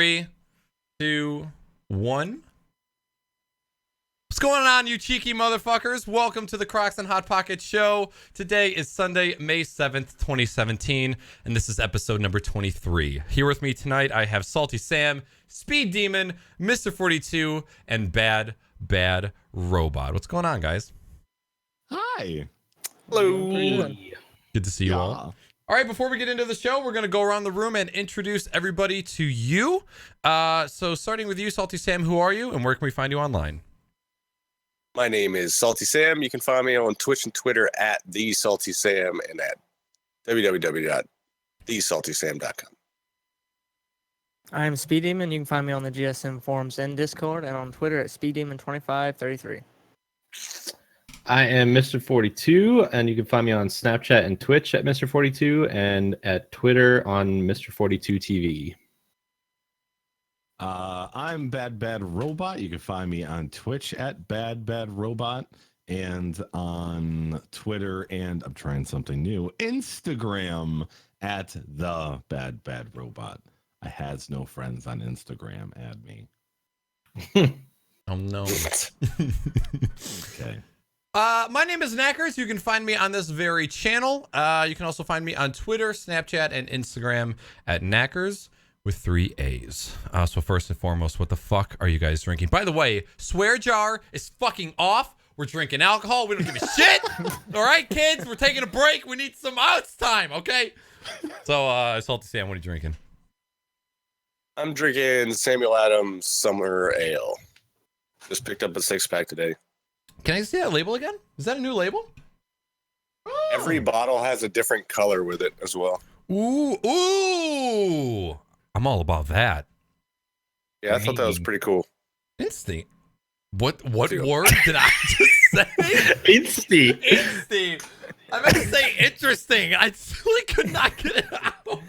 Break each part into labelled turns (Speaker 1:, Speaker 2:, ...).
Speaker 1: 3, 2, 1. What's going on, you cheeky motherfuckers? Welcome to the Crocs and Hot Pocket Show. Today is Sunday, May 7th, 2017, and this is episode number 23. Here with me tonight, I have SaltySam, SpeeDemon, MrFortyTwo, and BadBadRobot. What's going on, guys?
Speaker 2: Hi.
Speaker 3: Hello.
Speaker 1: Good to see you all. All right, before we get into the show, we're going to go around the room and introduce everybody to you. So starting with you, SaltySam, who are you, and where can we find you online?
Speaker 3: My name is SaltySam. You can find me on Twitch and Twitter at TheSaltySam and at www.thesaltysam.com.
Speaker 4: I'm SpeeDemon. You can find me on the GSM forums and Discord, and on Twitter at SpeeDemon2533.
Speaker 5: I am MrFortyTwo, and you can find me on Snapchat and Twitch at MrFortyTwo, and at Twitter on MrFortyTwo TV.
Speaker 2: I'm BadBadRobot. You can find me on Twitch at BadBadRobot and on Twitter, and I'm trying something new, Instagram at the BadBadRobot. I has no friends on Instagram. Add me.
Speaker 1: Oh no.
Speaker 2: Okay.
Speaker 1: My name is Naaackers. You can find me on this very channel. You can also find me on Twitter, Snapchat, and Instagram at Naaackers with 3 A's. So first and foremost, what the fuck are you guys drinking? By the way, swear jar is fucking off. We're drinking alcohol. We don't give a shit. All right, kids, we're taking a break. We need some outs time, okay? So, SaltySam, what are you drinking?
Speaker 3: I'm drinking Samuel Adams Summer Ale. Just picked up a 6-pack today.
Speaker 1: Can I see that label again? Is that a new label?
Speaker 3: Every bottle has a different color with it as well.
Speaker 1: Ooh. I'm all about that.
Speaker 3: Yeah, I thought that was pretty cool.
Speaker 1: Instinct. What word did I just say?
Speaker 5: Instinct.
Speaker 1: Instinct. I meant to say interesting. I really could not get it out.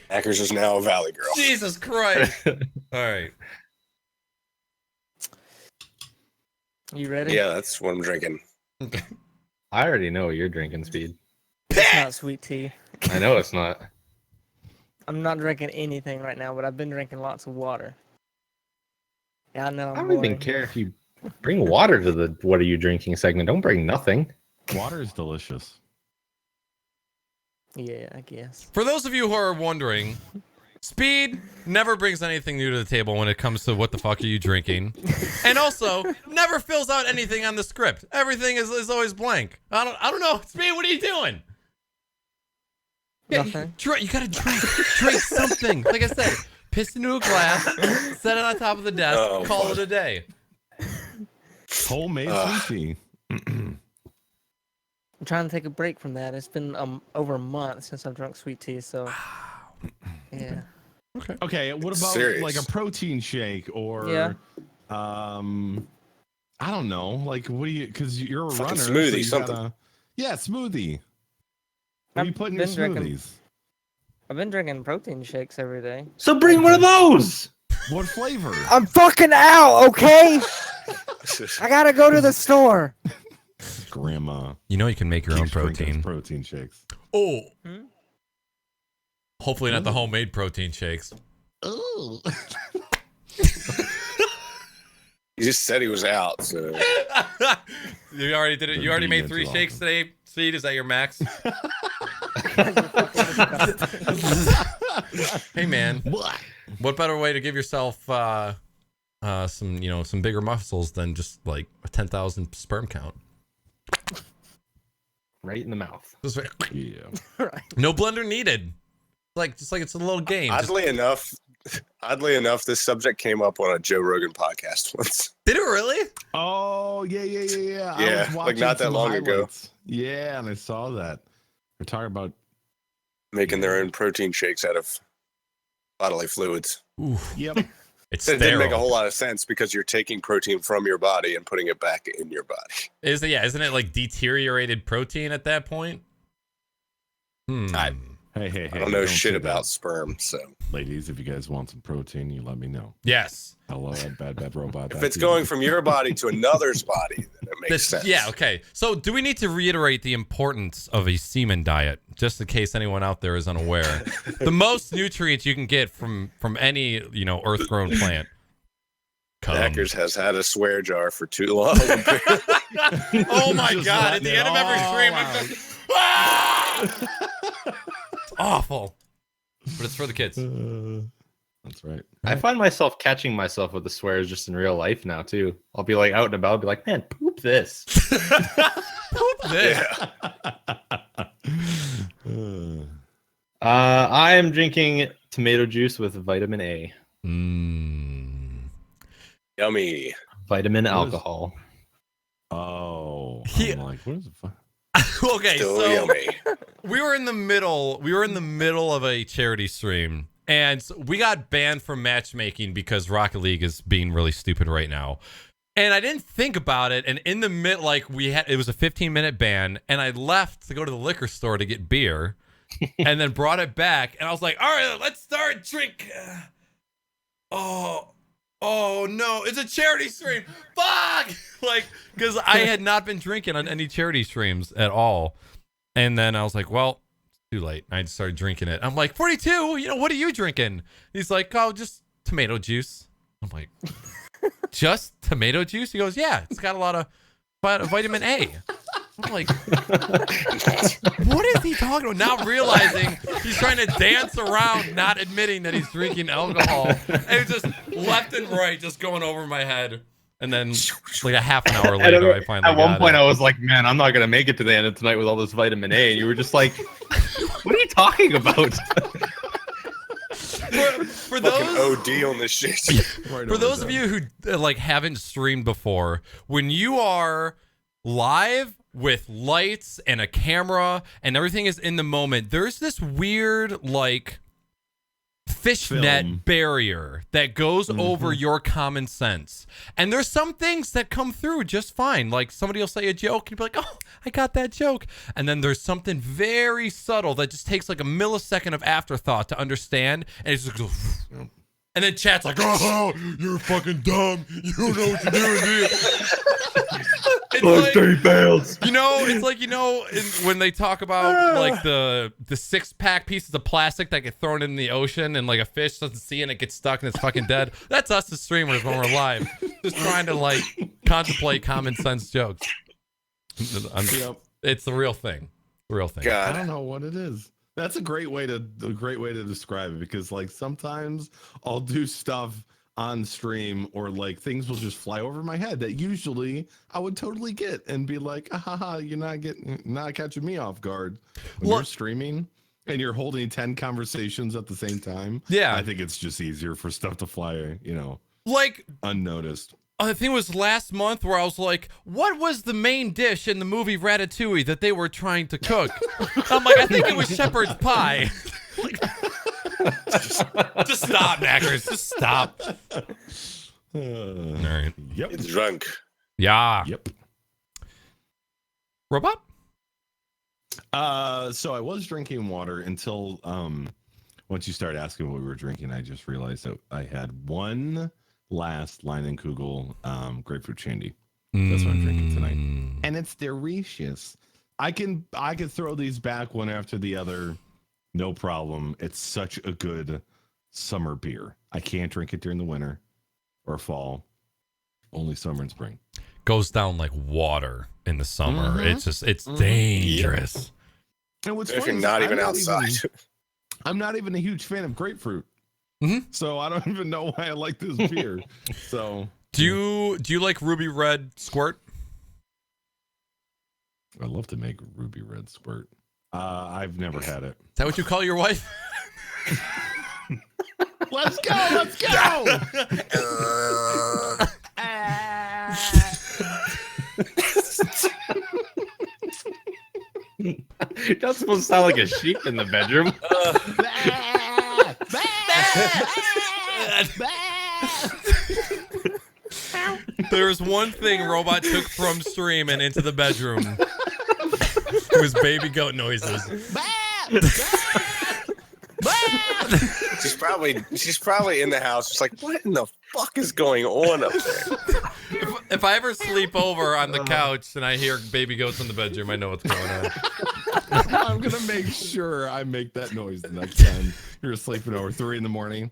Speaker 3: Naaackers is now a Valley Girl.
Speaker 1: Jesus Christ. All right.
Speaker 4: You ready?
Speaker 3: Yeah, that's what I'm drinking.
Speaker 5: I already know what you're drinking, Speed.
Speaker 4: It's not sweet tea.
Speaker 5: I know it's not.
Speaker 4: I'm not drinking anything right now, but I've been drinking lots of water. Yeah, I know.
Speaker 5: I don't even care if you bring water to the "What are you drinking?" segment. Don't bring nothing.
Speaker 2: Water is delicious.
Speaker 4: Yeah, I guess.
Speaker 1: For those of you who are wondering, Speed never brings anything new to the table when it comes to what the fuck are you drinking, and also never fills out anything on the script. Everything is always blank. I don't know. Speed, what are you doing? Yeah,
Speaker 4: Nothing.
Speaker 1: you gotta drink something. Like I said, piss into a glass, set it on top of the desk, call it a day.
Speaker 2: Homemade sushi.
Speaker 4: I'm trying to take a break from that. It's been over a month since I've drunk sweet tea, so yeah.
Speaker 2: Okay, what about like a protein shake or I don't know, like what do you, because you're a runner,
Speaker 3: smoothie,
Speaker 2: so
Speaker 3: something.
Speaker 2: Smoothie. What do you put in your smoothies?
Speaker 4: I've been drinking protein shakes every day.
Speaker 5: So bring one of those.
Speaker 2: What flavor?
Speaker 4: I'm fucking out, okay? I gotta go to the store.
Speaker 2: Grandma.
Speaker 1: You know you can make your own protein.
Speaker 2: Protein shakes.
Speaker 1: Oh. Hopefully not the homemade protein shakes.
Speaker 2: Oh.
Speaker 3: He just said he was out, so.
Speaker 1: You already did it. You already made 3 shakes today. Speed, is that your max? Hey man, what better way to give yourself some bigger muscles than just like a 10,000 sperm count?
Speaker 5: Right in the mouth.
Speaker 2: Yeah.
Speaker 4: Right.
Speaker 1: No blender needed. Just like it's a little game.
Speaker 3: Oddly enough, this subject came up on a Joe Rogan podcast once.
Speaker 1: Did it really?
Speaker 2: Oh yeah.
Speaker 3: Yeah,
Speaker 2: I was
Speaker 3: like not that
Speaker 2: some
Speaker 3: long ago.
Speaker 2: Yeah, and I saw that. We're talking about
Speaker 3: Making their own protein shakes out of bodily fluids.
Speaker 1: Oof.
Speaker 2: Yep.
Speaker 1: It's
Speaker 3: It didn't make a
Speaker 1: sterile.
Speaker 3: whole lot of sense because you're taking protein from your body and putting it back in your body.
Speaker 1: Isn't it like deteriorated protein at that point?
Speaker 2: Hey,
Speaker 3: I don't know
Speaker 2: say
Speaker 3: shit
Speaker 2: that.
Speaker 3: about sperm, so
Speaker 2: Ladies, if you guys want some protein, you let me know.
Speaker 1: Yes.
Speaker 2: Hello at BadBadRobot.
Speaker 3: if it's going from your body to another's body, then it makes sense.
Speaker 1: Yeah, okay. So do we need to reiterate the importance of a semen diet, just in case anyone out there is unaware? The most nutrients you can get from any, earth-grown plant.
Speaker 3: Naaackers has had a swear jar for too long.
Speaker 1: Oh my
Speaker 2: Just
Speaker 1: god, at
Speaker 2: letting
Speaker 1: the end of
Speaker 2: it
Speaker 1: every
Speaker 2: all
Speaker 1: stream, I'm
Speaker 2: out.
Speaker 1: just, ah! It's awful. But it's for the kids.
Speaker 2: That's right.
Speaker 5: I find myself catching myself with the swears just in real life now too. I'll be like out and about, I'll be like, man, poop this.
Speaker 1: Poop this.
Speaker 5: I am drinking tomato juice with vitamin A,
Speaker 3: Yummy.
Speaker 5: vitamin
Speaker 2: What is-
Speaker 5: alcohol.
Speaker 2: Oh,
Speaker 1: He-
Speaker 2: I'm like, what is the fuck?
Speaker 1: Okay,
Speaker 3: Still
Speaker 1: so
Speaker 3: yummy.
Speaker 1: we were in the middle of a charity stream, and we got banned from matchmaking because Rocket League is being really stupid right now. And I didn't think about it, and in the mid, it was a 15-minute ban, and I left to go to the liquor store to get beer, and then brought it back, and I was like, all right, let's start drink. Oh no, it's a charity stream. Fuck! Because I had not been drinking on any charity streams at all. And then I was like, well, it's too late. I just started drinking it. I'm like, 42, what are you drinking? He's like, oh, just tomato juice. I'm like, just tomato juice? He goes, yeah, it's got a lot of vitamin A. I'm like, what is he talking about? Now realizing he's trying to dance around, not admitting that he's drinking alcohol. And it's just left and right, just going over my head. And then, like a half an hour later, I finally
Speaker 5: At one
Speaker 1: got
Speaker 5: point,
Speaker 1: it.
Speaker 5: I was like, man, I'm not going to make it to the end of tonight with all this vitamin A. And you were just like, what are you talking about?
Speaker 1: For
Speaker 3: Fucking
Speaker 1: those,
Speaker 3: OD on this shit.
Speaker 1: for those of you who haven't streamed before, when you are live with lights and a camera and everything is in the moment, there's this weird fishnet
Speaker 2: Film.
Speaker 1: barrier that goes over your common sense. And there's some things that come through just fine. Like somebody will say a joke and you'll be like, oh, I got that joke. And then there's something very subtle that just takes like a millisecond of afterthought to understand. And it just goes, and then chat's like, oh, you're fucking dumb. You don't know what you're doing, dude. It's like,
Speaker 5: 3 pounds.
Speaker 1: it's like, when they talk about like the 6-pack pieces of plastic that get thrown in the ocean and like a fish doesn't see it and it gets stuck and it's fucking dead. That's us as streamers when we're live, just trying to contemplate common sense jokes.
Speaker 2: Yep.
Speaker 1: It's the real thing. The real thing.
Speaker 2: I
Speaker 3: God.
Speaker 2: don't know what it is. That's a great way to describe it, because sometimes I'll do stuff on stream or things will just fly over my head that usually I would totally get and be like, haha, you're not catching me off guard. When you're streaming and you're holding 10 conversations at the same time.
Speaker 1: Yeah.
Speaker 2: I think it's just easier for stuff to fly,
Speaker 1: Like,
Speaker 2: unnoticed.
Speaker 1: I think it was last month where I was like, what was the main dish in the movie Ratatouille that they were trying to cook? I'm like, I think it was shepherd's pie. Just stop, Naaackers. Just stop. All right.
Speaker 2: Yep.
Speaker 3: It's drunk.
Speaker 1: Yeah.
Speaker 2: Yep.
Speaker 1: Robot?
Speaker 2: So I was drinking water until once you started asking what we were drinking, I just realized that I had one last Leinenkugel grapefruit shandy. That's what I'm drinking tonight, and it's delicious. I could throw these back one after the other, no problem. It's such a good summer beer. I can't drink it during the winter or fall. Only summer and spring.
Speaker 1: Goes down like water in the summer. It's just, it's dangerous.
Speaker 2: And what's
Speaker 3: If
Speaker 2: funny
Speaker 3: you're
Speaker 2: is
Speaker 3: not even outside.
Speaker 2: I'm not even a huge fan of grapefruit. So I don't even know why I like this beer. So
Speaker 1: Do you like Ruby Red Squirt?
Speaker 2: I love to make ruby red squirt. I've never had it.
Speaker 1: Is that what you call your wife?
Speaker 2: Let's go! Let's go!
Speaker 5: That's supposed to sound like a sheep in the bedroom.
Speaker 1: There's one thing Robot took from stream and into the bedroom. It was baby goat noises.
Speaker 3: She's probably in the house, just like, what in the fuck is going on up there?
Speaker 1: If I ever sleep over on the couch and I hear baby goats in the bedroom, I know what's going on.
Speaker 2: I'm gonna make sure I make that noise the next time you're sleeping over 3 a.m.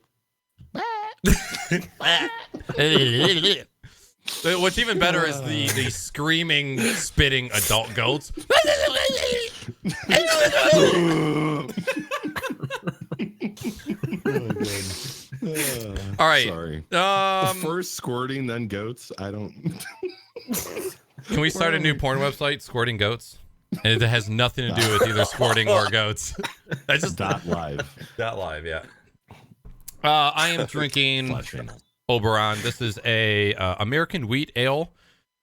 Speaker 1: What's even better is the screaming, spitting adult goats. All right.
Speaker 2: Sorry. First squirting, then goats. I don't.
Speaker 1: Can we start a new porn website, Squirting Goats? And it has nothing to do with either squirting or goats. That's just
Speaker 2: .live.
Speaker 1: .live, yeah. I am drinking Oberon. This is a American wheat ale.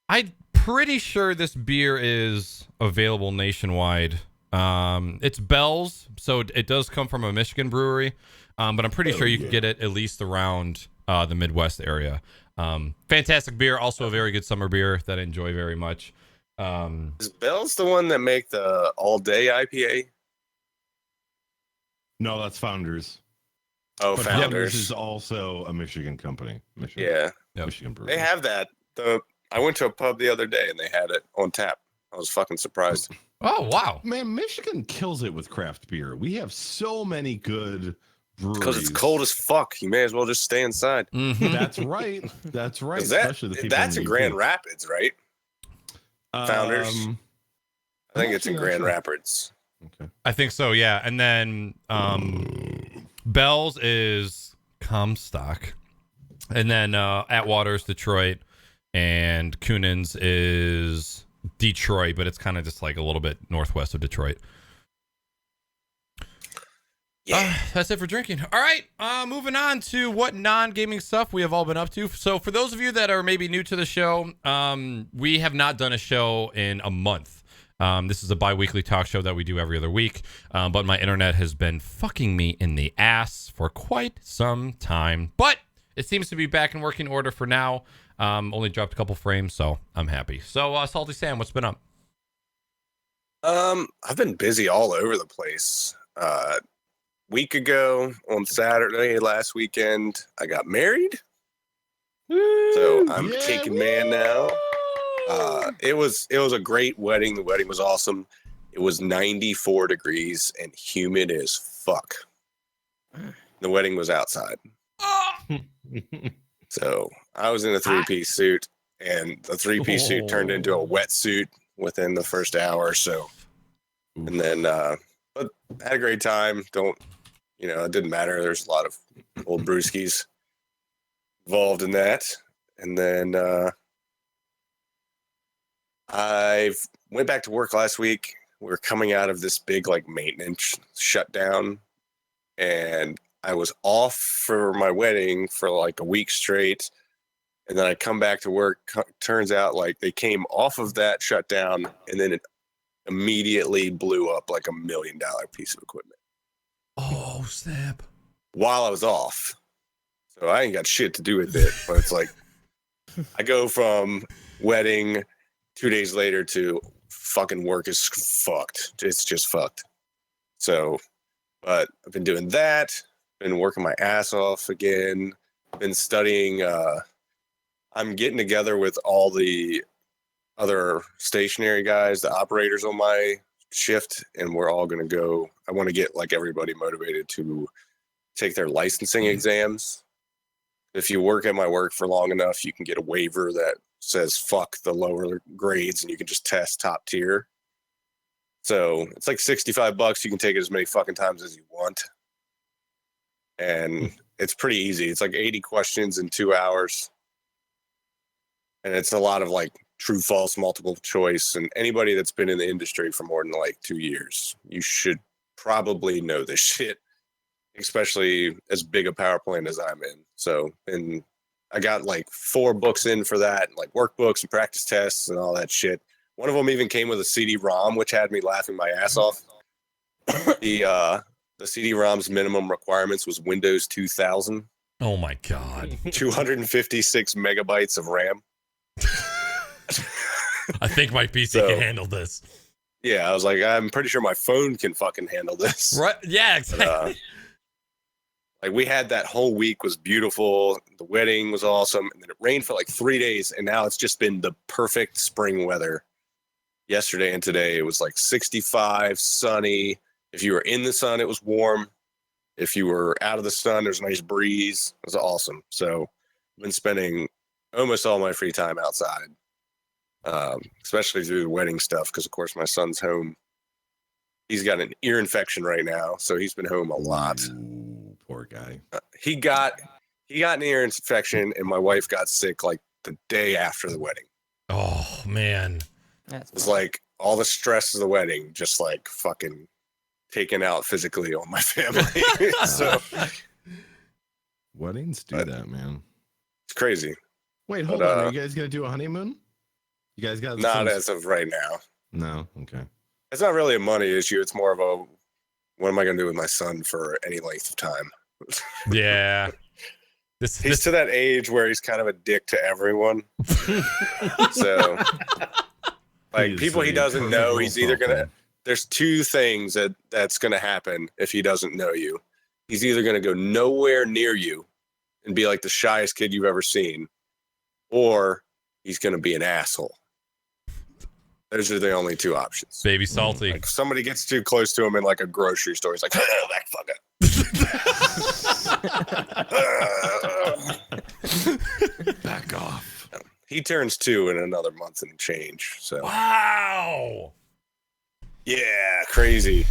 Speaker 1: I'm pretty sure this beer is available nationwide. It's Bell's, so it does come from a Michigan brewery, but I'm pretty sure you can get it at least around the Midwest area. Fantastic beer, also a very good summer beer that I enjoy very much.
Speaker 3: Is Bell's the one that make the all day IPA?
Speaker 2: No, that's Founders.
Speaker 3: Oh,
Speaker 2: But
Speaker 3: Founders.
Speaker 2: is also a Michigan company.
Speaker 3: Yeah,
Speaker 2: Michigan brewery.
Speaker 3: they have that. I went to a pub the other day and they had it on tap. I was fucking surprised.
Speaker 1: Oh, wow.
Speaker 2: Man, Michigan kills it with craft beer. We have so many good breweries.
Speaker 3: Because it's cold as fuck. You may as well just stay inside.
Speaker 1: Mhm.
Speaker 2: That's right. That's right. Especially the people
Speaker 3: That's
Speaker 2: in
Speaker 3: in
Speaker 2: the
Speaker 3: Grand
Speaker 2: UK.
Speaker 3: Rapids, right? Founders. I think it's in
Speaker 2: actually not
Speaker 3: Grand
Speaker 2: sure.
Speaker 3: Rapids.
Speaker 2: Okay.
Speaker 1: I think so, yeah. And then Bell's is Comstock. And then Atwater's Detroit. And Kunin's is Detroit, but it's kind of just like a little bit northwest of Detroit.
Speaker 3: Yeah.
Speaker 1: That's it for drinking. All right, moving on to what non-gaming stuff we have all been up to. So for those of you that are maybe new to the show, we have not done a show in a month. This is a bi-weekly talk show that we do every other week, but my internet has been fucking me in the ass for quite some time. But it seems to be back in working order for now. Only dropped a couple frames, so I'm happy. So, SaltySam, what's been up?
Speaker 3: I've been busy all over the place. Week ago on Saturday last weekend, I got married. So I'm a taken man now. It was a great wedding. The wedding was awesome. It was 94 degrees and humid as fuck. The wedding was outside. So I was in a 3-piece suit, and the 3-piece suit turned into a wetsuit within the first hour or so. And then, but had a great time. It didn't matter. There's a lot of old brewskis involved in that. And then I went back to work last week. We were coming out of this big maintenance shutdown, and I was off for my wedding for a week straight. And then I come back to work. Turns out they came off of that shutdown, and then it immediately blew up like $1 million piece of equipment.
Speaker 1: Oh, snap.
Speaker 3: While I was off. So I ain't got shit to do with it. But it's I go from wedding 2 days later to fucking work is fucked. It's just fucked. So, but I've been doing that. Been working my ass off again. Been studying. I'm getting together with all the other stationary guys, the operators on my shift, and we're all going to go. I want to get everybody motivated to take their licensing exams. If you work at my work for long enough, you can get a waiver that says fuck the lower grades and you can just test top tier. So it's $65. You can take it as many fucking times as you want. And it's pretty easy. It's 80 questions in 2 hours. And it's a lot of true, false, multiple choice. And anybody that's been in the industry for more than 2 years, you should probably know this shit, especially as big a power plant as I'm in. So, and I got 4 books in for that, workbooks and practice tests and all that shit. One of them even came with a CD-ROM, which had me laughing my ass off. The CD-ROM's minimum requirements was Windows 2000.
Speaker 1: Oh, my God.
Speaker 3: 256 megabytes of RAM.
Speaker 1: I think my PC can handle this.
Speaker 3: Yeah, I was I'm pretty sure my phone can fucking handle this.
Speaker 1: Right? Yeah, exactly.
Speaker 3: Like we had that whole week was beautiful. The wedding was awesome. And then it rained for like 3 days. And now it's just been the perfect spring weather. Yesterday and today, it was like 65, sunny. If you were in the sun, it was warm. If you were out of the sun, there's a nice breeze. It was awesome. So I've been spending almost all my free time outside, especially through the wedding stuff. Because, of course, my son's home. He's got an ear infection right now. So he's been home a lot.
Speaker 2: Ooh, poor guy.
Speaker 3: He got an ear infection, and my wife got sick like the day after the wedding.
Speaker 1: Oh man.
Speaker 4: That's
Speaker 3: It's like all the stress of the wedding just like fucking taken out physically on my family. So
Speaker 2: Weddings do that, man.
Speaker 3: it's crazy.
Speaker 2: Wait, hold on. Are you guys gonna do a honeymoon? You guys got
Speaker 3: Not as of right now.
Speaker 2: No, okay.
Speaker 3: It's not really a money issue. It's more of a what am I going to do with my son for any length of time?
Speaker 1: Yeah.
Speaker 3: He's to that age where he's kind of a dick to everyone. So, like people he doesn't know, he's either gonna. There's two things that's gonna happen if he doesn't know you. He's either gonna go nowhere near you and be like the shyest kid you've ever seen, or he's gonna be an asshole. Those are the only two options.
Speaker 1: Baby Salty.
Speaker 3: Like if somebody gets too close to him in like a grocery store, he's like, oh, that fucker.
Speaker 2: Back off.
Speaker 3: He turns 2 in another month and change. So
Speaker 1: Wow.
Speaker 3: yeah, crazy.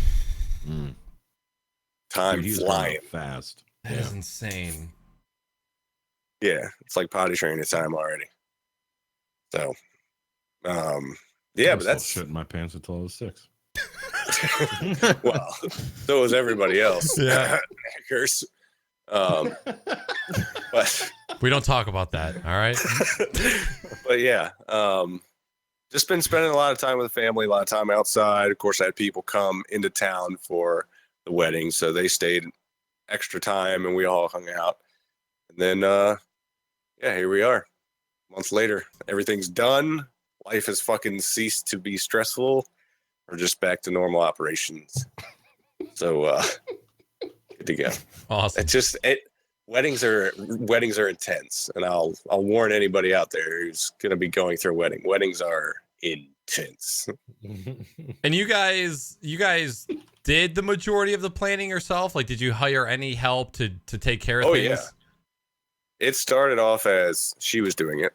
Speaker 3: Time
Speaker 2: Dude, he's
Speaker 3: flying
Speaker 2: fast.
Speaker 1: That is insane.
Speaker 3: Yeah, it's like potty training time already. So, yeah,
Speaker 2: I
Speaker 3: but
Speaker 2: was
Speaker 3: that's
Speaker 2: still shitting my pants until I was 6.
Speaker 3: well, so was everybody else.
Speaker 1: Yeah.
Speaker 3: Naaackers. But
Speaker 1: We don't talk about that. All right.
Speaker 3: but yeah, just been spending a lot of time with the family, a lot of time outside. Of course, I had people come into town for the wedding, so they stayed extra time and we all hung out. And then, yeah, here we are. A month later, everything's done. Life has fucking ceased to be stressful. We're just back to normal operations. So, good to go.
Speaker 1: Awesome.
Speaker 3: It's just weddings are intense, and I'll warn anybody out there who's gonna be going through a wedding. Weddings are intense.
Speaker 1: And you guys did the majority of the planning yourself? Like, did you hire any help to take care of things?
Speaker 3: Yeah. It started off as she was doing it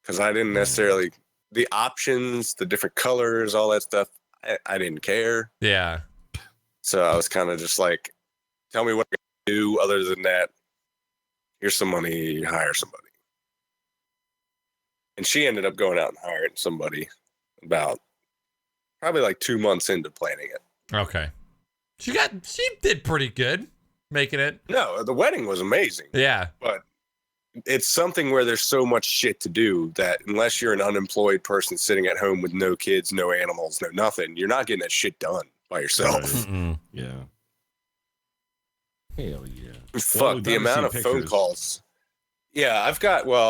Speaker 3: because I didn't necessarily the options, the different colors, all that stuff. I didn't care.
Speaker 1: Yeah.
Speaker 3: So I was kind of just like, tell me what I can do other than that. Here's some money, hire somebody. And she ended up going out and hiring somebody about probably like 2 months into planning it.
Speaker 1: Okay. She did pretty good making it.
Speaker 3: No, the wedding was amazing.
Speaker 1: Yeah.
Speaker 3: But it's something where there's so much shit to do that unless you're an unemployed person sitting at home with no kids, no animals, no nothing, you're not getting that shit done by yourself.
Speaker 1: Mm-mm.
Speaker 2: Yeah. Hell yeah.
Speaker 3: Fuck, the amount of phone calls. Yeah,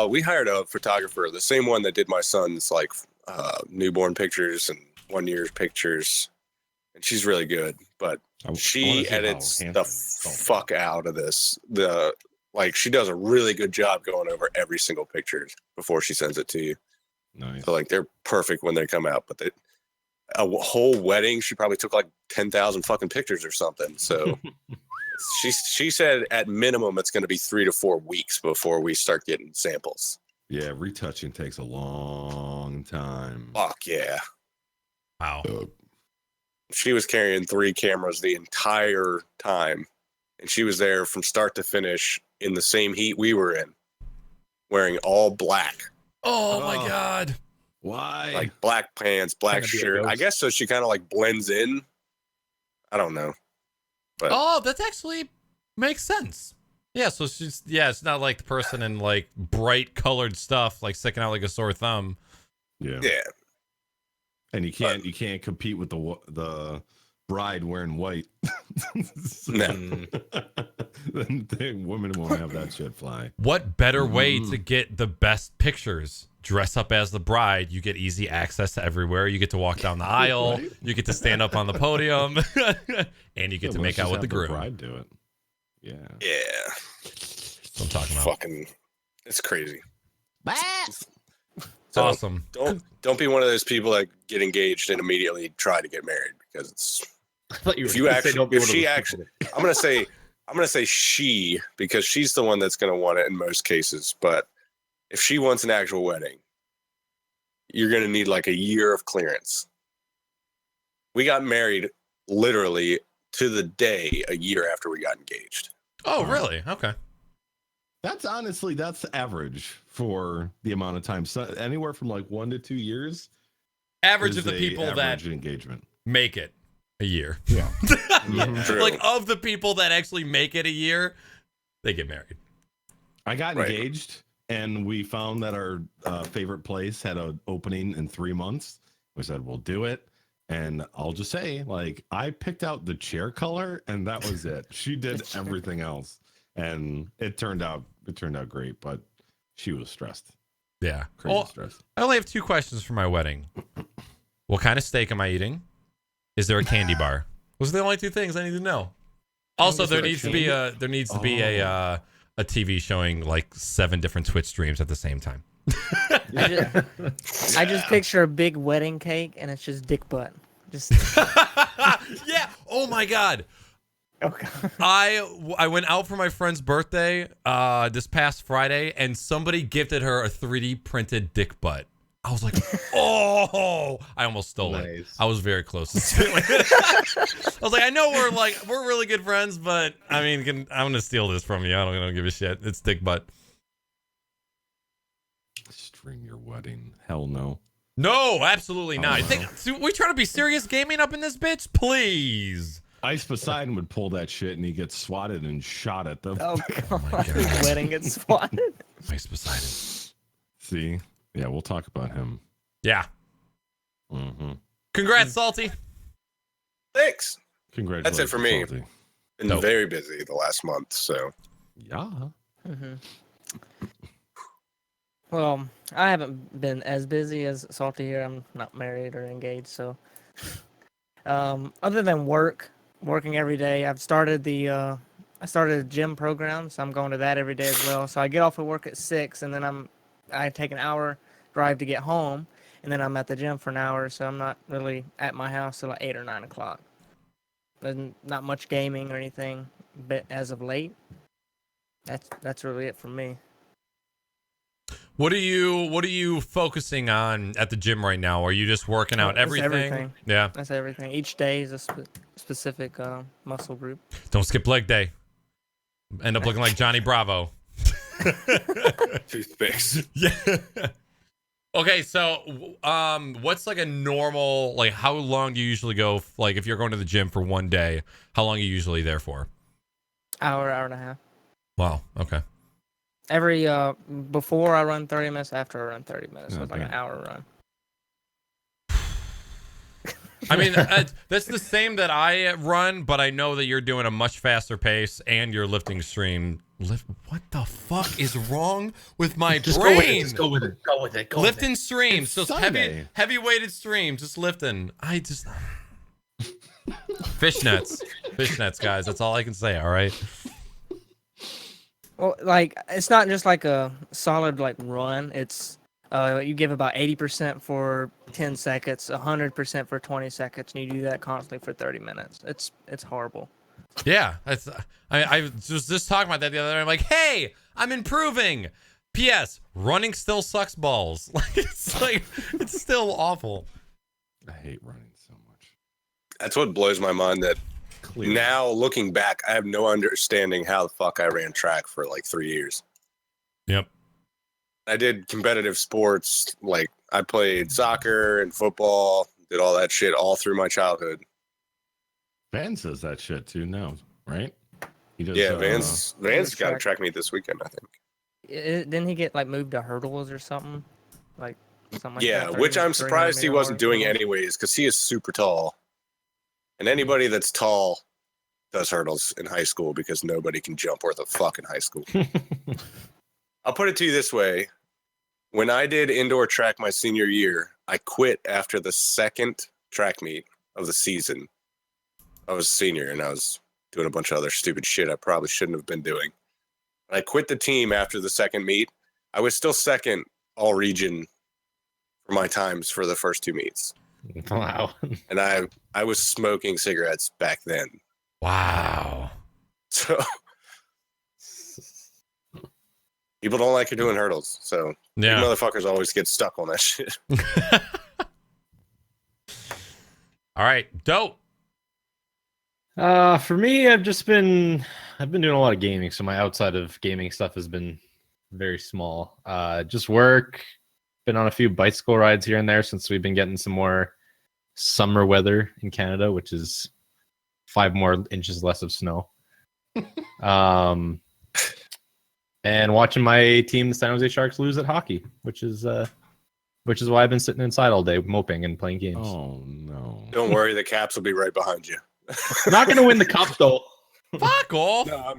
Speaker 3: we hired a photographer, the same one that did my son's like newborn pictures and 1 year's pictures. And she's really good, but she edits the fuck out of this. She does a really good job going over every single picture before she sends it to you.
Speaker 2: Nice.
Speaker 3: So like they're perfect when they come out, but a whole wedding, she probably took like 10,000 fucking pictures or something. So she said at minimum it's going to be 3 to 4 weeks before we start getting samples.
Speaker 2: Yeah, retouching takes a long time.
Speaker 3: Fuck yeah.
Speaker 1: Wow.
Speaker 3: She was carrying 3 cameras the entire time. And she was there from start to finish in the same heat we were in, wearing all black.
Speaker 1: Oh my God.
Speaker 2: Why?
Speaker 3: Like black pants, black shirt. I guess so she kind of like blends in. I don't know. But
Speaker 1: Oh, that actually makes sense. Yeah, so it's not like the person in like bright colored stuff like sticking out like a sore thumb.
Speaker 2: yeah.
Speaker 3: yeah.
Speaker 2: And you can't compete with the bride wearing white.
Speaker 3: No.
Speaker 2: Then women won't have that shit fly.
Speaker 1: What better way to get the best pictures? Dress up as the bride. You get easy access to everywhere. You get to walk down the aisle.
Speaker 2: Right?
Speaker 1: You get to stand up on the podium. And you get to make out with the groom.
Speaker 2: bride do it. Yeah.
Speaker 1: That's what I'm talking about.
Speaker 3: Fucking, it's crazy.
Speaker 1: It's
Speaker 3: So
Speaker 1: awesome.
Speaker 3: don't be one of those people that get engaged and immediately try to get married, because it's
Speaker 5: I thought you were
Speaker 3: if you
Speaker 5: gonna say
Speaker 3: actually
Speaker 5: don't be
Speaker 3: if
Speaker 5: one of
Speaker 3: she
Speaker 5: those
Speaker 3: actually
Speaker 5: people
Speaker 3: I'm gonna say she, because she's the one that's gonna want it in most cases. But if she wants an actual wedding, you're gonna need like a year of clearance. We got married literally to the day a year after we got engaged.
Speaker 1: Oh, really? Okay.
Speaker 2: That's average for the amount of time. So anywhere from like 1 to 2 years.
Speaker 1: Average
Speaker 2: is
Speaker 1: of the
Speaker 2: a
Speaker 1: people that
Speaker 2: average engagement.
Speaker 1: make it a year.
Speaker 2: Yeah.
Speaker 3: True.
Speaker 1: Like, of the people that actually make it a year, they get married.
Speaker 2: I got
Speaker 3: Right.
Speaker 2: engaged, and we found that our favorite place had an opening in 3 months. We said we'll do it, and I'll just say, like, I picked out the chair color, and that was it. She did everything else, and it turned out great. But she was stressed,
Speaker 1: Yeah.
Speaker 2: crazy
Speaker 1: Well,
Speaker 2: stressed.
Speaker 1: I only have 2 questions for my wedding. What kind of steak am I eating? Is there a candy bar? Those are the only 2 things I need to know. Also,
Speaker 2: Is
Speaker 1: there
Speaker 2: there a
Speaker 1: needs to be a TV showing like 7 different Twitch streams at the same time.
Speaker 4: I just picture a big wedding cake and it's just dick butt. Just
Speaker 1: Yeah. Oh my God.
Speaker 4: oh god.
Speaker 1: I went out for my friend's birthday this past Friday, and somebody gifted her a 3D printed dick butt. I was like, oh, I almost stole it.
Speaker 5: Nice.
Speaker 1: I was very close to stealing it. I was like, I know we're really good friends, but I mean, I'm gonna steal this from you. I don't give a shit. It's dick butt.
Speaker 2: Stream your wedding? Hell no.
Speaker 1: No, absolutely not.
Speaker 2: Oh, no.
Speaker 1: So we trying to be serious gaming up in this bitch, please.
Speaker 2: Ice Poseidon would pull that shit, and he gets swatted and shot at them.
Speaker 4: Oh god.
Speaker 1: my God.
Speaker 4: His wedding gets swatted.
Speaker 1: Ice Poseidon.
Speaker 2: See, yeah, we'll talk about him.
Speaker 1: Yeah.
Speaker 2: Mm-hmm.
Speaker 1: Congrats, Salty.
Speaker 3: Thanks.
Speaker 2: Congratulations.
Speaker 3: That's it for me.
Speaker 2: Salty.
Speaker 3: Been
Speaker 1: Dope.
Speaker 3: very busy the last month, so
Speaker 2: Yeah.
Speaker 4: hmm Well, I haven't been as busy as Salty here. I'm not married or engaged, so other than working every day, I started a gym program, so I'm going to that every day as well. So I get off of work at 6, and then I take an hour drive to get home, and then I'm at the gym for an hour, so I'm not really at my house till like 8 or 9 o'clock. And not much gaming or anything, but as of late, that's really it for me.
Speaker 1: What are you focusing on at the gym right now? Are you just working out
Speaker 4: It's
Speaker 1: everything?
Speaker 4: everything.
Speaker 1: Yeah.
Speaker 4: That's everything. Each day is a specific muscle group.
Speaker 1: Don't skip leg day. End up looking like Johnny Bravo.
Speaker 3: toothpicks.
Speaker 1: Yeah. Okay, so what's like a normal, like, how long do you usually go, like, if you're going to the gym for one day, how long are you usually there for?
Speaker 4: Hour and a half.
Speaker 1: Wow. Okay.
Speaker 4: Every before I run 30 minutes, after I run 30 minutes, so it's like an
Speaker 2: Okay.
Speaker 4: hour run.
Speaker 1: I mean, that's the same that I run, but I know that you're doing a much faster pace and you're lifting stream. What the fuck is wrong with my brain?
Speaker 5: Go with it. Go with it.
Speaker 1: Lifting streams,
Speaker 2: It's
Speaker 1: so
Speaker 2: Sunday.
Speaker 1: heavy weighted streams, just lifting. Fishnets, guys. That's all I can say. All right.
Speaker 4: Well, like it's not just like a solid like run. It's you give about 80% for 10 seconds, 100% for 20 seconds, and you do that constantly for 30 minutes. It's horrible.
Speaker 1: Yeah, I was just talking about that the other day. I'm like, hey, I'm improving. P.S. Running still sucks balls. It's still awful.
Speaker 2: I hate running so much.
Speaker 3: That's what blows my mind, that
Speaker 2: Clear.
Speaker 3: now looking back, I have no understanding how the fuck I ran track for like 3 years.
Speaker 1: Yep.
Speaker 3: I did competitive sports, like I played soccer and football, did all that shit all through my childhood.
Speaker 2: Van says that shit too now, right? He does,
Speaker 3: Yeah, Van's got a
Speaker 4: track.
Speaker 3: track meet this weekend, I think.
Speaker 4: Didn't he get like moved to hurdles or something? Like something like
Speaker 3: Yeah,
Speaker 4: that, 30
Speaker 3: which I'm
Speaker 4: 300
Speaker 3: surprised he
Speaker 4: meter
Speaker 3: wasn't
Speaker 4: hurdles?
Speaker 3: doing anyways, because he is super tall. And anybody that's tall does hurdles in high school, because nobody can jump worth a fuck in high school. I'll put it to you this way. When I did indoor track my senior year, I quit after the second track meet of the season. I was a senior and I was doing a bunch of other stupid shit I probably shouldn't have been doing. I quit the team after the second meet. I was still second all region for my times for the first 2 meets.
Speaker 5: Wow.
Speaker 3: And I was smoking cigarettes back then.
Speaker 1: Wow.
Speaker 3: So people don't like you doing hurdles. So you motherfuckers always get stuck on that shit.
Speaker 1: All right, dope.
Speaker 5: For me, I've been doing a lot of gaming, so my outside of gaming stuff has been very small. Just work. Been on a few bicycle rides here and there since we've been getting some more summer weather in Canada, which is 5 more inches less of snow. And watching my team, the San Jose Sharks, lose at hockey, which is why I've been sitting inside all day moping and playing games.
Speaker 2: Oh no!
Speaker 3: Don't worry, the Caps will be right behind you.
Speaker 5: Not gonna win the cup though.
Speaker 1: Fuck off.
Speaker 3: No,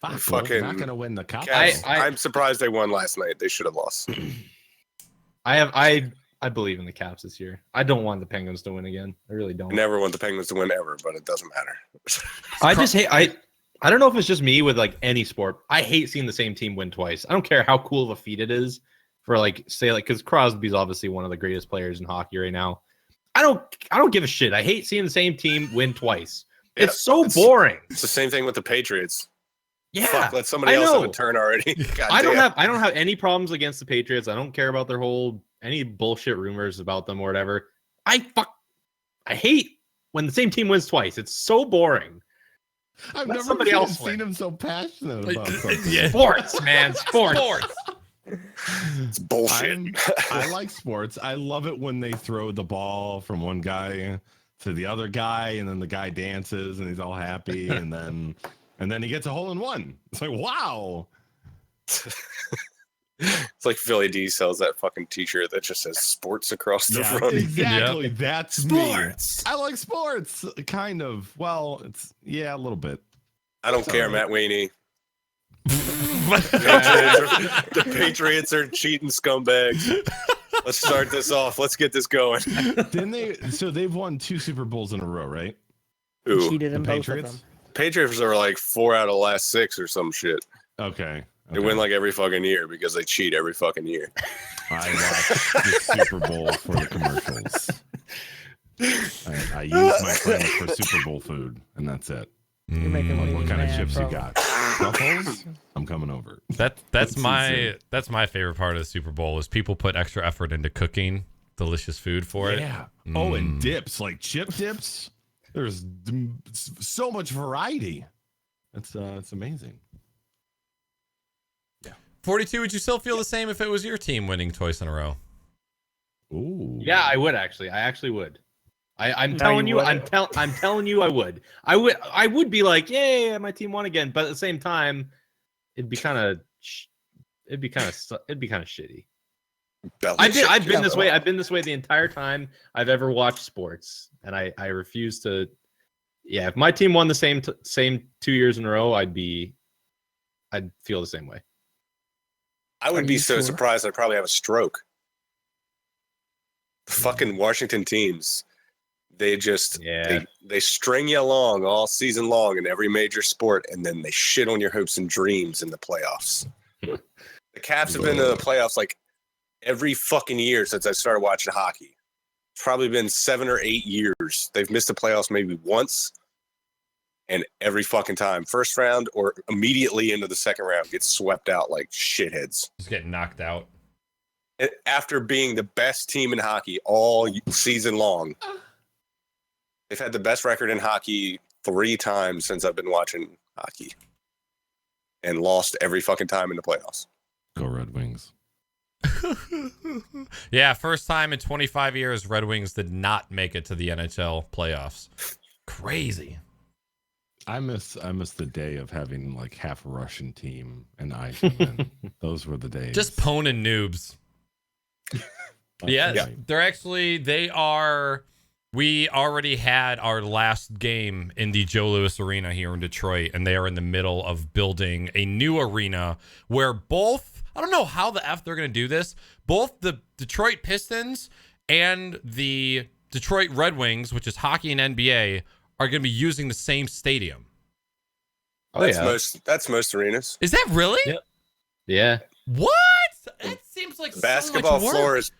Speaker 3: I'm
Speaker 2: Fucking not gonna win the cup.
Speaker 3: I'm surprised they won last night. They should have lost.
Speaker 5: I believe in the Caps this year. I don't want the Penguins to win again. I really don't.
Speaker 3: I never want the Penguins to win ever, but it doesn't matter.
Speaker 5: I just hate. I don't know if it's just me with like any sport. I hate seeing the same team win twice. I don't care how cool of a feat it is for like say like because Crosby's obviously one of the greatest players in hockey right now. I don't give a shit. I hate seeing the same team win twice.
Speaker 3: Yeah,
Speaker 5: it's so boring.
Speaker 3: It's the same thing with the Patriots.
Speaker 5: Yeah,
Speaker 3: Fuck, let somebody else have a turn already.
Speaker 5: I don't have any problems against the Patriots. I don't care about their any bullshit rumors about them or whatever. I hate when the same team wins twice. It's so boring.
Speaker 2: I've never seen him so passionate about something.
Speaker 1: Yeah.
Speaker 5: Sports, man. Sports.
Speaker 3: It's bullshit.
Speaker 2: I like sports. I love it when they throw the ball from one guy to the other guy, and then the guy dances and he's all happy, and then he gets a hole in one. It's like, wow.
Speaker 3: It's like Philly D sells that fucking t-shirt that just says sports across the front.
Speaker 2: Exactly.
Speaker 1: Yep.
Speaker 2: That's
Speaker 3: Sports.
Speaker 2: Me. I like sports. Kind of. Well, it's a little bit.
Speaker 3: I don't care, Matt Weenie. The Patriots are cheating scumbags. Let's start this off. Let's get this going.
Speaker 2: Didn't they? So they've won 2 Super Bowls in a row, right?
Speaker 3: Who?
Speaker 4: Cheated in
Speaker 2: The
Speaker 4: both of
Speaker 2: Patriots?
Speaker 4: them.
Speaker 3: Patriots are like 4 out of the last 6 or some shit.
Speaker 2: Okay.
Speaker 3: They win like every fucking year because they cheat every fucking year.
Speaker 2: I watch the Super Bowl for the commercials. I use my friends for Super Bowl food, and that's it.
Speaker 4: You're making me
Speaker 2: What kind of
Speaker 4: mad,
Speaker 2: chips
Speaker 4: bro.
Speaker 2: you got? Truffles? I'm coming over.
Speaker 1: That's my favorite part of the Super Bowl is people put extra effort into cooking delicious food for it.
Speaker 2: Yeah. Oh, and dips, like chip dips. There's so much variety. It's amazing.
Speaker 1: 42, would you still feel the same if it was your team winning twice in a row?
Speaker 2: Ooh.
Speaker 5: Yeah, I would actually. I actually would. I'm
Speaker 4: No,
Speaker 5: telling
Speaker 4: you
Speaker 5: you. I'm telling you. I would. I would be like, yeah, my team won again. But at the same time, it'd be kind of shitty. I've been this way. I've been this way the entire time I've ever watched sports, and I refuse to. Yeah, if my team won the same 2 years in a row, I'd feel the same way.
Speaker 3: I would
Speaker 4: Are
Speaker 3: be
Speaker 4: you
Speaker 3: so
Speaker 4: sure?
Speaker 3: surprised I'd probably have a stroke. The fucking Washington teams, they just they string you along all season long in every major sport, and then they shit on your hopes and dreams in the playoffs. The Caps have been to the playoffs like every fucking year since I started watching hockey. It's probably been 7 or 8 years. They've missed the playoffs maybe once, and every fucking time, first round or immediately into the second round, gets swept out like shitheads.
Speaker 1: Just getting knocked out.
Speaker 3: After being the best team in hockey all season long. They've had the best record in hockey 3 times since I've been watching hockey, and lost every fucking time in the playoffs.
Speaker 2: Go Red Wings.
Speaker 1: Yeah, first time in 25 years, Red Wings did not make it to the NHL playoffs. Crazy.
Speaker 2: I miss the day of having like half a Russian team and I can win. Those were the days.
Speaker 1: Just poning noobs. Yeah, we already had our last game in the Joe Louis Arena here in Detroit, and they are in the middle of building a new arena where I don't know how the F they're going to do this, both the Detroit Pistons and the Detroit Red Wings, which is hockey and NBA, are going to be using the same stadium.
Speaker 5: Oh
Speaker 3: That's
Speaker 5: yeah.
Speaker 3: most arenas.
Speaker 1: Is that really?
Speaker 5: Yep. Yeah.
Speaker 1: What? That seems like
Speaker 3: The
Speaker 1: so
Speaker 3: basketball
Speaker 1: much work.
Speaker 3: floor is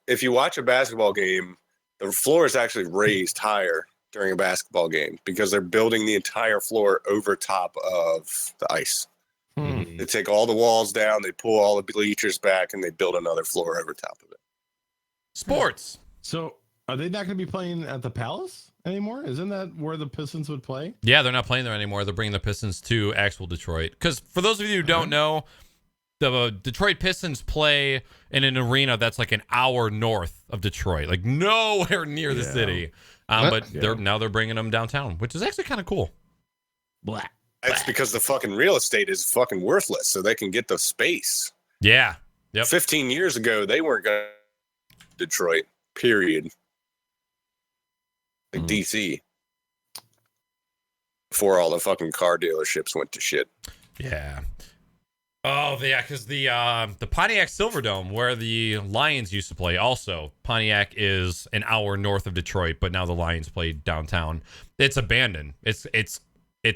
Speaker 3: if you watch a basketball game, the floor is actually raised higher during a basketball game because they're building the entire floor over top of the ice.
Speaker 5: Mhm.
Speaker 3: They take all the walls down, they pull all the bleachers back, and they build another floor over top of it.
Speaker 1: Sports.
Speaker 2: So are they not going to be playing at the Palace anymore? Isn't that where the Pistons would play?
Speaker 1: Yeah, they're not playing there anymore. They're bringing the Pistons to actual Detroit. Because for those of you who don't know, the Detroit Pistons play in an arena that's like an hour north of Detroit, like nowhere near the city. But they're bringing them downtown, which is actually kind of cool.
Speaker 2: Blah.
Speaker 3: That's because the fucking real estate is fucking worthless, so they can get the space.
Speaker 1: Yeah. Yep.
Speaker 3: 15 years ago, they weren't going to Detroit, period. Like DC. Before all the fucking car dealerships went to shit.
Speaker 1: Yeah. Oh, yeah, because the Pontiac Silverdome, where the Lions used to play, also Pontiac is an hour north of Detroit, but now the Lions play downtown. It's abandoned. It's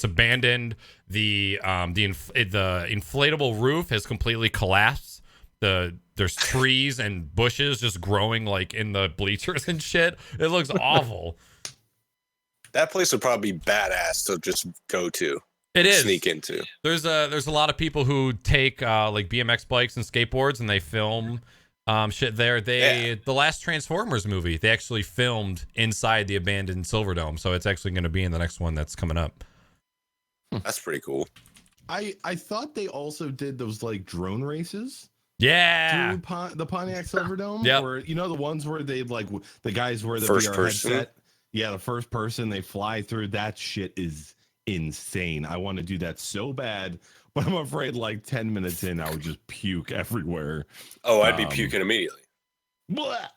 Speaker 1: abandoned. The inflatable roof has completely collapsed. There's trees and bushes just growing like in the bleachers and shit. It looks awful.
Speaker 3: That place would probably be badass to just go to.
Speaker 1: It is.
Speaker 3: Sneak into.
Speaker 1: There's a lot of people who take like BMX bikes and skateboards and they film shit there. The last Transformers movie, they actually filmed inside the abandoned Silverdome, so it's actually going to be in the next one that's coming up.
Speaker 3: That's pretty cool.
Speaker 2: I thought they also did those like drone races.
Speaker 1: Yeah.
Speaker 2: Through the Pontiac Silverdome.
Speaker 1: Yep.
Speaker 2: Where the ones where they like the guys wear the
Speaker 3: First
Speaker 2: VR
Speaker 3: person.
Speaker 2: headset. Yeah, the first person they fly through. That shit is insane. I want to do that so bad, but I'm afraid like 10 minutes in, I would just puke everywhere.
Speaker 3: Oh, I'd be puking immediately.
Speaker 2: Blah.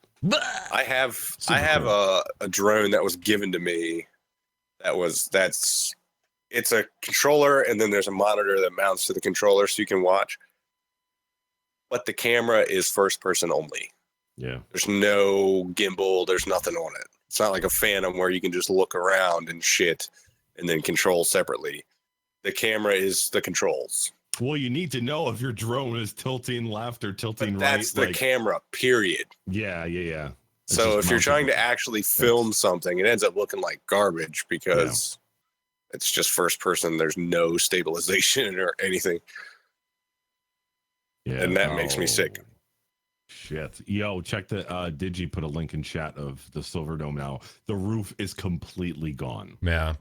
Speaker 3: I have
Speaker 2: cool.
Speaker 3: a drone that was given to me. It's a controller, and then there's a monitor that mounts to the controller so you can watch. But the camera is first person only.
Speaker 2: Yeah.
Speaker 3: There's no gimbal. There's nothing on it. It's not like a Phantom where you can just look around and shit and then control separately. The camera is the controls.
Speaker 2: Well, you need to know if your drone is tilting left or tilting
Speaker 3: But
Speaker 2: right.
Speaker 3: that's the camera, period.
Speaker 2: Yeah. It's
Speaker 3: So
Speaker 2: just
Speaker 3: if you're
Speaker 2: mounted
Speaker 3: trying to
Speaker 2: with-
Speaker 3: actually film something, it ends up looking like garbage because it's just first person. There's no stabilization or anything.
Speaker 2: Yeah,
Speaker 3: And that makes me sick.
Speaker 2: Shit. Yo, check the Digi put a link in chat of the Silverdome now. The roof is completely gone.
Speaker 1: Yeah.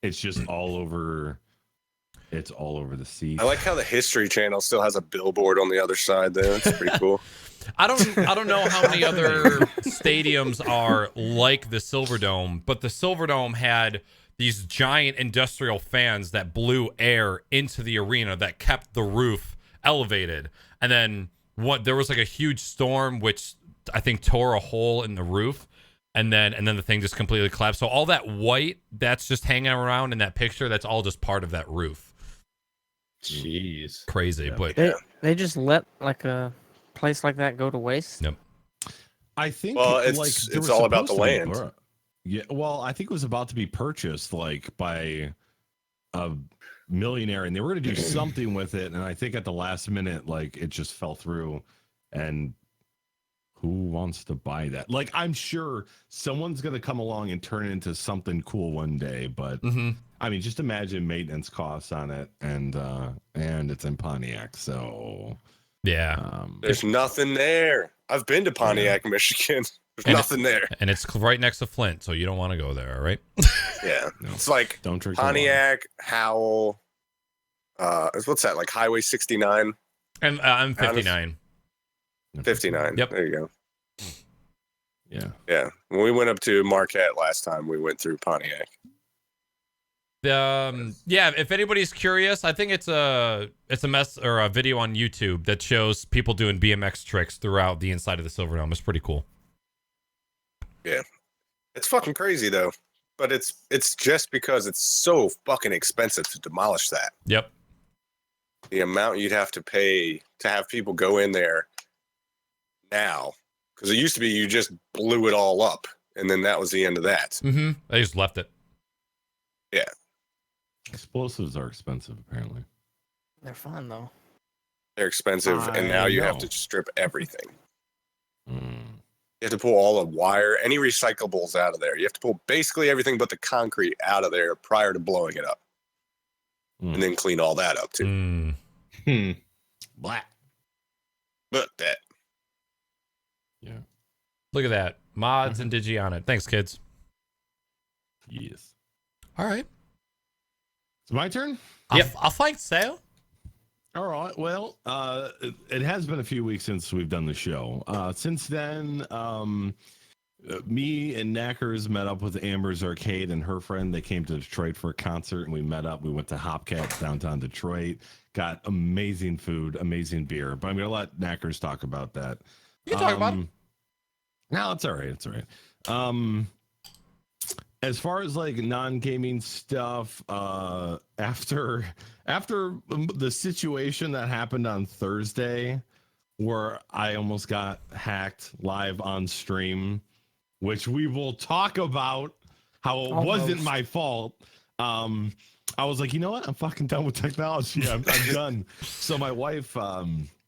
Speaker 2: It's just all over. It's all over the sea.
Speaker 3: I like how the History Channel still has a billboard on the other side there. That's pretty cool.
Speaker 1: I don't know how many other stadiums are like the Silverdome, but the Silverdome had these giant industrial fans that blew air into the arena that kept the roof elevated. And then there was like a huge storm which I think tore a hole in the roof, and then the thing just completely collapsed. So all that white that's just hanging around in that picture, that's all just part of that roof.
Speaker 5: Jeez.
Speaker 1: Crazy,
Speaker 2: Yeah.
Speaker 1: but
Speaker 4: They just let like a place like that go to waste.
Speaker 1: Yep.
Speaker 2: I think.
Speaker 3: Well,
Speaker 2: there
Speaker 3: it's
Speaker 2: was
Speaker 3: all about
Speaker 2: supposed
Speaker 3: the
Speaker 2: to be
Speaker 3: land.
Speaker 2: Yeah. Well, I think it was about to be purchased like by a millionaire, and they were going to do something with it. And I think at the last minute, like it just fell through. And who wants to buy that? Like, I'm sure someone's going to come along and turn it into something cool one day. But I mean, just imagine maintenance costs on it, and it's in Pontiac, so
Speaker 1: yeah.
Speaker 3: There's nothing there. I've been to Pontiac, Michigan. There's
Speaker 1: And
Speaker 3: nothing there.
Speaker 1: And it's right next to Flint, so you don't want to go there, all right?
Speaker 3: Yeah.
Speaker 2: No.
Speaker 3: It's like
Speaker 2: don't drink the water.
Speaker 3: Pontiac, Howell. What's that? Like Highway 69?
Speaker 1: And I'm 59.
Speaker 3: 59.
Speaker 1: Yep.
Speaker 3: There you go.
Speaker 2: Yeah.
Speaker 3: Yeah. When we went up to Marquette last time, we went through Pontiac.
Speaker 1: Yeah, if anybody's curious, I think it's a mess or a video on YouTube that shows people doing BMX tricks throughout the inside of the Silverdome. It's pretty cool.
Speaker 3: Yeah. It's fucking crazy though. But it's just because it's so fucking expensive to demolish that.
Speaker 1: Yep.
Speaker 3: The amount you'd have to pay to have people go in there now. Because it used to be you just blew it all up and then that was the end of that.
Speaker 1: They just left it.
Speaker 3: Yeah.
Speaker 2: Explosives are expensive, apparently.
Speaker 4: They're fun though.
Speaker 3: They're expensive, and now
Speaker 2: I
Speaker 3: you have
Speaker 2: know.
Speaker 3: to strip everything.
Speaker 2: Mm.
Speaker 3: You have to pull all the wire, any recyclables out of there. You have to pull basically everything but the concrete out of there prior to blowing it up,
Speaker 2: Mm.
Speaker 3: and then clean all that up too.
Speaker 1: Mm.
Speaker 2: Black.
Speaker 3: But that
Speaker 2: Yeah.
Speaker 1: Look at that. Mods and Digi on it. Thanks, kids.
Speaker 2: Yes.
Speaker 1: All right.
Speaker 2: It's my turn.
Speaker 1: I'll think so.
Speaker 2: All right. Well, it has been a few weeks since we've done the show. Since then, me and Naaackers met up with Amber's Arcade and her friend. They came to Detroit for a concert, and we met up. We went to Hopcat downtown Detroit. Got amazing food, amazing beer. But I'm gonna let Naaackers talk about that.
Speaker 1: You can talk about it.
Speaker 2: No, it's all right. It's all right. As far as like non-gaming stuff, after the situation that happened on Thursday, where I almost got hacked live on stream, which we will talk about how it wasn't my fault. I was like, you know what? I'm fucking done with technology. I'm done. So my wife,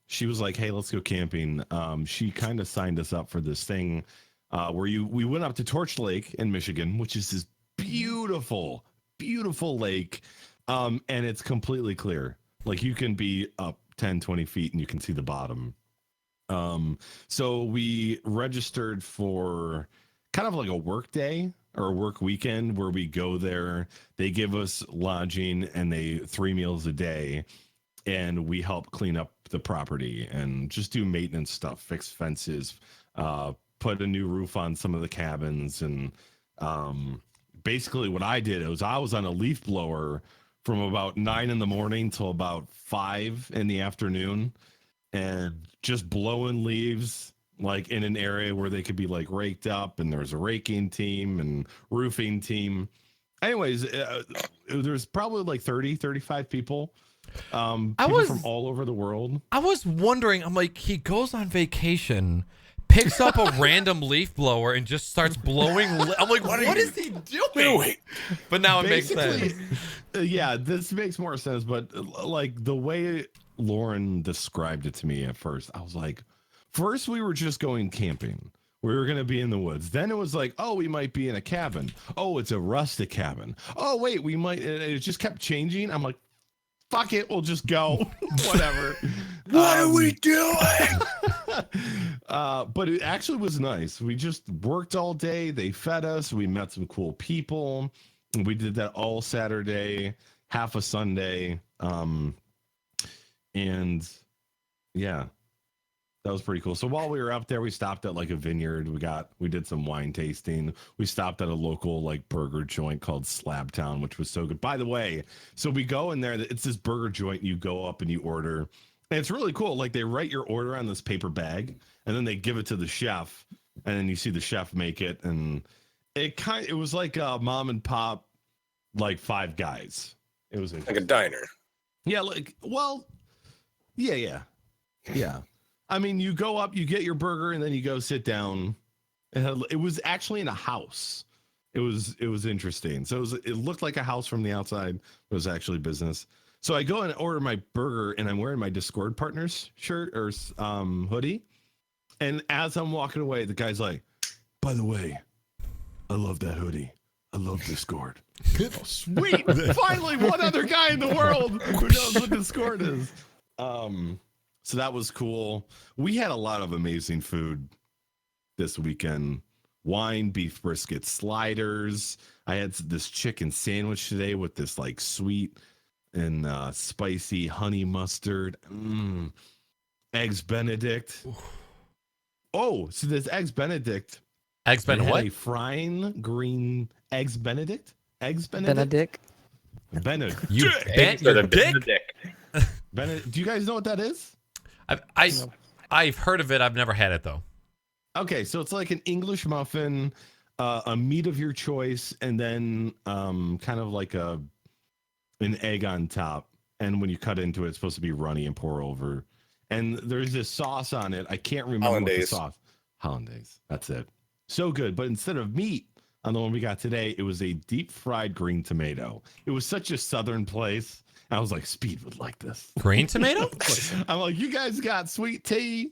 Speaker 2: she was like, hey, let's go camping. She kind of signed us up for this thing where we went up to Torch Lake in Michigan, which is this beautiful lake. And it's completely clear. Like you can be up 10, 20 feet and you can see the bottom. So we registered for kind of like a work day or a work weekend where we go there. They give us lodging and 3 meals a day. And we help clean up the property and just do maintenance stuff, fix fences, put a new roof on some of the cabins. And basically what I did was I was on a leaf blower from about 9 in the morning till about 5 in the afternoon and just blowing leaves like in an area where they could be like raked up, and there's a raking team and roofing team. Anyways, there's probably like 35 people. People from all over the world.
Speaker 1: I was wondering, I'm like, he goes on vacation, picks up a random leaf blower and just starts blowing. I'm like, what is he doing? But now it makes sense.
Speaker 2: Yeah, this makes more sense. But like the way Lauren described it to me at first, I was like, first we were just going camping. We were going to be in the woods. Then it was like, oh, we might be in a cabin. Oh, it's a rustic cabin. Oh, wait, we might. It just kept changing. I'm like, fuck it, we'll just go. Whatever.
Speaker 3: What are we doing?
Speaker 2: But it actually was nice. We just worked all day. They fed us. We met some cool people. We did that all Saturday, half a Sunday. And yeah, that was pretty cool. So while we were up there, we stopped at like a vineyard. We did some wine tasting. We stopped at a local like burger joint called Slabtown, which was so good. By the way, so we go in there. It's this burger joint. You go up and you order, and it's really cool. Like they write your order on this paper bag, and then they give it to the chef, and then you see the chef make it. And it was like a mom and pop, like Five Guys. It was
Speaker 3: Like a diner.
Speaker 2: Yeah, yeah. I mean, you go up, you get your burger, and then you go sit down. It was actually in a house. It was interesting. So it looked like a house from the outside. It was actually business. So I go and order my burger, and I'm wearing my Discord Partners shirt or hoodie. And as I'm walking away, the guy's like, by the way, I love that hoodie. I love Discord. Oh, sweet. Finally, one other guy in the world who knows what Discord is. So that was cool. We had a lot of amazing food this weekend. Wine, beef brisket sliders. I had this chicken sandwich today with this like sweet and spicy honey mustard. Eggs Benedict. Oh, so this Eggs Benedict.
Speaker 1: Eggs Benedict what?
Speaker 2: A frying green Eggs Benedict? Eggs
Speaker 4: Benedict?
Speaker 2: Benedict.
Speaker 1: You bent your dick?
Speaker 2: Do you guys know what that is?
Speaker 1: I've heard of it. I've never had it though.
Speaker 2: Okay, so it's like an English muffin, a meat of your choice, and then kind of like an egg on top. And when you cut into it, it's supposed to be runny and pour over. And there's this sauce on it. I can't remember what the sauce. Hollandaise. That's it. So good. But instead of meat on the one we got today, it was a deep fried green tomato. It was such a southern place. I was like, Speed would like this.
Speaker 1: Green tomato?
Speaker 2: I'm like, you guys got sweet tea.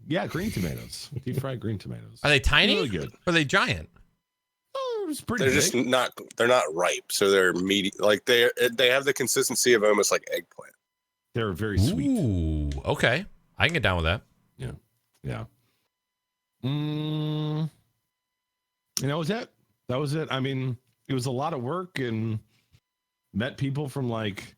Speaker 2: Yeah, green tomatoes. Deep fried green tomatoes.
Speaker 1: Are they tiny?
Speaker 2: Really good.
Speaker 1: Or are they giant?
Speaker 2: Oh, it was pretty
Speaker 3: They're
Speaker 2: big.
Speaker 3: just not. They're not ripe, so they're meaty. Like they have the consistency of almost like eggplant.
Speaker 2: They're very sweet.
Speaker 1: Ooh, okay. I can get down with that.
Speaker 2: Yeah. And that was it. That was it. I mean, it was a lot of work and met people from like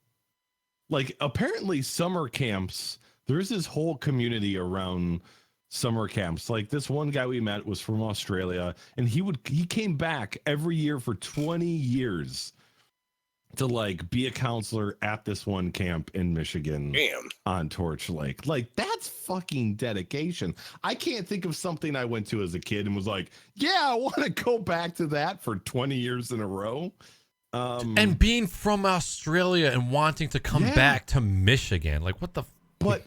Speaker 2: apparently summer camps. There's this whole community around summer camps. Like this one guy we met was from Australia, and he came back every year for 20 years to like be a counselor at this one camp in Michigan.
Speaker 3: Damn.
Speaker 2: On Torch Lake. Like that's fucking dedication. I can't think of something I went to as a kid and was like, yeah, I want to go back to that for 20 years in a row.
Speaker 1: And being from Australia and wanting to come back to Michigan. Like, what the
Speaker 2: but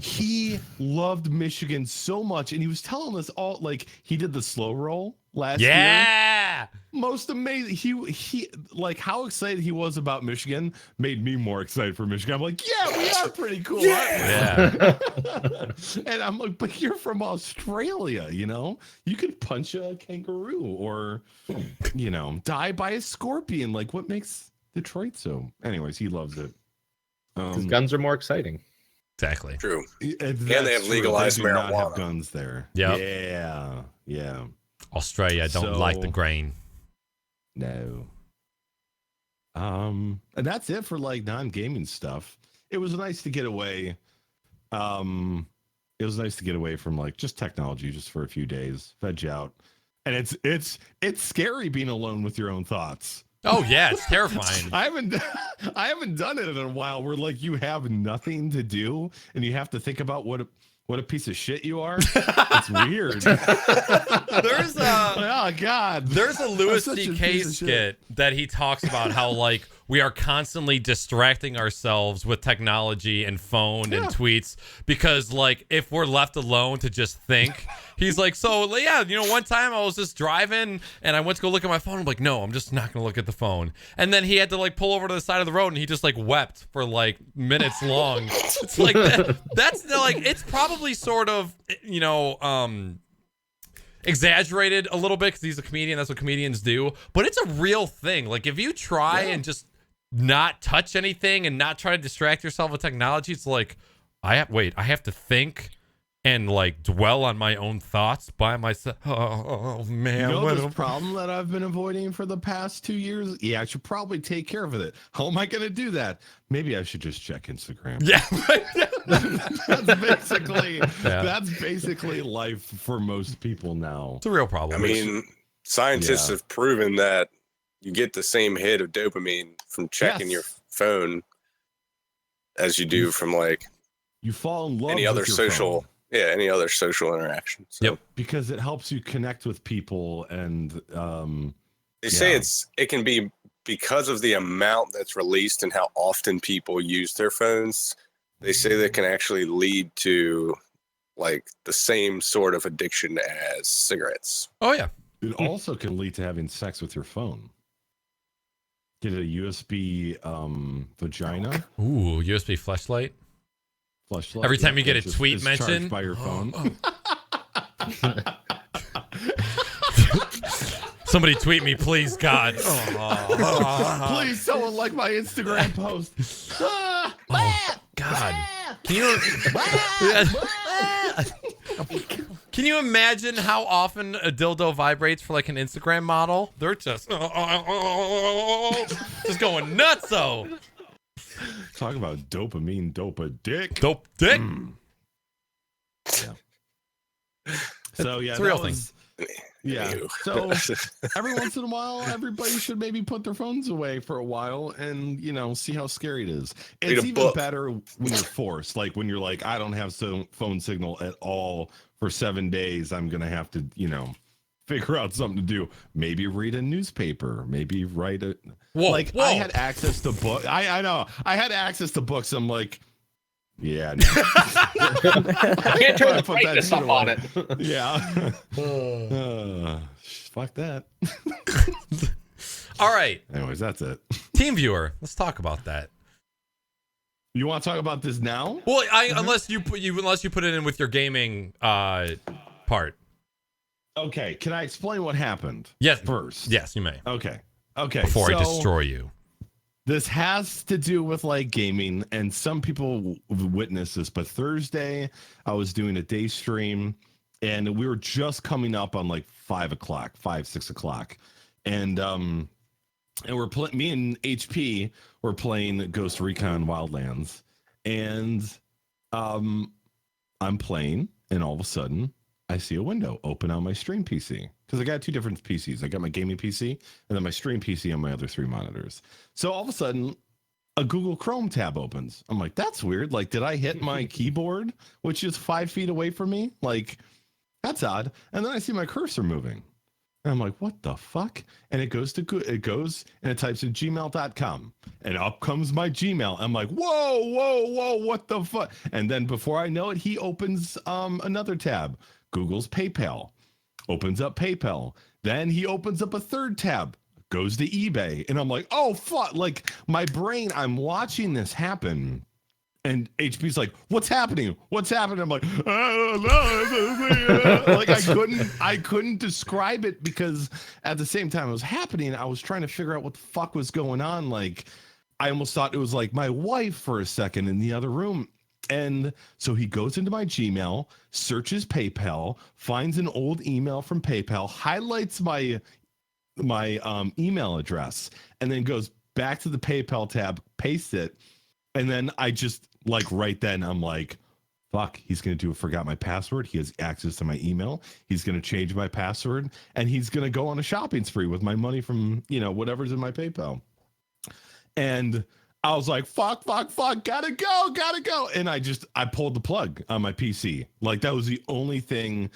Speaker 2: he loved Michigan so much, and he was telling us all like he did the slow roll last year.
Speaker 1: Yeah.
Speaker 2: Most amazing. He like how excited he was about Michigan made me more excited for Michigan. I'm like, yeah, we are pretty cool.
Speaker 1: Yeah.
Speaker 2: And I'm like, but you're from Australia, you know? You could punch a kangaroo or, you know, die by a scorpion. Like, what makes Detroit so? Anyways, he loves it.
Speaker 5: Because guns are more exciting.
Speaker 1: Exactly.
Speaker 3: True.
Speaker 2: And
Speaker 3: they have legalized
Speaker 2: they do not have
Speaker 3: marijuana.
Speaker 2: guns there.
Speaker 1: Yep.
Speaker 2: Yeah.
Speaker 1: Australia don't like the grain.
Speaker 2: No. And that's it for like non-gaming stuff. It was nice to get away. It was nice to get away from like just technology just for a few days, veg out. And it's scary being alone with your own thoughts.
Speaker 1: Oh yeah, it's terrifying.
Speaker 2: I haven't done it in a while where like you have nothing to do and you have to think about what a piece of shit you are. It's weird.
Speaker 1: There's
Speaker 2: oh god.
Speaker 1: There's a Louis
Speaker 2: I'm such a
Speaker 1: C.K.
Speaker 2: piece of shit.
Speaker 1: skit that he talks about how like we are constantly distracting ourselves with technology and phone and tweets because like if we're left alone to just think, he's like, so yeah, you know, one time I was just driving and I went to go look at my phone. I'm like, no, I'm just not gonna look at the phone. And then he had to like pull over to the side of the road and he just like wept for like minutes long. It's like that's like it's probably sort of, you know, exaggerated a little bit because he's a comedian. That's what comedians do. But it's a real thing. Like if you try and just not touch anything and not try to distract yourself with technology, it's like I have to think and like dwell on my own thoughts by myself. Oh man,
Speaker 2: You know
Speaker 1: what
Speaker 2: this
Speaker 1: a
Speaker 2: problem that I've been avoiding for the past 2 years? Yeah, I should probably take care of it. How am I going to do that? Maybe I should just check Instagram.
Speaker 1: Yeah.
Speaker 2: That's basically life for most people now.
Speaker 1: It's a real problem.
Speaker 3: I mean, scientists have proven that you get the same hit of dopamine from checking your phone as you do from like
Speaker 2: you fall in love
Speaker 3: any
Speaker 2: with
Speaker 3: other
Speaker 2: your
Speaker 3: social
Speaker 2: phone.
Speaker 3: any other social interaction. So
Speaker 2: because it helps you connect with people and
Speaker 3: they say it can be because of the amount that's released and how often people use their phones. They say that can actually lead to like the same sort of addiction as cigarettes.
Speaker 1: Oh yeah.
Speaker 2: It also can lead to having sex with your phone. Get a USB vagina.
Speaker 1: Ooh, USB fleshlight.
Speaker 2: Fleshlight.
Speaker 1: Every time you get a
Speaker 2: it's
Speaker 1: tweet
Speaker 2: it's
Speaker 1: mentioned
Speaker 2: charged by your phone.
Speaker 1: Somebody tweet me, please, God.
Speaker 2: Please, someone like my Instagram post.
Speaker 1: God. Can you imagine how often a dildo vibrates for like an Instagram model? They're just going nutso.
Speaker 2: Talk about dopamine, dopa dick.
Speaker 1: Dope dick.
Speaker 2: Yeah. So yeah,
Speaker 1: It's a real
Speaker 2: that was- Yeah.
Speaker 3: Ew.
Speaker 2: So every once in a while, everybody should maybe put their phones away for a while and, you know, see how scary it is.
Speaker 3: Read
Speaker 2: It's
Speaker 3: a
Speaker 2: even
Speaker 3: book.
Speaker 2: better when you're forced. Like when you're like, I don't have phone signal at all for 7 days. I'm going to have to, you know, figure out something to do. Maybe read a newspaper. Maybe write a...
Speaker 1: Whoa,
Speaker 2: like
Speaker 1: whoa.
Speaker 2: I had access to books. I know. I had access to books. I'm like, Yeah. No.
Speaker 5: I can't turn
Speaker 2: I
Speaker 5: the
Speaker 2: put that
Speaker 5: brightness
Speaker 2: shit
Speaker 5: up on
Speaker 2: away.
Speaker 5: it.
Speaker 2: Yeah. Fuck that.
Speaker 1: All right,
Speaker 2: Anyways, that's it.
Speaker 1: TeamViewer. Let's talk about that.
Speaker 2: You want to talk about this now?
Speaker 1: Well, unless you put it in with your gaming part.
Speaker 2: Okay. Can I explain what happened?
Speaker 1: Yes.
Speaker 2: First.
Speaker 1: Yes, you may.
Speaker 2: Okay. Okay.
Speaker 1: Before I
Speaker 2: so
Speaker 1: destroy you.
Speaker 2: This has to do with like gaming, and some people witness this. But Thursday, I was doing a day stream, and we were just coming up on like 5 o'clock, 6 o'clock, and we're playing. Me and HP were playing Ghost Recon Wildlands, and I'm playing, and all of a sudden, I see a window open on my stream PC because I got two different PCs. I got my gaming PC and then my stream PC on my other 3 monitors. So all of a sudden, a Google Chrome tab opens. I'm like, that's weird. Like, did I hit my keyboard, which is 5 feet away from me? Like, that's odd. And then I see my cursor moving. And I'm like, what the fuck? And it goes and it types in gmail.com. And up comes my Gmail. I'm like, whoa, what the fuck? And then before I know it, he opens another tab. Google's PayPal. Opens up PayPal. Then he opens up a third tab. Goes to eBay. And I'm like, oh, fuck. Like, my brain, I'm watching this happen. And HP's like, what's happening? What's happening? I'm like, I don't know. Like, I couldn't describe it because at the same time it was happening, I was trying to figure out what the fuck was going on. Like, I almost thought it was like my wife for a second in the other room. And so he goes into my Gmail, searches PayPal, finds an old email from PayPal, highlights my email address, and then goes back to the PayPal tab, pastes it. And then I just, like, right then, I'm like, fuck, he's going to do a forgot my password. He has access to my email. He's going to change my password, and he's going to go on a shopping spree with my money from, whatever's in my PayPal. And I was like, fuck, gotta go. And I pulled the plug on my PC. Like, that was the only thing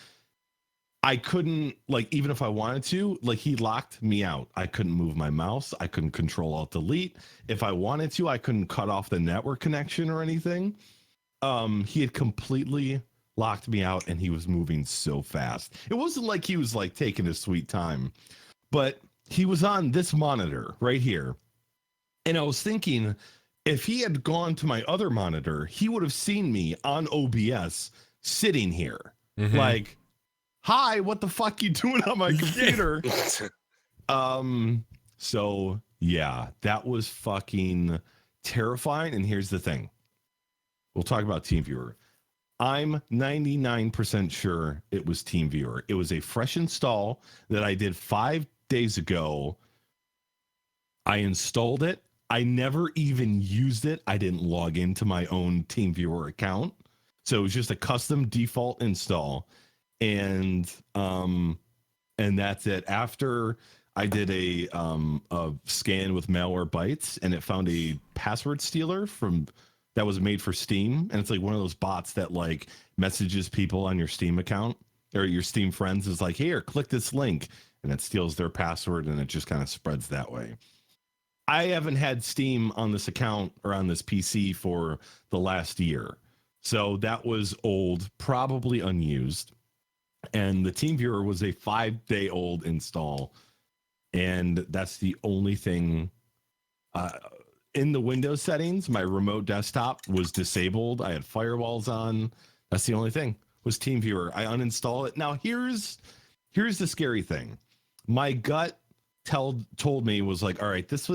Speaker 2: I couldn't, like, even if I wanted to, like, he locked me out. I couldn't move my mouse. I couldn't Control Alt Delete. If I wanted to, I couldn't cut off the network connection or anything. He had completely locked me out, and he was moving so fast. It wasn't like he was like taking his sweet time, but he was on this monitor right here. And I was thinking, if he had gone to my other monitor, he would have seen me on OBS sitting here.
Speaker 1: Mm-hmm.
Speaker 2: Like, hi, what the fuck you doing on my computer? So yeah, that was fucking terrifying. And here's the thing. We'll talk about TeamViewer. I'm 99% sure it was TeamViewer. It was a fresh install that I did 5 days ago. I installed it. I never even used it. I didn't log into my own TeamViewer account. So it was just a custom default install. And that's it. After I did a scan with Malwarebytes, and it found a password stealer that was made for Steam. And it's like one of those bots that like messages people on your Steam account or your Steam friends is like, here, click this link, and it steals their password, and it just kind of spreads that way. I haven't had Steam on this account or on this PC for the last year. So that was old, probably unused. And the TeamViewer was a 5-day-old install. And that's the only thing. In the Windows settings, my remote desktop was disabled. I had firewalls on. That's the only thing, was TeamViewer. I uninstall it. Now, here's the scary thing. My gut told me was like, all right, this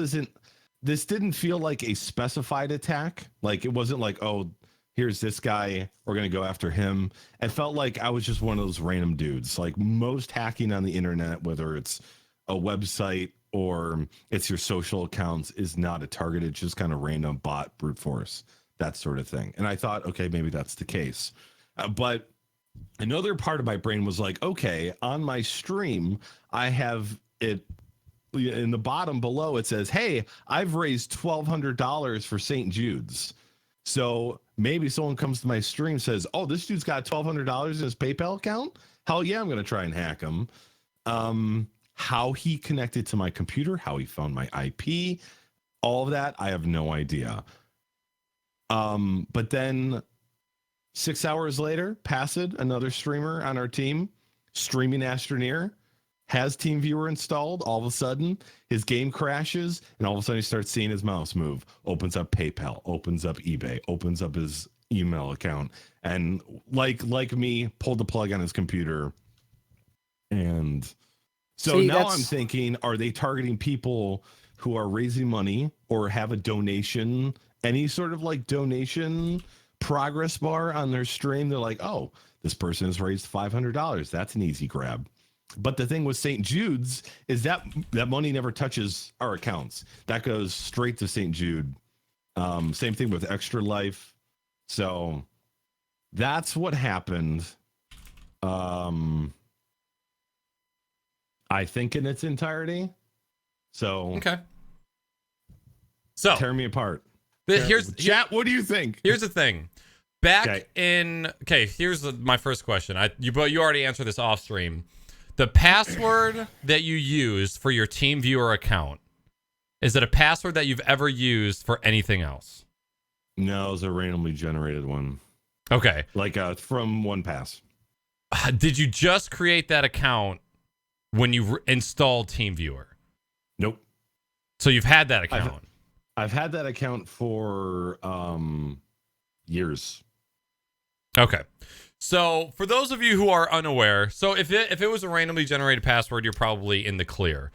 Speaker 2: didn't feel like a specified attack. Like, it wasn't like, oh, here's this guy, we're going to go after him. It felt like I was just one of those random dudes. Like, most hacking on the internet, whether it's a website or it's your social accounts, is not a target. It's just kind of random bot brute force, that sort of thing. And I thought, okay, maybe that's the case. But another part of my brain was like, okay, on my stream, I have it in the bottom below. It says, hey, I've raised $1,200 for St. Jude's. So maybe someone comes to my stream, says, oh, this dude's got $1,200 in his PayPal account. Hell yeah, I'm going to try and hack him. How he connected to my computer, how he found my IP, all of that, I have no idea. But then 6 hours later, Passed, another streamer on our team, streaming Astroneer, has TeamViewer installed. All of a sudden, his game crashes, and all of a sudden he starts seeing his mouse move. Opens up PayPal, opens up eBay, opens up his email account, and like me, pulled the plug on his computer. And so now I'm thinking, are they targeting people who are raising money or have a donation, any sort of like donation progress bar on their stream? They're like, oh, this person has raised $500. That's an easy grab. But the thing with St. Jude's is that money never touches our accounts. That goes straight to St. Jude. Same thing with Extra Life. So that's what happened. I think in its entirety. So
Speaker 1: okay. So
Speaker 2: tear me apart.
Speaker 1: Here's
Speaker 2: chat. What do you think?
Speaker 1: Here's the thing. Here's my first question. You already answered this off stream. The password that you use for your TeamViewer account, is it a password that you've ever used for anything else?
Speaker 2: No, it was a randomly generated one.
Speaker 1: Okay.
Speaker 2: Like from 1Pass.
Speaker 1: Did you just create that account when you installed TeamViewer?
Speaker 2: Nope.
Speaker 1: So you've had that account.
Speaker 2: I've had that account for years.
Speaker 1: Okay. So for those of you who are unaware, so if it was a randomly generated password, you're probably in the clear.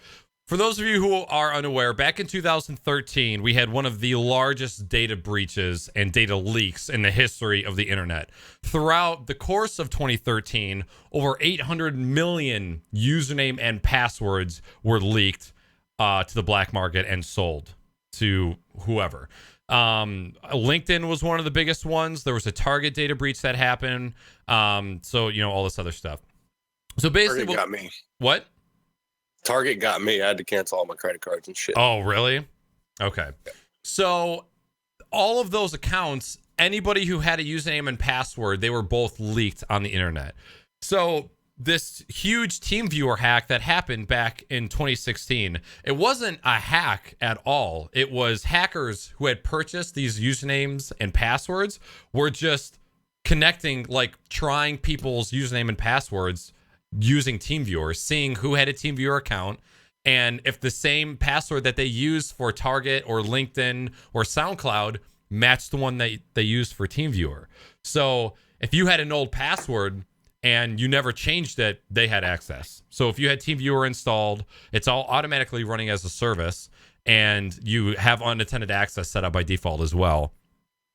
Speaker 1: For those of you who are unaware, back in 2013, we had one of the largest data breaches and data leaks in the history of the internet. Throughout the course of 2013, over 800 million username and passwords were leaked to the black market and sold to whoever. LinkedIn was one of the biggest ones. There was a Target data breach that happened. So, all this other stuff. So basically,
Speaker 3: Target got me.
Speaker 1: What?
Speaker 3: Target got me. I had to cancel all my credit cards and shit.
Speaker 1: Oh, really? Okay. So all of those accounts, anybody who had a username and password, they were both leaked on the internet. So this huge TeamViewer hack that happened back in 2016, it wasn't a hack at all. It was hackers who had purchased these usernames and passwords were just connecting, like trying people's username and passwords using TeamViewer, seeing who had a TeamViewer account, and if the same password that they used for Target or LinkedIn or SoundCloud matched the one that they used for TeamViewer. So if you had an old password and you never changed it, they had access. So if you had TeamViewer installed, it's all automatically running as a service, and you have unattended access set up by default as well.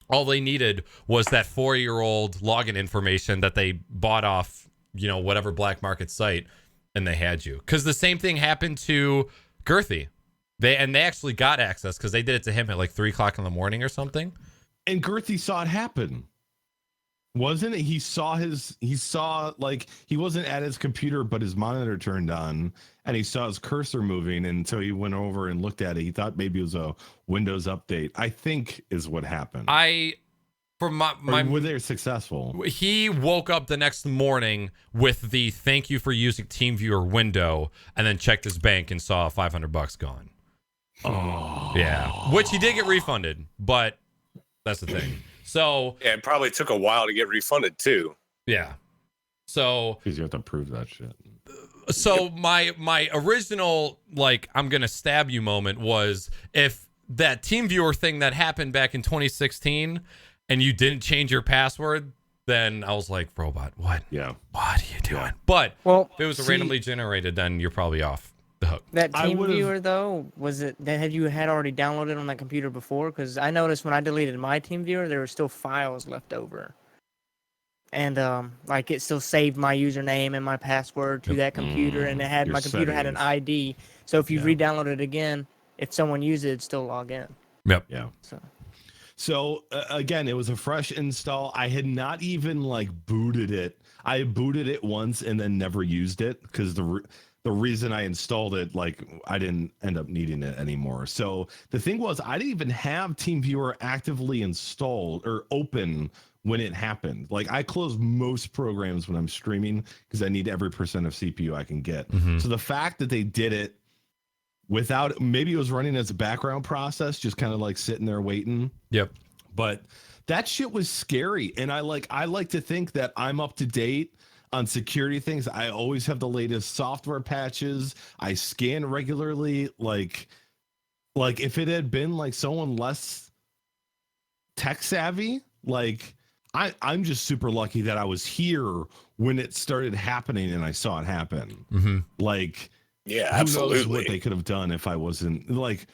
Speaker 1: All they needed was that 4-year-old login information that they bought off, whatever black market site, and they had you. Because the same thing happened to Girthy. They actually got access because they did it to him at like 3 o'clock in the morning or something.
Speaker 2: And Girthy saw it happen. Wasn't it? He saw like he wasn't at his computer, but his monitor turned on and he saw his cursor moving. And so he went over and looked at it. He thought maybe it was a Windows update, I think is what happened. Were they successful?
Speaker 1: He woke up the next morning with the thank you for using TeamViewer window and then checked his bank and saw $500 gone.
Speaker 2: Oh,
Speaker 1: yeah. Which he did get refunded, but that's the thing. So
Speaker 3: yeah, it probably took a while to get refunded too.
Speaker 1: Yeah. So
Speaker 2: because you have to prove that shit.
Speaker 1: So my original I'm gonna stab you moment was if that TeamViewer thing that happened back in 2016 and you didn't change your password, then I was like, Robot, what?
Speaker 2: Yeah.
Speaker 1: What are you doing? Yeah. But if it was randomly generated, then you're probably off the hook.
Speaker 4: That TeamViewer though, was it that you had already downloaded on that computer before? Because I noticed when I deleted my TeamViewer, there were still files left over, and it still saved my username and my password to that computer, and it had my computer had an ID. So if you re-download it again, if someone used it, it'd still log in.
Speaker 1: Yep.
Speaker 2: Yeah. So again, it was a fresh install. I had not even booted it. I booted it once and then never used it because the reason I installed it, I didn't end up needing it anymore. So the thing was, I didn't even have TeamViewer actively installed or open when it happened. I close most programs when I'm streaming because I need every percent of CPU I can get. Mm-hmm. So the fact that they did it without, maybe it was running as a background process, just kind of sitting there waiting.
Speaker 1: Yep.
Speaker 2: But that shit was scary. And I like to think that I'm up to date on security things. I always have the latest software patches. I scan regularly. Like if it had been like someone less tech savvy, like I'm just super lucky that I was here when it started happening and I saw it happen.
Speaker 1: Mm-hmm.
Speaker 2: Like,
Speaker 3: Yeah,
Speaker 2: who knows
Speaker 3: absolutely.
Speaker 2: what they could have done if I wasn't like.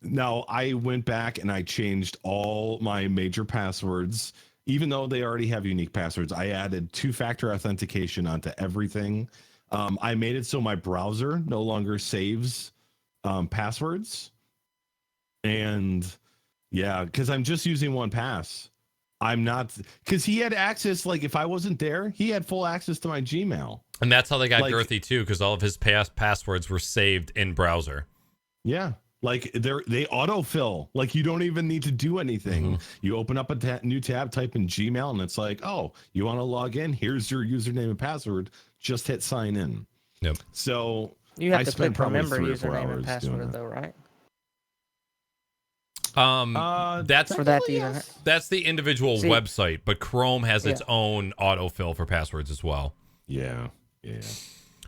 Speaker 2: Now I went back and I changed all my major passwords, even though they already have unique passwords. I added 2-factor authentication onto everything. I made it so my browser no longer saves passwords. And yeah, because I'm just using 1Pass. I'm not, because he had access. Like if I wasn't there, he had full access to my Gmail.
Speaker 1: And that's how they got
Speaker 2: Like-
Speaker 1: girthy too, because all of his passwords were saved in browser.
Speaker 2: Yeah. Like they autofill. Like you don't even need to do anything. You open up a new tab, type in Gmail, and it's like, oh, you want to log in? Here's your username and password. Just hit sign in.
Speaker 1: Yep.
Speaker 2: So
Speaker 4: You have
Speaker 2: I
Speaker 4: to
Speaker 2: spent
Speaker 4: click
Speaker 2: probably
Speaker 4: remember
Speaker 2: 3 or 4
Speaker 4: username and
Speaker 2: hours doing
Speaker 4: password
Speaker 2: it.
Speaker 4: though, right?
Speaker 1: That's
Speaker 4: For that to
Speaker 2: technically,
Speaker 4: even
Speaker 2: yes.
Speaker 1: that's the individual
Speaker 4: See-
Speaker 1: website, but Chrome has its
Speaker 4: Yeah.
Speaker 1: own autofill for passwords as well.
Speaker 2: Yeah.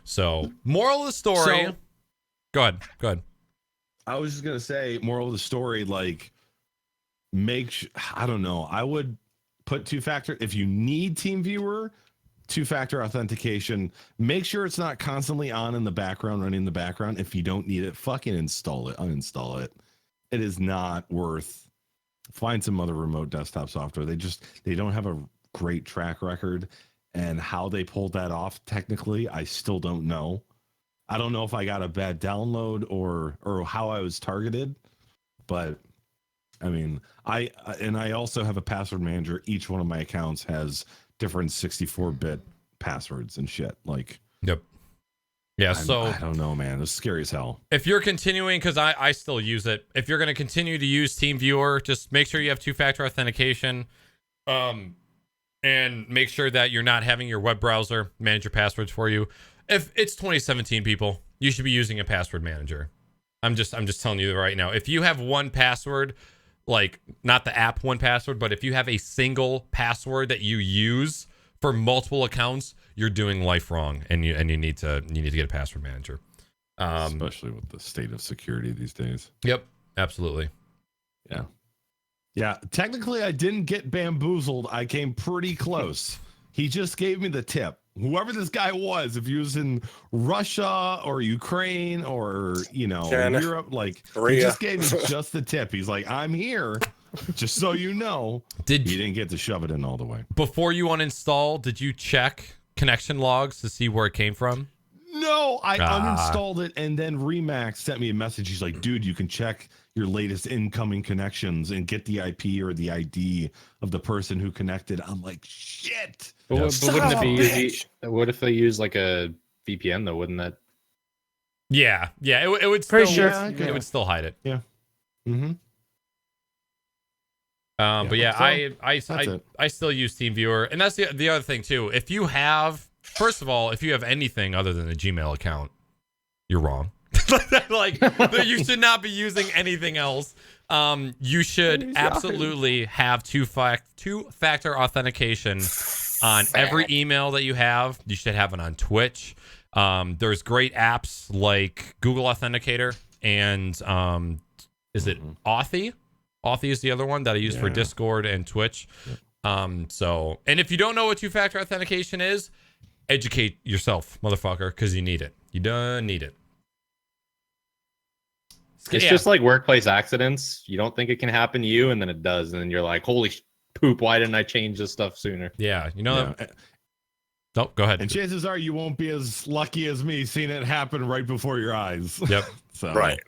Speaker 1: So, moral of the story.
Speaker 2: So-
Speaker 1: Go ahead.
Speaker 2: I was just gonna say, moral of the story, like I don't know. I would put 2-factor if you need TeamViewer, 2-factor authentication. Make sure it's not constantly on in the background, running in the background. If you don't need it, fucking install it, uninstall it. It is not worth. Find some other remote desktop software. They don't have a great track record, and how they pulled that off technically, I still don't know. I don't know if I got a bad download or how I was targeted, but I mean, I also have a password manager. Each one of my accounts has different 64-bit passwords and shit. Like,
Speaker 1: Yep. Yeah. So
Speaker 2: I don't know, man. It's scary as hell.
Speaker 1: if you're continuing, because I still use it, if you're going to continue to use TeamViewer, just make sure you have 2-factor authentication, and make sure that you're not having your web browser manage your passwords for you. If it's 2017, people, you should be using a password manager. I'm just telling you right now. If you have one password, like not the app 1Password, but if you have a single password that you use for multiple accounts, you're doing life wrong, and you need to get a password manager.
Speaker 2: Especially with the state of security these days.
Speaker 1: Yep, absolutely.
Speaker 2: Yeah. Technically, I didn't get bamboozled. I came pretty close. He just gave me the tip. Whoever this guy was, if he was in Russia or Ukraine or,
Speaker 3: China,
Speaker 2: Europe, like,
Speaker 3: Korea.
Speaker 2: he just gave me just the tip. He's like, I'm here, just so you know. He didn't get to shove it in all the way.
Speaker 1: Before you uninstall, did you check connection logs to see where it came from?
Speaker 2: No, I uninstalled it, and then Remax sent me a message. He's like, dude, you can check your latest incoming connections and get the IP or the ID of the person who connected. I'm like, shit.
Speaker 5: But,
Speaker 1: Yes.
Speaker 5: but wouldn't it
Speaker 3: Son
Speaker 5: be
Speaker 3: of a
Speaker 5: easy? What if they use like a VPN though? Wouldn't that?
Speaker 1: Yeah, it would
Speaker 4: Pretty
Speaker 1: still,
Speaker 4: sure.
Speaker 1: it would still hide it.
Speaker 2: Mm-hmm.
Speaker 1: But yeah,
Speaker 2: So, that's it.
Speaker 1: I still use TeamViewer, and that's the other thing too. If you have, first of all, if you have anything other than a Gmail account, you're wrong. Like you should not be using anything else. You should absolutely have 2-factor authentication on every email that you have. You should have it on Twitch. There's great apps like Google Authenticator and is it Authy? Authy is the other one that I use for Discord and Twitch. So, and if you don't know what 2-factor authentication is, educate yourself, motherfucker, because you need it. You don't need it.
Speaker 5: It's just like workplace accidents. You don't think it can happen to you, and then it does, and then you're like, "Holy poop! Why didn't I change this stuff sooner?"
Speaker 1: Yeah,
Speaker 2: Yeah.
Speaker 1: Oh, go ahead.
Speaker 2: And chances are you won't be as lucky as me seeing it happen right before your eyes.
Speaker 1: Yep.
Speaker 2: So,
Speaker 3: Right.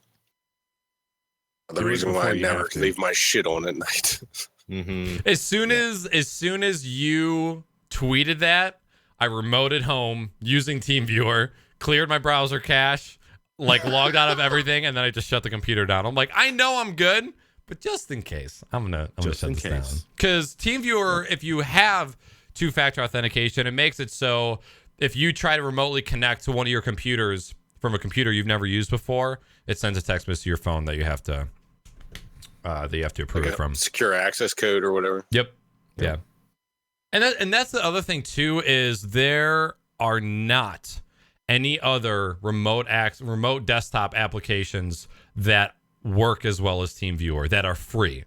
Speaker 3: The
Speaker 2: Do it
Speaker 3: reason why
Speaker 2: before
Speaker 3: I
Speaker 2: you
Speaker 3: never
Speaker 2: have to.
Speaker 3: leave my shit on at night.
Speaker 5: Mm-hmm.
Speaker 1: As soon as you tweeted that, I remoted home using TeamViewer, cleared my browser cache, like logged out of everything, and then I just shut the computer down. I'm like, I know I'm good, but just in case, I'm gonna
Speaker 2: Just
Speaker 1: shut
Speaker 2: in
Speaker 1: this
Speaker 2: case.
Speaker 1: down. Because TeamViewer, if you have 2-factor authentication, it makes it so if you try to remotely connect to one of your computers from a computer you've never used before, it sends a text message to your phone that you have to that you have to approve
Speaker 3: Like
Speaker 1: it from.
Speaker 3: secure access code or whatever.
Speaker 1: Yep. Yeah. And that's the other thing too, is there are not any other remote desktop applications that work as well as TeamViewer that are free.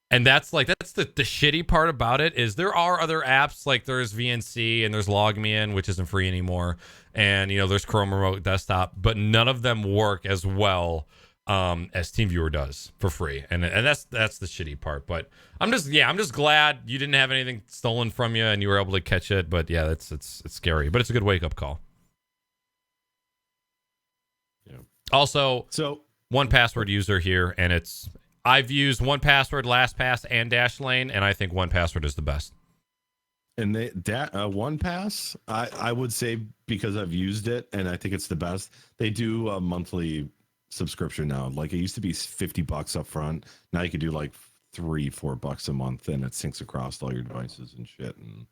Speaker 1: And that's the shitty part about it, is there are other apps, like there's VNC and there's LogMeIn, which isn't free anymore, and there's Chrome Remote Desktop, but none of them work as well as TeamViewer does for free, and that's the shitty part. But I'm just glad you didn't have anything stolen from you and you were able to catch it. But yeah, it's scary, but it's a good wake up call.
Speaker 2: Yeah.
Speaker 1: Also,
Speaker 2: So
Speaker 1: 1Password user here, and I've used 1Password, LastPass, and Dashlane, and I think 1Password is the best.
Speaker 2: And OnePass, I would say, because I've used it and I think it's the best. They do a monthly subscription now. Like, it used to be $50 up front. Now you can do like $3-4 a month, and it syncs across all your devices and shit. And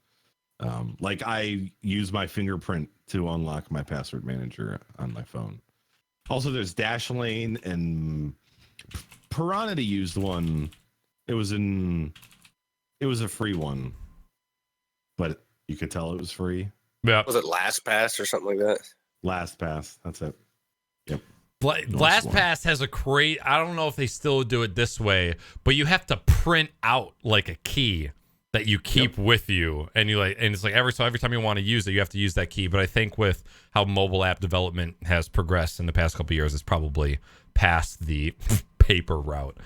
Speaker 2: like, I use my fingerprint to unlock my password manager on my phone. Also, there's Dashlane, and Piranha used one. It was a free one, but you could tell it was free.
Speaker 1: Yeah.
Speaker 3: Was it LastPass or something like that?
Speaker 2: LastPass, that's it. Yep.
Speaker 1: LastPass has I don't know if they still do it this way, but you have to print out like a key that you keep with you, and it's like every time you want to use it, you have to use that key. But I think with how mobile app development has progressed in the past couple of years, it's probably past the paper route.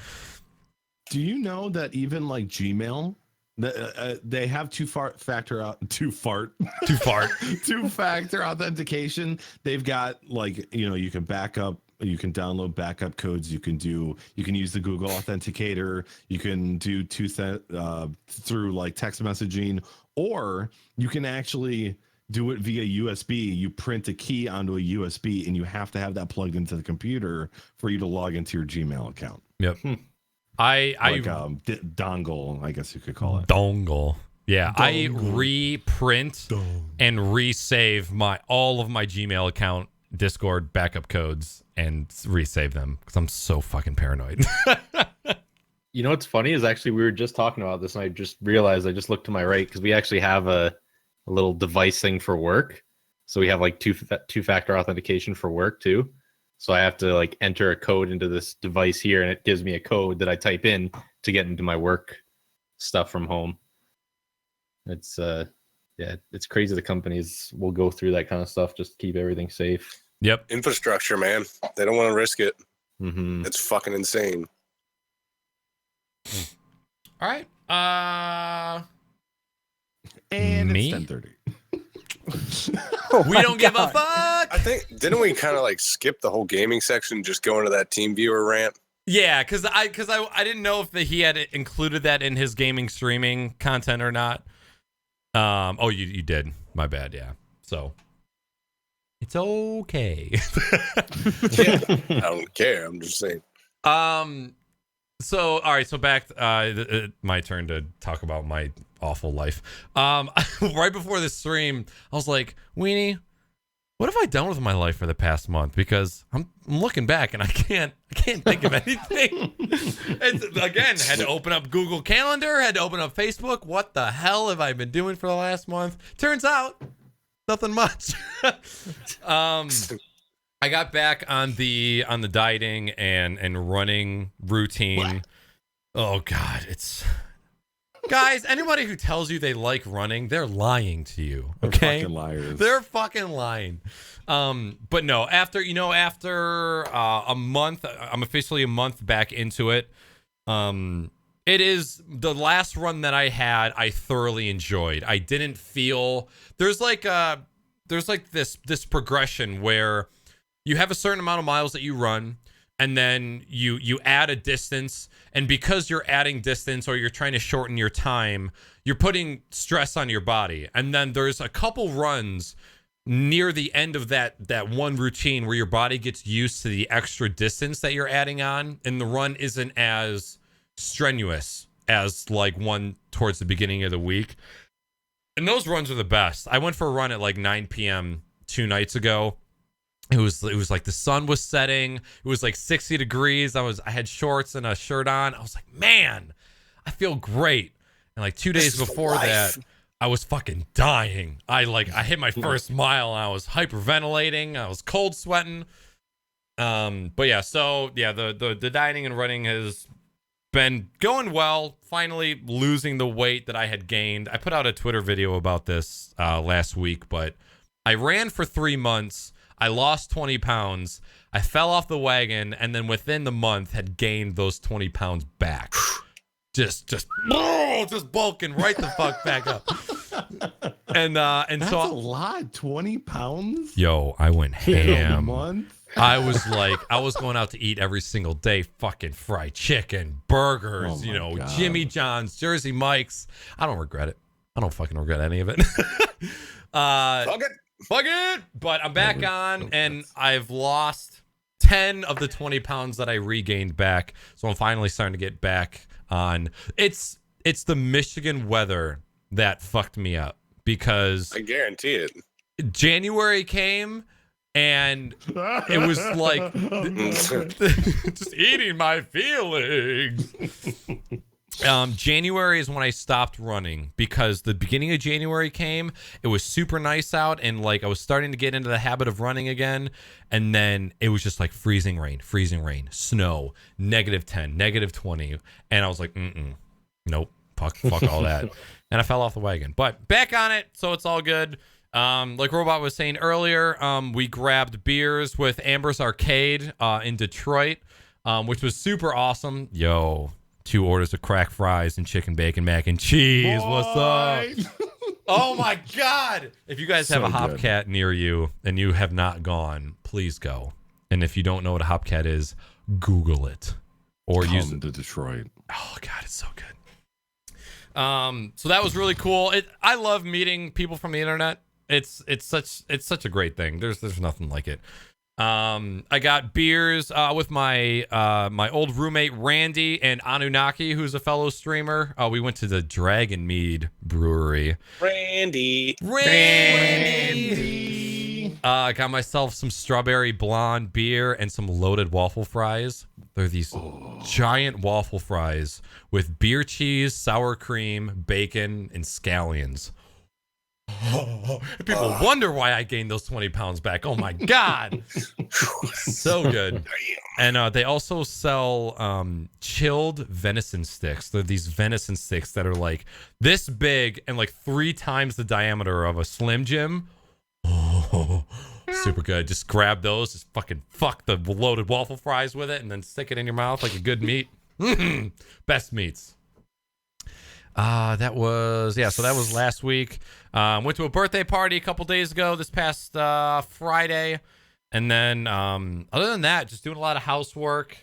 Speaker 2: Do you know that even like Gmail, they have two-factor authentication? They've got, like, you can back up, you can download backup codes, you can use the Google Authenticator, you can do through like text messaging, or you can actually do it via USB. You print a key onto a USB, and you have to have that plugged into the computer for you to log into your Gmail account.
Speaker 1: Yep.
Speaker 2: Dongle, I guess you could call it.
Speaker 1: Dongle. Yeah, I reprint and resave all of my Gmail account Discord backup codes and resave them because I'm so fucking paranoid.
Speaker 5: You know what's funny is actually we were just talking about this, and I just realized, I just looked to my right, because we actually have a little device thing for work. So we have like two-factor authentication for work too. So I have to like enter a code into this device here, and it gives me a code that I type in to get into my work stuff from home. It's it's crazy. The companies will go through that kind of stuff just to keep everything safe.
Speaker 1: Yep.
Speaker 3: Infrastructure, man. They don't want to risk it.
Speaker 5: Mm-hmm.
Speaker 3: It's fucking insane.
Speaker 1: All right.
Speaker 2: And
Speaker 1: Me?
Speaker 2: it's 10:30.
Speaker 1: We don't give a fuck.
Speaker 3: I think, didn't we kind of like skip the whole gaming section, just go into that TeamViewer rant?
Speaker 1: Yeah, because I didn't know if he had included that in his gaming streaming content or not. Oh, you did. My bad. Yeah. So it's okay.
Speaker 3: Yeah, I don't care. I'm just saying.
Speaker 1: So all right. So back. My turn to talk about my awful life. Right before the stream, I was like, Weenie, what have I done with my life for the past month? Because I'm looking back and I can't think of anything. Again, had to open up Google Calendar, had to open up Facebook. What the hell have I been doing for the last month? Turns out, nothing much. I got back on the dieting and running routine. What? Oh God, guys, anybody who tells you they like running, they're lying to you. Okay,
Speaker 2: They're fucking liars.
Speaker 1: They're fucking lying. But no, after a month, I'm officially a month back into it. It is the last run that I had. I thoroughly enjoyed. I didn't feel there's this progression where you have a certain amount of miles that you run, and then you add a distance, and because you're adding distance or you're trying to shorten your time, you're putting stress on your body. And then there's a couple runs near the end of that one routine where your body gets used to the extra distance that you're adding on, and the run isn't as strenuous as like one towards the beginning of the week. And those runs are the best. I went for a run at like 9 p.m. 2 nights ago, It was like the sun was setting. It was like 60 degrees. I had shorts and a shirt on. I was like, man, I feel great. And like 2 days before that, I was fucking dying. I hit my first mile and I was hyperventilating. I was cold sweating. But yeah, so yeah, the dieting and running has been going well. Finally losing the weight that I had gained. I put out a Twitter video about this last week, but I ran for 3 months. I lost 20 pounds. I fell off the wagon, and then within the month had gained those 20 pounds back. just bulking right the fuck back up. And
Speaker 2: That's
Speaker 1: so
Speaker 2: a lot. 20 pounds.
Speaker 1: Yo, I went ham.
Speaker 2: A month?
Speaker 1: I was going out to eat every single day, fucking fried chicken, burgers,
Speaker 2: God.
Speaker 1: Jimmy John's, Jersey Mike's. I don't regret it. I don't fucking regret any of it. Fuck it. But I'm back on, and I've lost 10 of the 20 pounds that I regained back. So I'm finally starting to get back on. It's the Michigan weather that fucked me up, because
Speaker 3: I guarantee it.
Speaker 1: January came and it was like just eating my feelings. January is when I stopped running, because the beginning of January came. It was super nice out, and like I was starting to get into the habit of running again. And then it was just like freezing rain, snow, -10, -20. And I was like, nope, fuck all that. And I fell off the wagon, but back on it. So it's all good. Like Robot was saying earlier, we grabbed beers with Amber's Arcade in Detroit, which was super awesome. Yo, 2 orders of crack fries and chicken bacon mac and cheese. Boy. What's up? Oh my God. If you guys have a Hopcat near you and you have not gone, please go. And if you don't know what a Hopcat is, Google it. Or use
Speaker 2: it to Detroit.
Speaker 1: Oh God, it's so good. So that was really cool. I love meeting people from the internet. It's such a great thing. There's nothing like it. I got beers with my my old roommate Randy and Anunnaki, who's a fellow streamer. We went to the Dragon Mead Brewery.
Speaker 3: Randy.
Speaker 1: I got myself some strawberry blonde beer and some loaded waffle fries. They're these giant waffle fries with beer cheese, sour cream, bacon, and scallions. People wonder why I gained those 20 pounds back. Oh my God. So good. And they also sell chilled venison sticks. They're these venison sticks that are like this big and like 3 times the diameter of a Slim Jim. Oh, super good. Just grab those, just fucking fuck the loaded waffle fries with it, and then stick it in your mouth like a good meat. Best meats. So that was last week. Went to a birthday party a couple days ago, this past Friday. And then other than that, just doing a lot of housework.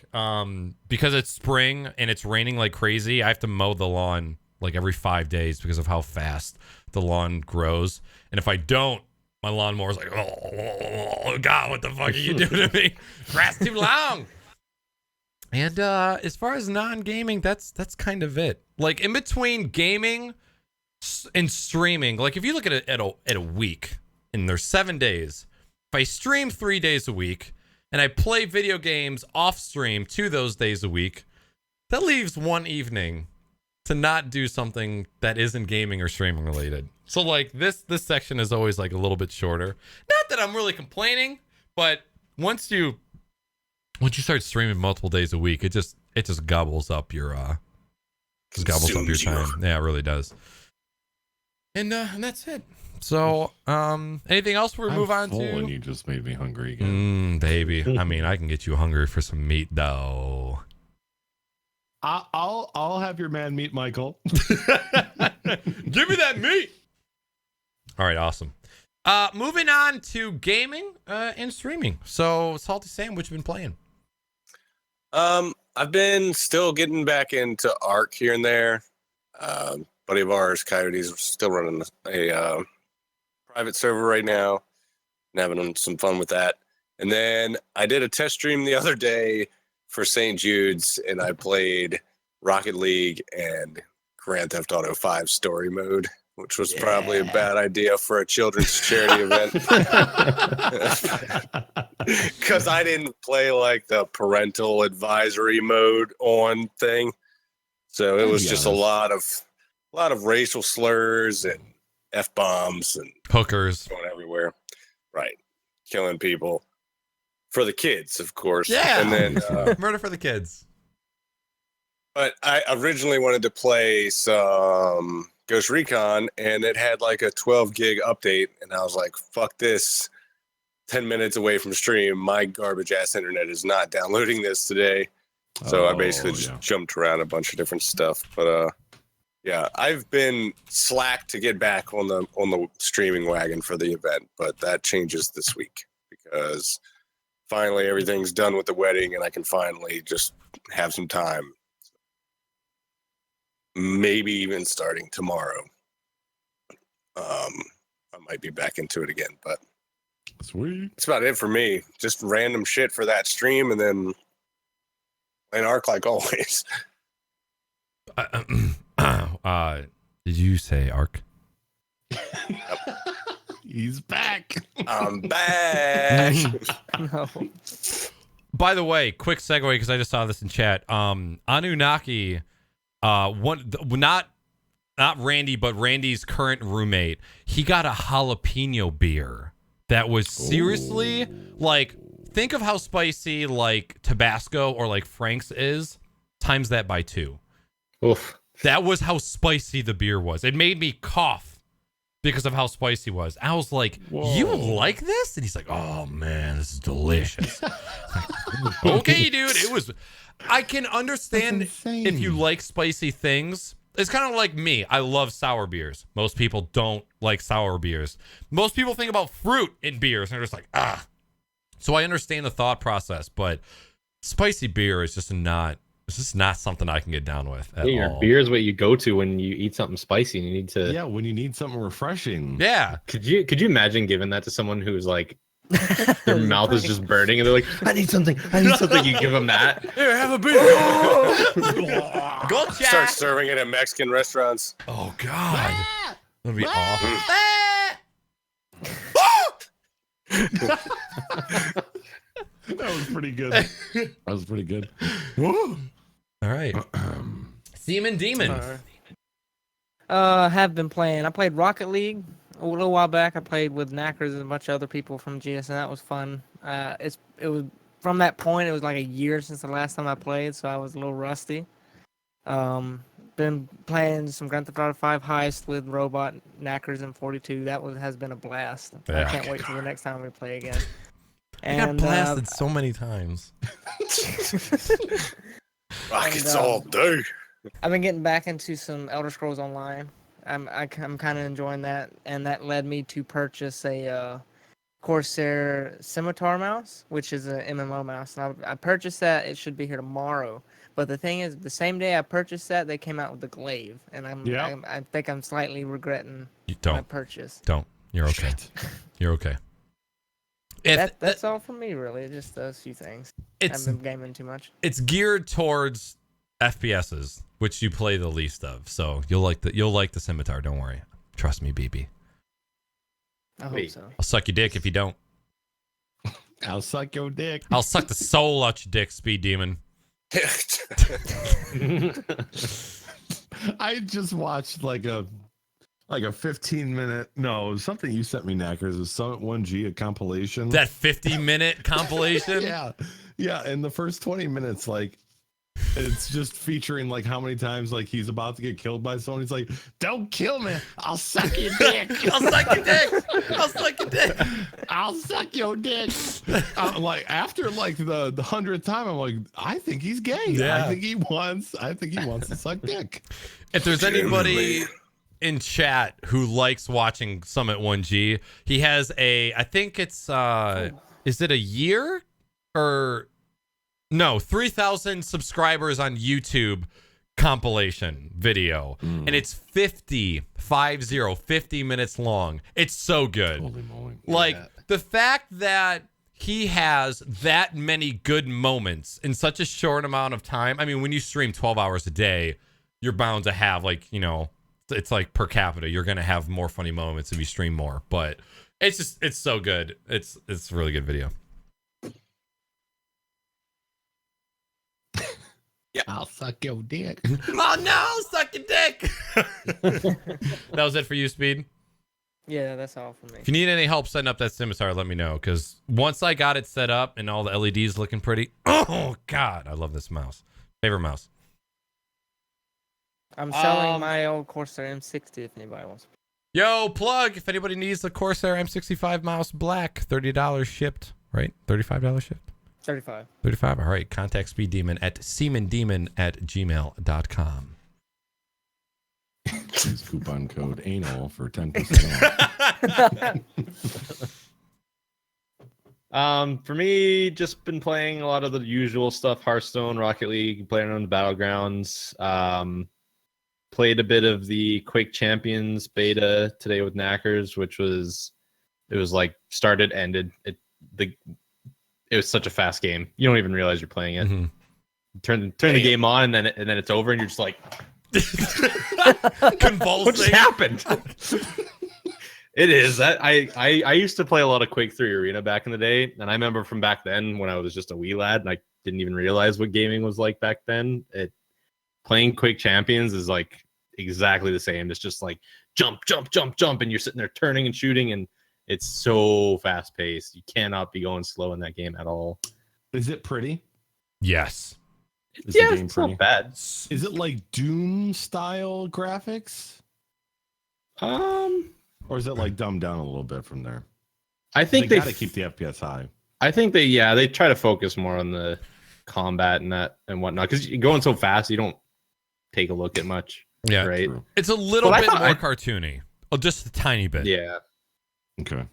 Speaker 1: Because it's spring and it's raining like crazy, I have to mow the lawn like every 5 days because of how fast the lawn grows. And if I don't, my lawnmower's like, oh God, what the fuck are you doing to me? Grass too long. And as far as non-gaming, that's kind of it. Like in between gaming and streaming, like if you look at it at a week, and there's 7 days, if I stream 3 days a week and I play video games off stream 2 those days a week, that leaves 1 evening to not do something that isn't gaming or streaming related. So like this section is always like a little bit shorter. Not that I'm really complaining, but once you start streaming multiple days a week, it just gobbles up your time. Yeah, it really does. And that's it. So, anything else we move on to?
Speaker 2: And you just made me hungry again.
Speaker 1: Baby. I mean, I can get you hungry for some meat though.
Speaker 2: I'll have your man meat, Michael.
Speaker 1: Give me that meat. All right, awesome. Moving on to gaming and streaming. So, SaltySam, what you been playing?
Speaker 3: I've been still getting back into Ark here and there. Buddy of ours, Coyotes, still running a private server right now and having some fun with that. And then I did a test stream the other day for St. Jude's, and I played Rocket League and Grand Theft Auto 5 story mode which was probably a bad idea for a children's charity event. Because I didn't play like the parental advisory mode on thing. So it was just a lot of racial slurs and F-bombs and
Speaker 1: Hookers.
Speaker 3: going everywhere. Right. Killing people. For the kids, of course.
Speaker 1: Yeah.
Speaker 3: And then
Speaker 1: Murder for the kids.
Speaker 3: but I originally wanted to play some Ghost Recon, and it had like a 12 gig update, and I was like, fuck this. 10 minutes away from stream, my garbage ass internet is not downloading this today. So I basically just jumped around a bunch of different stuff. But yeah, I've been slack to get back on the streaming wagon for the event, but that changes this week because finally everything's done with the wedding and I can finally just have some time. Maybe even starting tomorrow. I might be back into it again, but
Speaker 2: Sweet.
Speaker 3: that's about it for me. Just random shit for that stream and then playing Ark like always.
Speaker 1: Did you say Ark?
Speaker 2: He's back.
Speaker 3: I'm back.
Speaker 4: No.
Speaker 1: By the way, quick segue because I just saw this in chat. Anunnaki, not Randy, but Randy's current roommate, he got a jalapeno beer that was seriously like, think of how spicy like Tabasco or like Frank's is, times that by 2.
Speaker 5: Oof.
Speaker 1: That was how spicy the beer was. It made me cough because of how spicy it was. I was like, you like this? And he's like, oh man, this is delicious. Okay, dude. It was, I can understand if you like spicy things. It's kind of like me. I love sour beers. Most people don't like sour beers. Most people think about fruit in beers and they're just like, ah. So I understand the thought process, but spicy beer is just not, it's just not something I can get down with at all.
Speaker 5: Beer is what you go to when you eat something spicy and you need to.
Speaker 2: Yeah, when you need something refreshing.
Speaker 1: Yeah.
Speaker 5: Could you imagine giving that to someone who's like, their mouth is just burning and they're like, I need something. You give them that.
Speaker 1: Here, have a beer. Go chat.
Speaker 3: Start serving it at Mexican restaurants.
Speaker 1: Oh God, that'd be awful.
Speaker 2: That was pretty good. That was pretty good. Woo.
Speaker 1: All right, Seaman Demon.
Speaker 4: Have been playing. I played Rocket League a little while back. I played with Naaackers and a bunch of other people from GS, and that was fun. It was from that point. It was like a year since the last time I played, so I was a little rusty. Been playing some Grand Theft Auto 5 Heist with Robot, Naaackers, and 42. That has been a blast.
Speaker 1: Yeah.
Speaker 4: I can't wait till the next time we play again.
Speaker 1: I got blasted so many times.
Speaker 3: Rockets all day.
Speaker 4: I've been getting back into some Elder Scrolls Online. I'm kind of enjoying that, and that led me to purchase a Corsair Scimitar mouse, which is a MMO mouse. And I purchased that. It should be here tomorrow. But the thing is, the same day I purchased that, they came out with the glaive, and I think I'm slightly regretting my purchase.
Speaker 1: Don't. You're okay. You're okay.
Speaker 4: That's all from me, really. Just those few things. I haven't been gaming too much.
Speaker 1: It's geared towards FPSs, which you play the least of. So you'll like the Scimitar. Don't worry. Trust me, BB.
Speaker 4: I hope so.
Speaker 1: I'll suck your dick if you don't.
Speaker 2: I'll suck your dick.
Speaker 1: I'll suck the soul out your dick, Speed
Speaker 2: I just watched like a 15-minute something you sent me, Naaackers, a Summit 1G, a compilation.
Speaker 1: That 50-minute compilation?
Speaker 2: Yeah, in the first 20 minutes, like, it's just featuring like how many times like he's about to get killed by someone. He's like, don't kill me, I'll suck your dick.
Speaker 1: I'll suck your dick. I'll suck your dick.
Speaker 2: I'll suck your dick. Like after like the 100th time, I'm like, I think he's gay.
Speaker 1: Yeah.
Speaker 2: I think he wants to suck dick.
Speaker 1: If there's anybody in chat who likes watching Summit 1G, he has I think it's is it a year or no, 3,000 subscribers on YouTube compilation video, and it's 50 minutes long. It's so good.
Speaker 2: Holy moly.
Speaker 1: Like the fact that he has that many good moments in such a short amount of time. I mean, when you stream 12 hours a day, you're bound to have like, it's like per capita, you're gonna have more funny moments if you stream more. But it's so good. It's a really good video.
Speaker 2: Yeah, I'll suck your dick.
Speaker 1: Oh no, suck your dick. That was it for you, Speed.
Speaker 4: Yeah, that's all for me.
Speaker 1: If you need any help setting up that scimitar, let me know. Because once I got it set up and all the LEDs looking pretty, oh god, I love this mouse. Favorite mouse.
Speaker 4: I'm selling my old Corsair M60 if anybody wants.
Speaker 1: Yo, plug if anybody needs the Corsair M65 mouse black, $30 shipped, right? $35 shipped.
Speaker 4: 35.
Speaker 1: 35. All right. Contact SpeeDemon at semandemon@gmail.com.
Speaker 2: Use coupon code anal for 10% off.
Speaker 5: For me, just been playing a lot of the usual stuff: Hearthstone, Rocket League, playing on the Battlegrounds. Played a bit of the Quake Champions beta today with Naaackers, which was like started, ended. It was such a fast game. You don't even realize you're playing it.
Speaker 1: Mm-hmm.
Speaker 5: Turn the game on, and then it's over, and you're just like,
Speaker 1: convulsing.
Speaker 5: what just happened? It is that I used to play a lot of Quake 3 Arena back in the day, and I remember from back then when I was just a wee lad and I didn't even realize what gaming was like back then. Playing Quake Champions is like exactly the same. It's just like jump, and you're sitting there turning and shooting, and it's so fast paced. You cannot be going slow in that game at all.
Speaker 2: Is it pretty?
Speaker 1: Yes.
Speaker 2: Is
Speaker 5: Yeah,
Speaker 2: the game
Speaker 5: it's
Speaker 2: pretty?
Speaker 5: not bad.
Speaker 2: Is it like Doom style graphics? Or is it like dumbed down a little bit from there?
Speaker 5: I think
Speaker 2: they
Speaker 5: they
Speaker 2: gotta keep the FPS high.
Speaker 5: I think they try to focus more on the combat and that and whatnot, because you're going so fast you don't take a look at much.
Speaker 1: Yeah.
Speaker 5: Right.
Speaker 2: True.
Speaker 1: It's a little
Speaker 5: But I
Speaker 1: bit
Speaker 5: thought
Speaker 1: more cartoony. Oh, just a tiny bit.
Speaker 5: Yeah.
Speaker 2: Okay.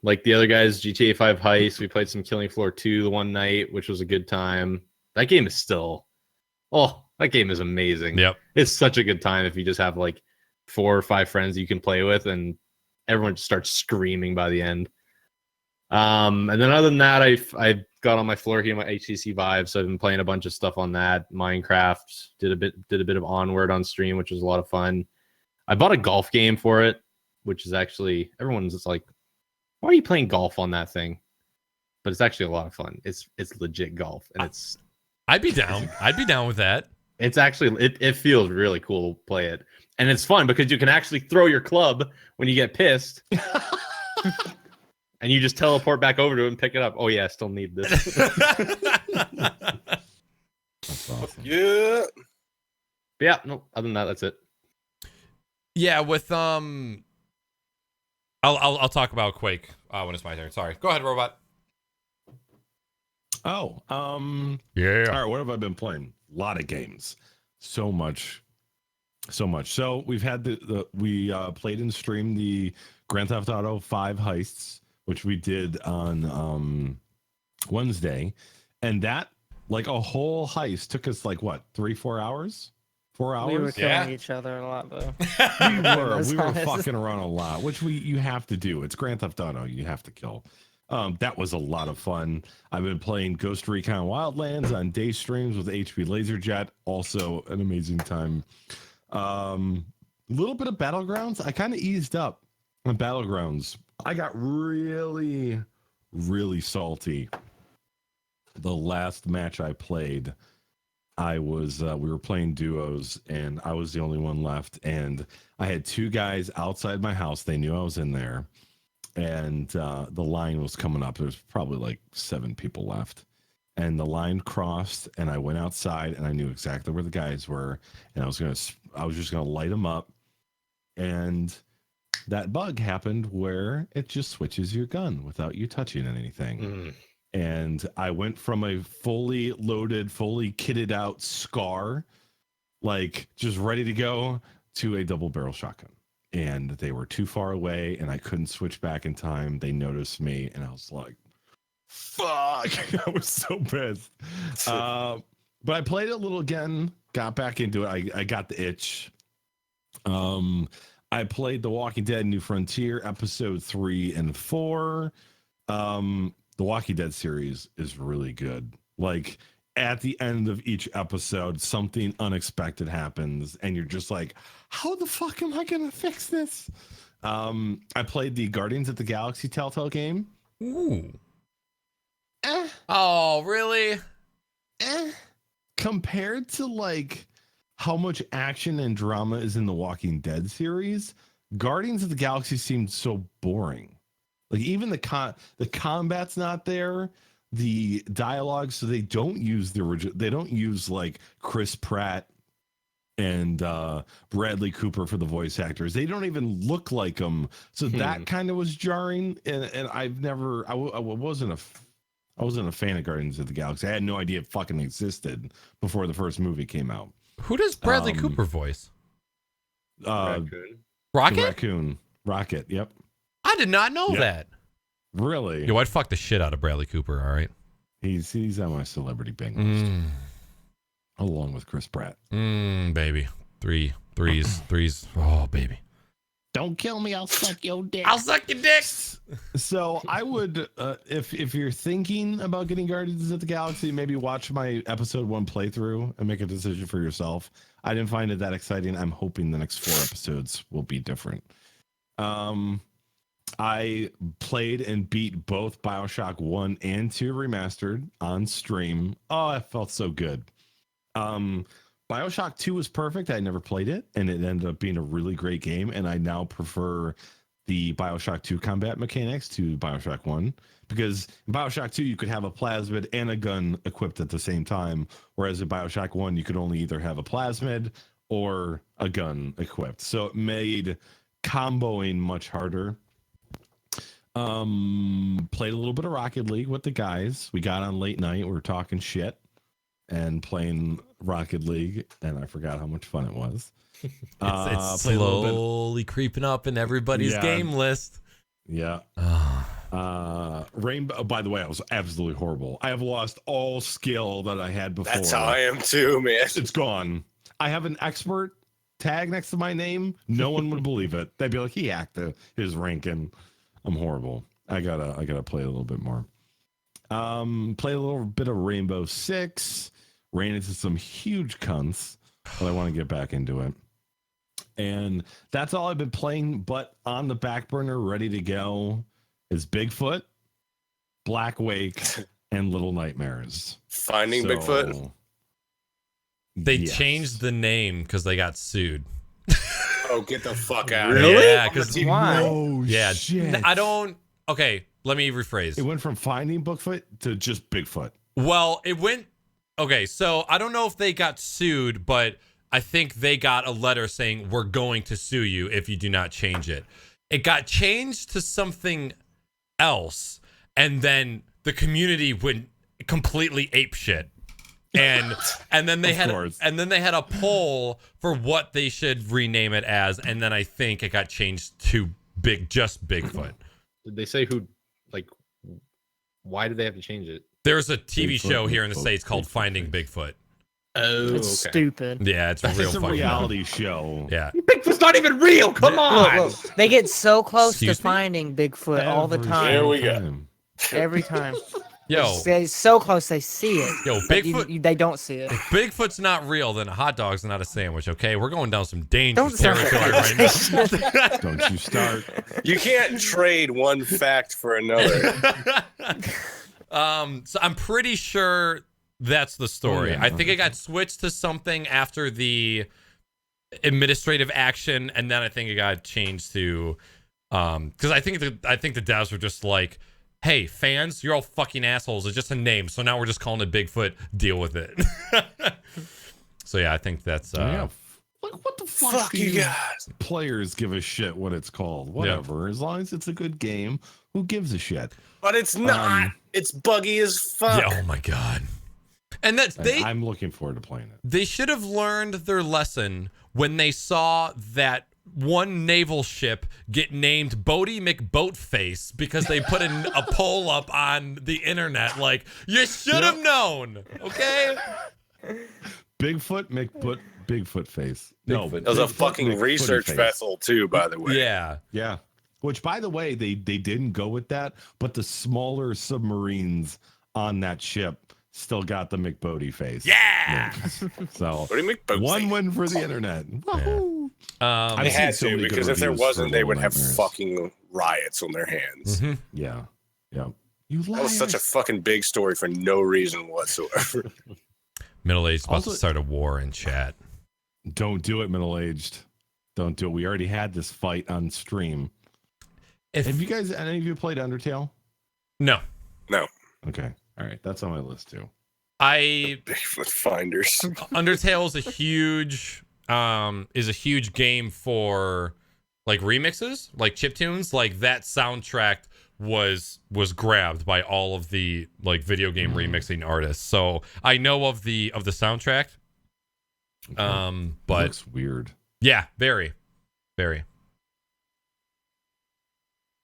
Speaker 5: Like the other guys, GTA 5 Heist, we played some Killing Floor 2 the one night, which was a good time. That game is still, that game is amazing.
Speaker 1: Yep.
Speaker 5: It's such a good time if you just have like 4 or 5 friends you can play with, and everyone just starts screaming by the end. And then other than that, I got on my floor here, my HTC Vive, so I've been playing a bunch of stuff on that. Minecraft, did a bit of Onward on stream, which was a lot of fun. I bought a golf game for it, which is actually, everyone's just like, why are you playing golf on that thing? But it's actually a lot of fun. It's legit golf, and
Speaker 1: I'd be down. I'd be down with that.
Speaker 5: it's actually it feels really cool to play it, and it's fun because you can actually throw your club when you get pissed. And you just teleport back over to it and pick it up. Oh yeah, I still need this.
Speaker 2: That's awesome.
Speaker 3: Yeah.
Speaker 5: But yeah, no. Other than that, that's it.
Speaker 1: Yeah, with I'll talk about Quake when it's my turn. Sorry. Go ahead, Robot.
Speaker 2: Oh,
Speaker 1: Yeah.
Speaker 2: all right. What have I been playing? A lot of games. So much. So we've had we played and streamed the Grand Theft Auto 5 heists, which we did on Wednesday, and that, like, a whole heist took us like what, 3-4 hours? 4 hours?
Speaker 4: We were killing
Speaker 1: Yeah.
Speaker 4: each other a lot, though.
Speaker 2: we were
Speaker 4: honest.
Speaker 2: fucking around a lot, which you have to do. It's Grand Theft Auto. You have to kill. That was a lot of fun. I've been playing Ghost Recon Wildlands on day streams with HP Laserjet. Also an amazing time. A little bit of Battlegrounds. I kind of eased up on Battlegrounds. I got really, really salty. The last match I played, we were playing duos, and I was the only one left, and I had 2 guys outside my house. They knew I was in there, and the line was coming up. There's probably like 7 people left, and the line crossed, and I went outside, and I knew exactly where the guys were, and I was just gonna light them up, and that bug happened where it just switches your gun without you touching anything. And I went from a fully loaded, fully kitted out SCAR, like just ready to go, to a double barrel shotgun. And they were too far away, and I couldn't switch back in time. They noticed me, and I was like, fuck. I was so pissed. But I played it a little again, got back into it. I got the itch. I played The Walking Dead New Frontier episode 3 and 4. The Walking Dead series is really good. Like, at the end of each episode, something unexpected happens, and you're just like, how the fuck am I gonna fix this? I played the Guardians of the Galaxy Telltale game.
Speaker 1: Ooh. Oh, really?
Speaker 2: Compared to like how much action and drama is in the Walking Dead series, Guardians of the Galaxy seemed so boring. Like even the combat's not there, the dialogue, so they don't use the original. They don't use like Chris Pratt and Bradley Cooper for the voice actors. They don't even look like them. So that kind of was jarring. And I've never, I wasn't a fan of Guardians of the Galaxy. I had no idea it fucking existed before the first movie came out.
Speaker 1: Who does Bradley Cooper voice?
Speaker 2: Raccoon.
Speaker 1: Rocket?
Speaker 2: Rocket. Yep.
Speaker 1: I did not know that.
Speaker 2: Really?
Speaker 1: Yo, I'd fuck the shit out of Bradley Cooper. All right.
Speaker 2: He's on my celebrity bang list. Along with Chris Pratt.
Speaker 1: Baby. Threes. Oh, baby.
Speaker 2: Don't kill me. I'll suck your dick.
Speaker 1: I'll suck your dicks.
Speaker 2: So I would, if you're thinking about getting Guardians of the Galaxy, maybe watch my episode 1 playthrough and make a decision for yourself. I didn't find it that exciting. I'm hoping the next 4 episodes will be different. I played and beat both BioShock 1 and 2 remastered on stream. Oh, it felt so good. BioShock 2 was perfect. I never played it, and it ended up being a really great game, and I now prefer the BioShock 2 combat mechanics to BioShock 1, because in BioShock 2 you could have a plasmid and a gun equipped at the same time, whereas in BioShock 1 you could only either have a plasmid or a gun equipped. So it made comboing much harder. Played a little bit of Rocket League with the guys. We got on late night. We were talking shit and playing Rocket League, and I forgot how much fun it was.
Speaker 1: It's slowly creeping up in everybody's game list.
Speaker 2: Yeah. Rainbow, by the way, I was absolutely horrible. I have lost all skill that I had before.
Speaker 3: That's how I am too, man.
Speaker 2: It's gone. I have an expert tag next to my name. No one would believe it. They'd be like, he hacked his ranking. I'm horrible. I gotta play a little bit more. Play a little bit of Rainbow Six. Ran into some huge cunts, but I want to get back into it. And that's all I've been playing, but on the back burner, ready to go, is Bigfoot, Black Wake, and Little Nightmares.
Speaker 3: Finding Bigfoot?
Speaker 1: They changed the name because they got sued.
Speaker 3: Oh, get the fuck out.
Speaker 1: Really? Yeah, because
Speaker 4: why?
Speaker 2: No shit.
Speaker 1: I don't. Okay, let me rephrase.
Speaker 2: It went from Finding Bigfoot to just Bigfoot.
Speaker 1: Well, it went. Okay, so I don't know if they got sued, but I think they got a letter saying we're going to sue you if you do not change it. It got changed to something else, and then the community went completely apeshit. And then they had a poll for what they should rename it as, and then I think it got changed to just Bigfoot.
Speaker 5: Did they say who? Like, why did they have to change it?
Speaker 1: There's a TV show here in the States called Finding Bigfoot.
Speaker 5: Oh,
Speaker 4: it's stupid.
Speaker 1: Yeah, it's
Speaker 2: It's a
Speaker 1: fucking
Speaker 2: reality show.
Speaker 1: Yeah.
Speaker 5: Bigfoot's not even real. Come on.
Speaker 4: Look, they get so close
Speaker 1: Excuse
Speaker 4: to
Speaker 1: me?
Speaker 4: finding Bigfoot all the time.
Speaker 3: Here we go.
Speaker 4: Every time.
Speaker 1: Yo,
Speaker 4: They're so close they see it.
Speaker 1: Yo,
Speaker 4: but
Speaker 1: Bigfoot-
Speaker 4: they don't see it.
Speaker 1: if Bigfoot's not real, then a hot dog's not a sandwich, okay? We're going down some dangerous
Speaker 4: Don't
Speaker 1: territory right now.
Speaker 2: Don't you start.
Speaker 3: You can't trade one fact for another.
Speaker 1: So I'm pretty sure that's the story.
Speaker 2: Oh, yeah,
Speaker 1: I think it got switched to something after the administrative action, and then I think it got changed to because I think the devs were just like, hey, fans, you're all fucking assholes. It's just a name, so now we're just calling it Bigfoot. Deal with it. So yeah, I think that's
Speaker 2: Like, what the fuck?
Speaker 3: Fuck
Speaker 2: do
Speaker 3: you guys.
Speaker 2: Players give a shit what it's called. Whatever. As long as it's a good game, who gives a shit?
Speaker 3: But it's not. It's buggy as fuck.
Speaker 1: yeah, oh my god. And that's
Speaker 2: And I'm looking forward to playing it.
Speaker 1: They should have learned their lesson when they saw that one naval ship get named Bodie McBoatface because they put a poll up on the internet. Like, you should have known, okay?
Speaker 2: Bigfoot Bigfoot face. No,
Speaker 3: That was a fucking
Speaker 2: Bigfoot
Speaker 3: research
Speaker 2: face.
Speaker 3: vessel too, by the way.
Speaker 1: Yeah.
Speaker 2: Yeah. Which, by the way, they didn't go with that, but the smaller submarines on that ship still got the McBodie face.
Speaker 1: Yeah.
Speaker 2: So
Speaker 3: What do you make both
Speaker 2: one
Speaker 3: things?
Speaker 2: win for the internet. Woohoo! I've
Speaker 3: They
Speaker 2: seen
Speaker 3: had
Speaker 2: so
Speaker 3: to,
Speaker 2: many good
Speaker 3: because if there
Speaker 2: reviews for
Speaker 3: wasn't, they would
Speaker 2: Little
Speaker 3: have
Speaker 2: Nightmares.
Speaker 3: fucking riots on their hands.
Speaker 1: Mhm.
Speaker 2: Yeah. You
Speaker 3: That was such a
Speaker 2: liars.
Speaker 3: fucking big story for no reason whatsoever.
Speaker 1: Middle-aged about
Speaker 2: Also-
Speaker 1: to start a war in chat.
Speaker 2: Don't do it, middle-aged. Don't do it. We already had this fight on stream.
Speaker 1: If
Speaker 2: Have you guys, any of you played Undertale?
Speaker 1: no,
Speaker 2: Okay. All right. That's on my list too.
Speaker 1: I
Speaker 3: Bigfoot finders.
Speaker 1: Undertale is a huge game for like remixes, like chiptunes. Like that soundtrack was grabbed by all of the like video game remixing artists. So I know of the soundtrack.
Speaker 2: It
Speaker 1: But
Speaker 2: looks weird.
Speaker 1: yeah, very.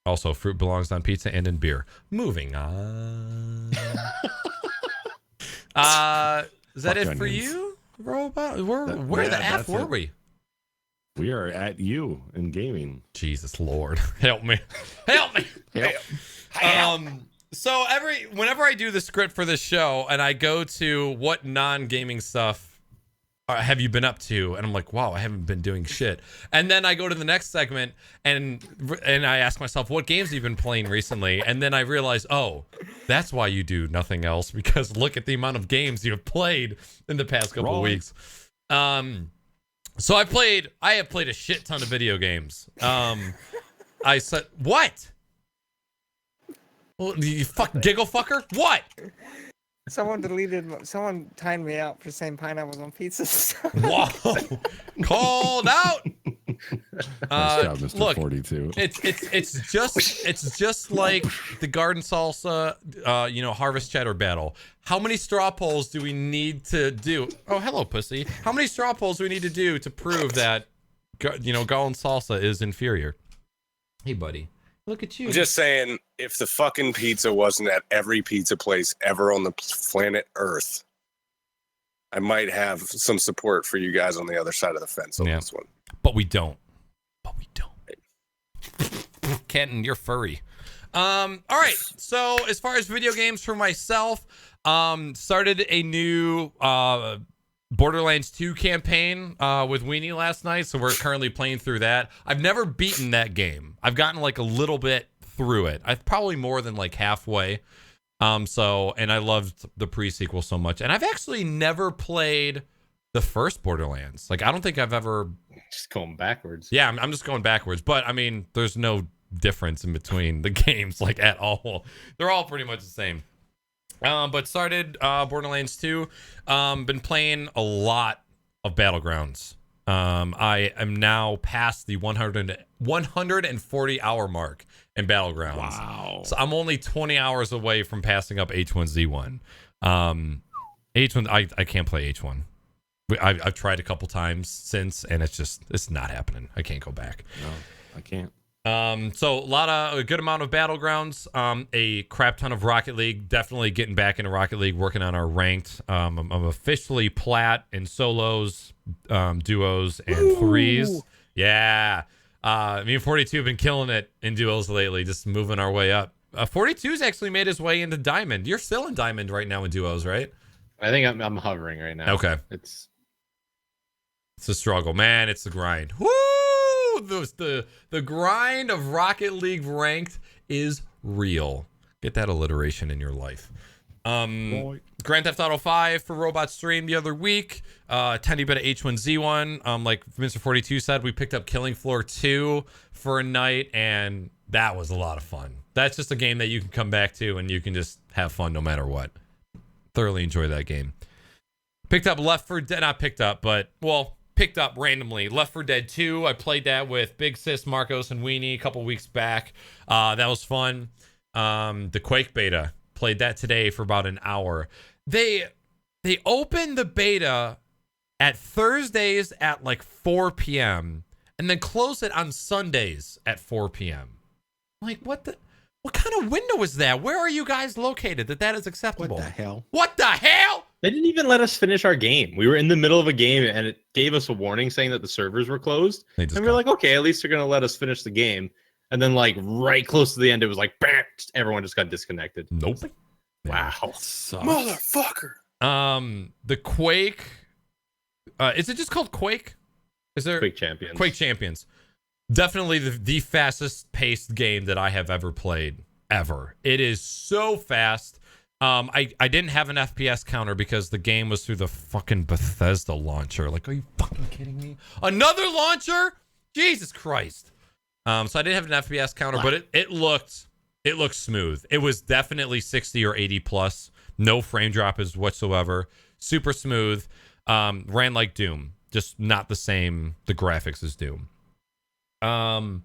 Speaker 1: Also, fruit belongs on pizza and in beer. Moving on. Is that
Speaker 2: Fuck
Speaker 1: it for
Speaker 2: onions.
Speaker 1: you, Robot? Where
Speaker 2: Yeah,
Speaker 1: the F
Speaker 2: that's
Speaker 1: were
Speaker 2: it.
Speaker 1: we?
Speaker 2: We are at you in gaming.
Speaker 1: Jesus Lord, help me. So whenever I do the script for this show and I go to what non-gaming stuff have you been up to, and I'm like, wow, I haven't been doing shit. And then I go to the next segment and I ask myself, what games have you been playing recently? And then I realize, oh, that's why you do nothing else, because look at the amount of games you have played in the past couple of
Speaker 2: Wrong.
Speaker 1: weeks. So I have played a shit ton of video games. I said, what? Well, you giggle fucker? What?
Speaker 4: Someone timed me out for saying pineapples on pizza.
Speaker 1: Whoa! Called out.
Speaker 2: Nice job, Mr.
Speaker 1: Look,
Speaker 2: 42.
Speaker 1: it's just like the garden salsa, harvest cheddar battle. How many straw polls do we need to do? Oh, hello, pussy. How many straw polls do we need to do to prove that, garden salsa is inferior? Hey, buddy. Look at you.
Speaker 3: I'm just saying, if the fucking pizza wasn't at every pizza place ever on the planet Earth, I might have some support for you guys on the other side of the fence on this one.
Speaker 1: But we don't. Kenton, you're furry. All right. So as far as video games for myself, started a new Borderlands 2 campaign with Weenie last night, so we're currently playing through that. I've never beaten that game. I've gotten like a little bit through it. I've probably more than like halfway. And I loved the pre-sequel so much. And I've actually never played the first Borderlands. Like, I don't think I've ever...
Speaker 5: Just going backwards.
Speaker 1: Yeah, I'm just going backwards. But, I mean, there's no difference in between the games, like, at all. They're all pretty much the same. But started Borderlands 2. Been playing a lot of Battlegrounds. I am now past the 140-hour mark in Battlegrounds.
Speaker 2: Wow.
Speaker 1: So I'm only 20 hours away from passing up H1Z1. H1, I can't play H1. I've tried a couple times since, and it's not happening. I can't go back.
Speaker 2: No, I can't.
Speaker 1: So a good amount of Battlegrounds, a crap ton of Rocket League, definitely getting back into Rocket League, working on our ranked. I'm officially plat in solos, duos, and threes. Yeah. Me and 42 have been killing it in duos lately, just moving our way up. 42's actually made his way into Diamond. You're still in Diamond right now in duos, right?
Speaker 5: I think I'm hovering right now.
Speaker 1: Okay.
Speaker 5: It's
Speaker 1: a struggle, man. It's the grind. Woo! The grind of Rocket League ranked is real. Get that alliteration in your life. Grand Theft Auto 5 for Robot Stream the other week. Tiny bit of H1Z1. Like MrFortyTwo said, we picked up Killing Floor 2 for a night, and that was a lot of fun. That's just a game that you can come back to, and you can just have fun no matter what. Thoroughly enjoy that game. Picked up picked up randomly Left 4 Dead 2. I played that with Big Sis, Marcos, and Weenie a couple weeks back. That was fun. The Quake beta, played that today for about an hour. They opened the beta at Thursdays at like 4 p.m. and then close it on Sundays at 4 p.m. Like, what kind of window is that? Where are you guys located that is acceptable?
Speaker 2: What the hell?
Speaker 1: What the hell?
Speaker 5: They didn't even let us finish our game. We were in the middle of a game and it gave us a warning saying that the servers were closed. And we were like, okay, at least they're going to let us finish the game. And then like right close to the end, it was like, bam, everyone just got disconnected.
Speaker 1: Nope.
Speaker 5: Wow.
Speaker 2: Sucks.
Speaker 3: Motherfucker.
Speaker 1: The Quake. Is it just called Quake? Is there
Speaker 5: Quick champions.
Speaker 1: Quake Champions? Definitely the fastest paced game that I have ever played ever. It is so fast. I didn't have an FPS counter because the game was through the fucking Bethesda launcher. Like, are you fucking kidding me? Another launcher? Jesus Christ. So I didn't have an FPS counter, but it looked smooth. It was definitely 60 or 80 plus. No frame drops whatsoever. Super smooth. Ran like Doom. Just not the graphics as Doom. I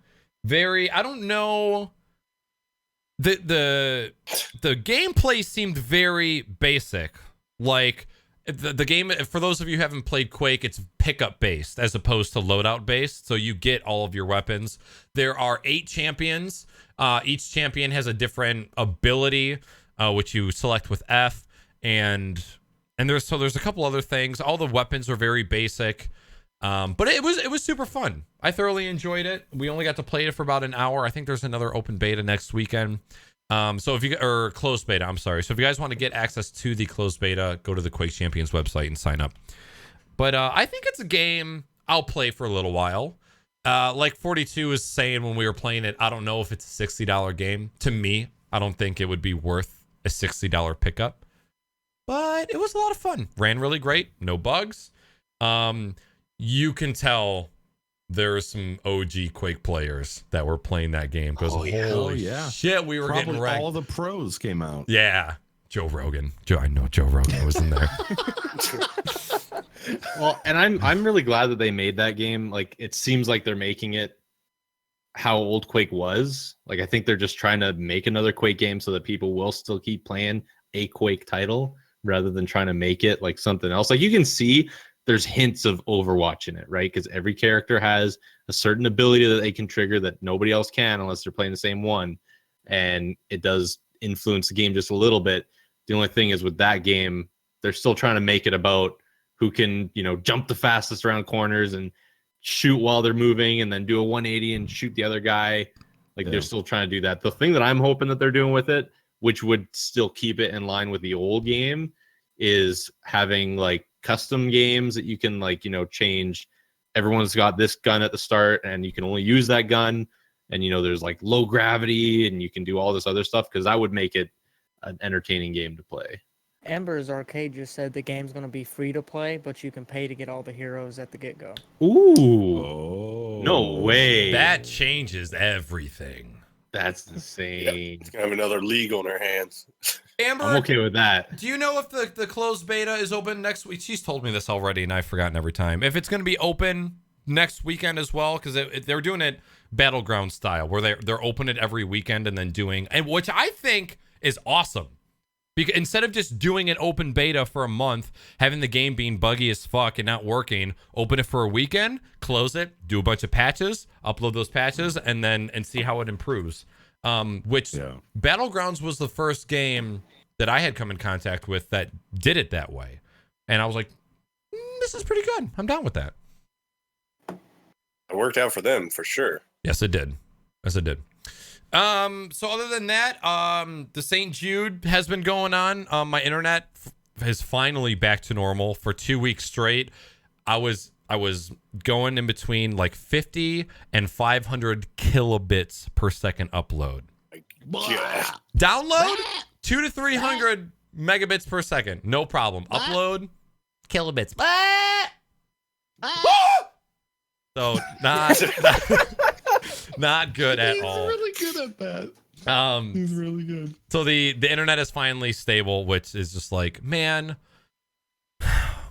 Speaker 1: don't know. The gameplay seemed very basic. Like the game, for those of you who haven't played Quake, it's pickup based as opposed to loadout based. So you get all of your weapons. There are 8 champions. Each champion has a different ability, which you select with F, and there's a couple other things. All the weapons are very basic. But it was super fun. I thoroughly enjoyed it. We only got to play it for about an hour. I think there's another open beta next weekend. Or closed beta, I'm sorry. So if you guys want to get access to the closed beta, go to the Quake Champions website and sign up. But I think it's a game I'll play for a little while. Like 42 was saying when we were playing it, I don't know if it's a $60 game. To me, I don't think it would be worth a $60 pickup. But it was a lot of fun. Ran really great. No bugs. You can tell there's some OG Quake players that were playing that game because holy shit, we were
Speaker 2: Probably
Speaker 1: getting wrecked.
Speaker 2: all the pros came out.
Speaker 1: Yeah, Joe Rogan. I know Joe Rogan was in there.
Speaker 5: Well, and I'm really glad that they made that game. Like, it seems like they're making it how old Quake was. Like, I think they're just trying to make another Quake game so that people will still keep playing a Quake title rather than trying to make it like something else. Like, you can see there's hints of Overwatch in it, right? Because every character has a certain ability that they can trigger that nobody else can unless they're playing the same one. And it does influence the game just a little bit. The only thing is with that game, they're still trying to make it about who can, jump the fastest around corners and shoot while they're moving and then do a 180 and shoot the other guy. Like, they're still trying to do that. The thing that I'm hoping that they're doing with it, which would still keep it in line with the old game, is having like custom games that you can change. Everyone's got this gun at the start and you can only use that gun, and there's like low gravity and you can do all this other stuff, because that would make it an entertaining game to play.
Speaker 4: Ember's Arcade just said the game's going to be free to play, but you can pay to get all the heroes at the get-go.
Speaker 5: Ooh. No way.
Speaker 1: That changes everything.
Speaker 5: That's insane.
Speaker 3: It's gonna have another league on our hands.
Speaker 1: Amber,
Speaker 5: I'm okay with that.
Speaker 1: do you know if the closed beta is open next week? She's told me this already, and I've forgotten every time. If it's going to be open next weekend as well, because they're doing it Battleground style, where they're open it every weekend and then which I think is awesome. Because instead of just doing an open beta for a month, having the game being buggy as fuck and not working, open it for a weekend, close it, do a bunch of patches, upload those patches, and see how it improves. Battlegrounds was the first game that I had come in contact with that did it that way. And I was like, this is pretty good. I'm down with that.
Speaker 3: It worked out for them for sure.
Speaker 1: Yes, it did. So other than that, the St. Jude has been going on. My internet is finally back to normal for 2 weeks straight. I was going in between like 50 and 500 kilobits per second upload.
Speaker 3: Yeah.
Speaker 1: Download 200 to 300 megabits per second, no problem. Upload kilobits. So not good at all.
Speaker 2: He's really good at that. He's really good.
Speaker 1: So the internet is finally stable, which is just like, man,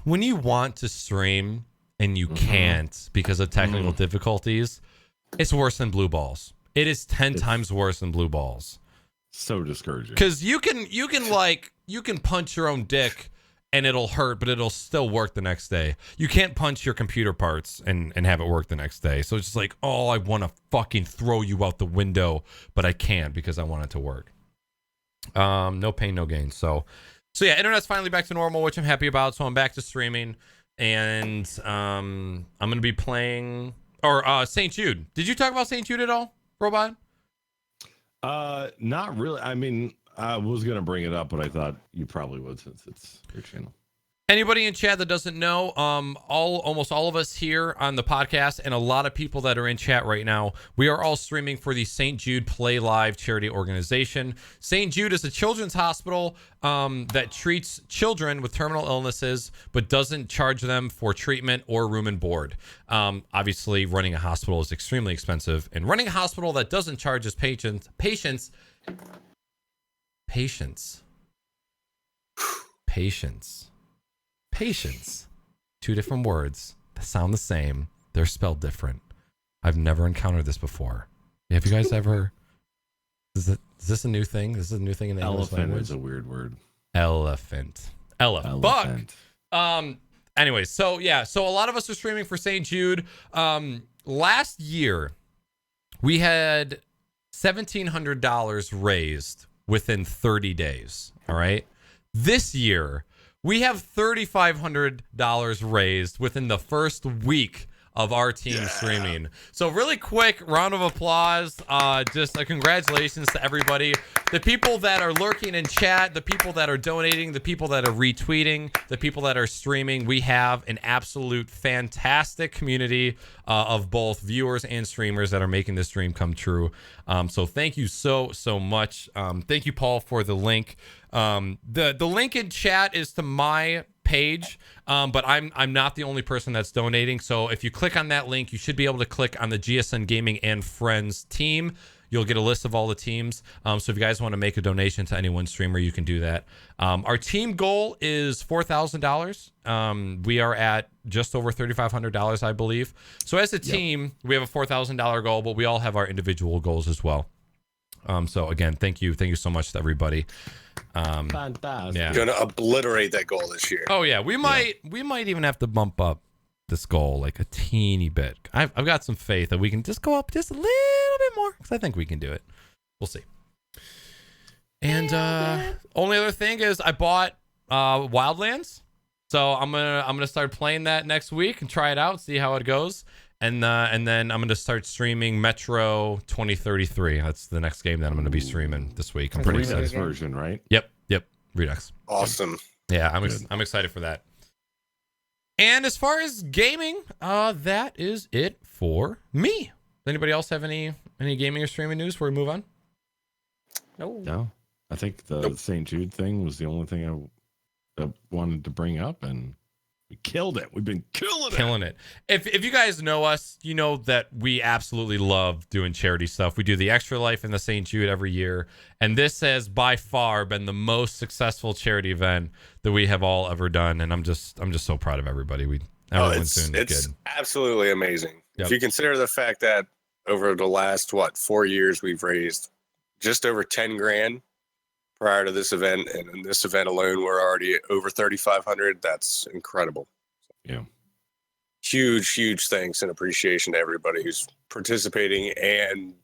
Speaker 1: when you want to stream and you can't because of technical difficulties, it's worse than blue balls. It is 10 times worse than blue balls.
Speaker 2: So discouraging.
Speaker 1: Because you can punch your own dick and it'll hurt, but it'll still work the next day. You can't punch your computer parts and have it work the next day. So it's just like, oh, I want to fucking throw you out the window, but I can't because I want it to work. No pain, no gain. So yeah, internet's finally back to normal, which I'm happy about. So I'm back to streaming, and I'm gonna be playing St. Jude. Did you talk about St. Jude at all, Robot?
Speaker 2: Not really. I mean, I was gonna bring it up, but I thought you probably would since it's your channel.
Speaker 1: Anybody in chat that doesn't know, almost all of us here on the podcast and a lot of people that are in chat right now, we are all streaming for the St. Jude Play Live charity organization. St. Jude is a children's hospital that treats children with terminal illnesses, but doesn't charge them for treatment or room and board. Obviously, running a hospital is extremely expensive, and running a hospital that doesn't charge its patients. Patience. Two different words that sound the same. They're spelled different. I've never encountered this before. Have you guys ever? Is this a new thing? This is a new thing in the English
Speaker 2: Elephant
Speaker 1: language?
Speaker 2: is a weird word.
Speaker 1: Elephant.
Speaker 2: Elephant.
Speaker 1: Anyways, so a lot of us are streaming for St. Jude. Last year, we had $1,700 raised within 30 days. All right. This year, we have $3,500 raised within the first week of our team streaming. So really quick round of applause. Just a congratulations to everybody. The people that are lurking in chat, the people that are donating, the people that are retweeting, the people that are streaming. We have an absolute fantastic community of both viewers and streamers that are making this dream come true. So thank you so much. Thank you, Paul, for the link. The link in chat is to my page, but I'm not the only person that's donating. So if you click on that link, you should be able to click on the GSN Gaming and Friends team. You'll get a list of all the teams. So if you guys want to make a donation to any one streamer, you can do that. Our team goal is $4,000. We are at just over $3,500, I believe. So as a team, we have a $4,000 goal, but we all have our individual goals as well. So again, thank you so much to everybody.
Speaker 2: Fantastic.
Speaker 1: Yeah.
Speaker 3: Gonna obliterate that goal this year.
Speaker 1: Oh yeah, we might even have to bump up this goal like a teeny bit. I've got some faith that we can just go up just a little bit more because I think we can do it. We'll see. And only other thing is I bought Wildlands, so I'm gonna start playing that next week and try it out, see how it goes. And then I'm gonna start streaming Metro 2033. That's the next game that I'm gonna be streaming this week. I'm pretty excited.
Speaker 2: Redux version, right?
Speaker 1: Yep, Redux.
Speaker 3: Awesome.
Speaker 1: Yeah, I'm excited for that. And as far as gaming, that is it for me. Does anybody else have any gaming or streaming news before we move on?
Speaker 2: No. I think the St. Jude thing was the only thing I wanted to bring up, and we killed it. We've been killing it.
Speaker 1: If you guys know us, you know that we absolutely love doing charity stuff. We do the Extra Life and the St. Jude every year, and this has by far been the most successful charity event that we have all ever done. And I'm just so proud of everybody. Everyone's doing
Speaker 3: it's
Speaker 1: good.
Speaker 3: absolutely amazing.
Speaker 1: Yep.
Speaker 3: If you consider the fact that over the last 4 years we've raised just over 10 grand prior to this event, and in this event alone we're already over 3,500. That's incredible.
Speaker 2: Yeah.
Speaker 3: Huge thanks and appreciation to everybody who's participating, and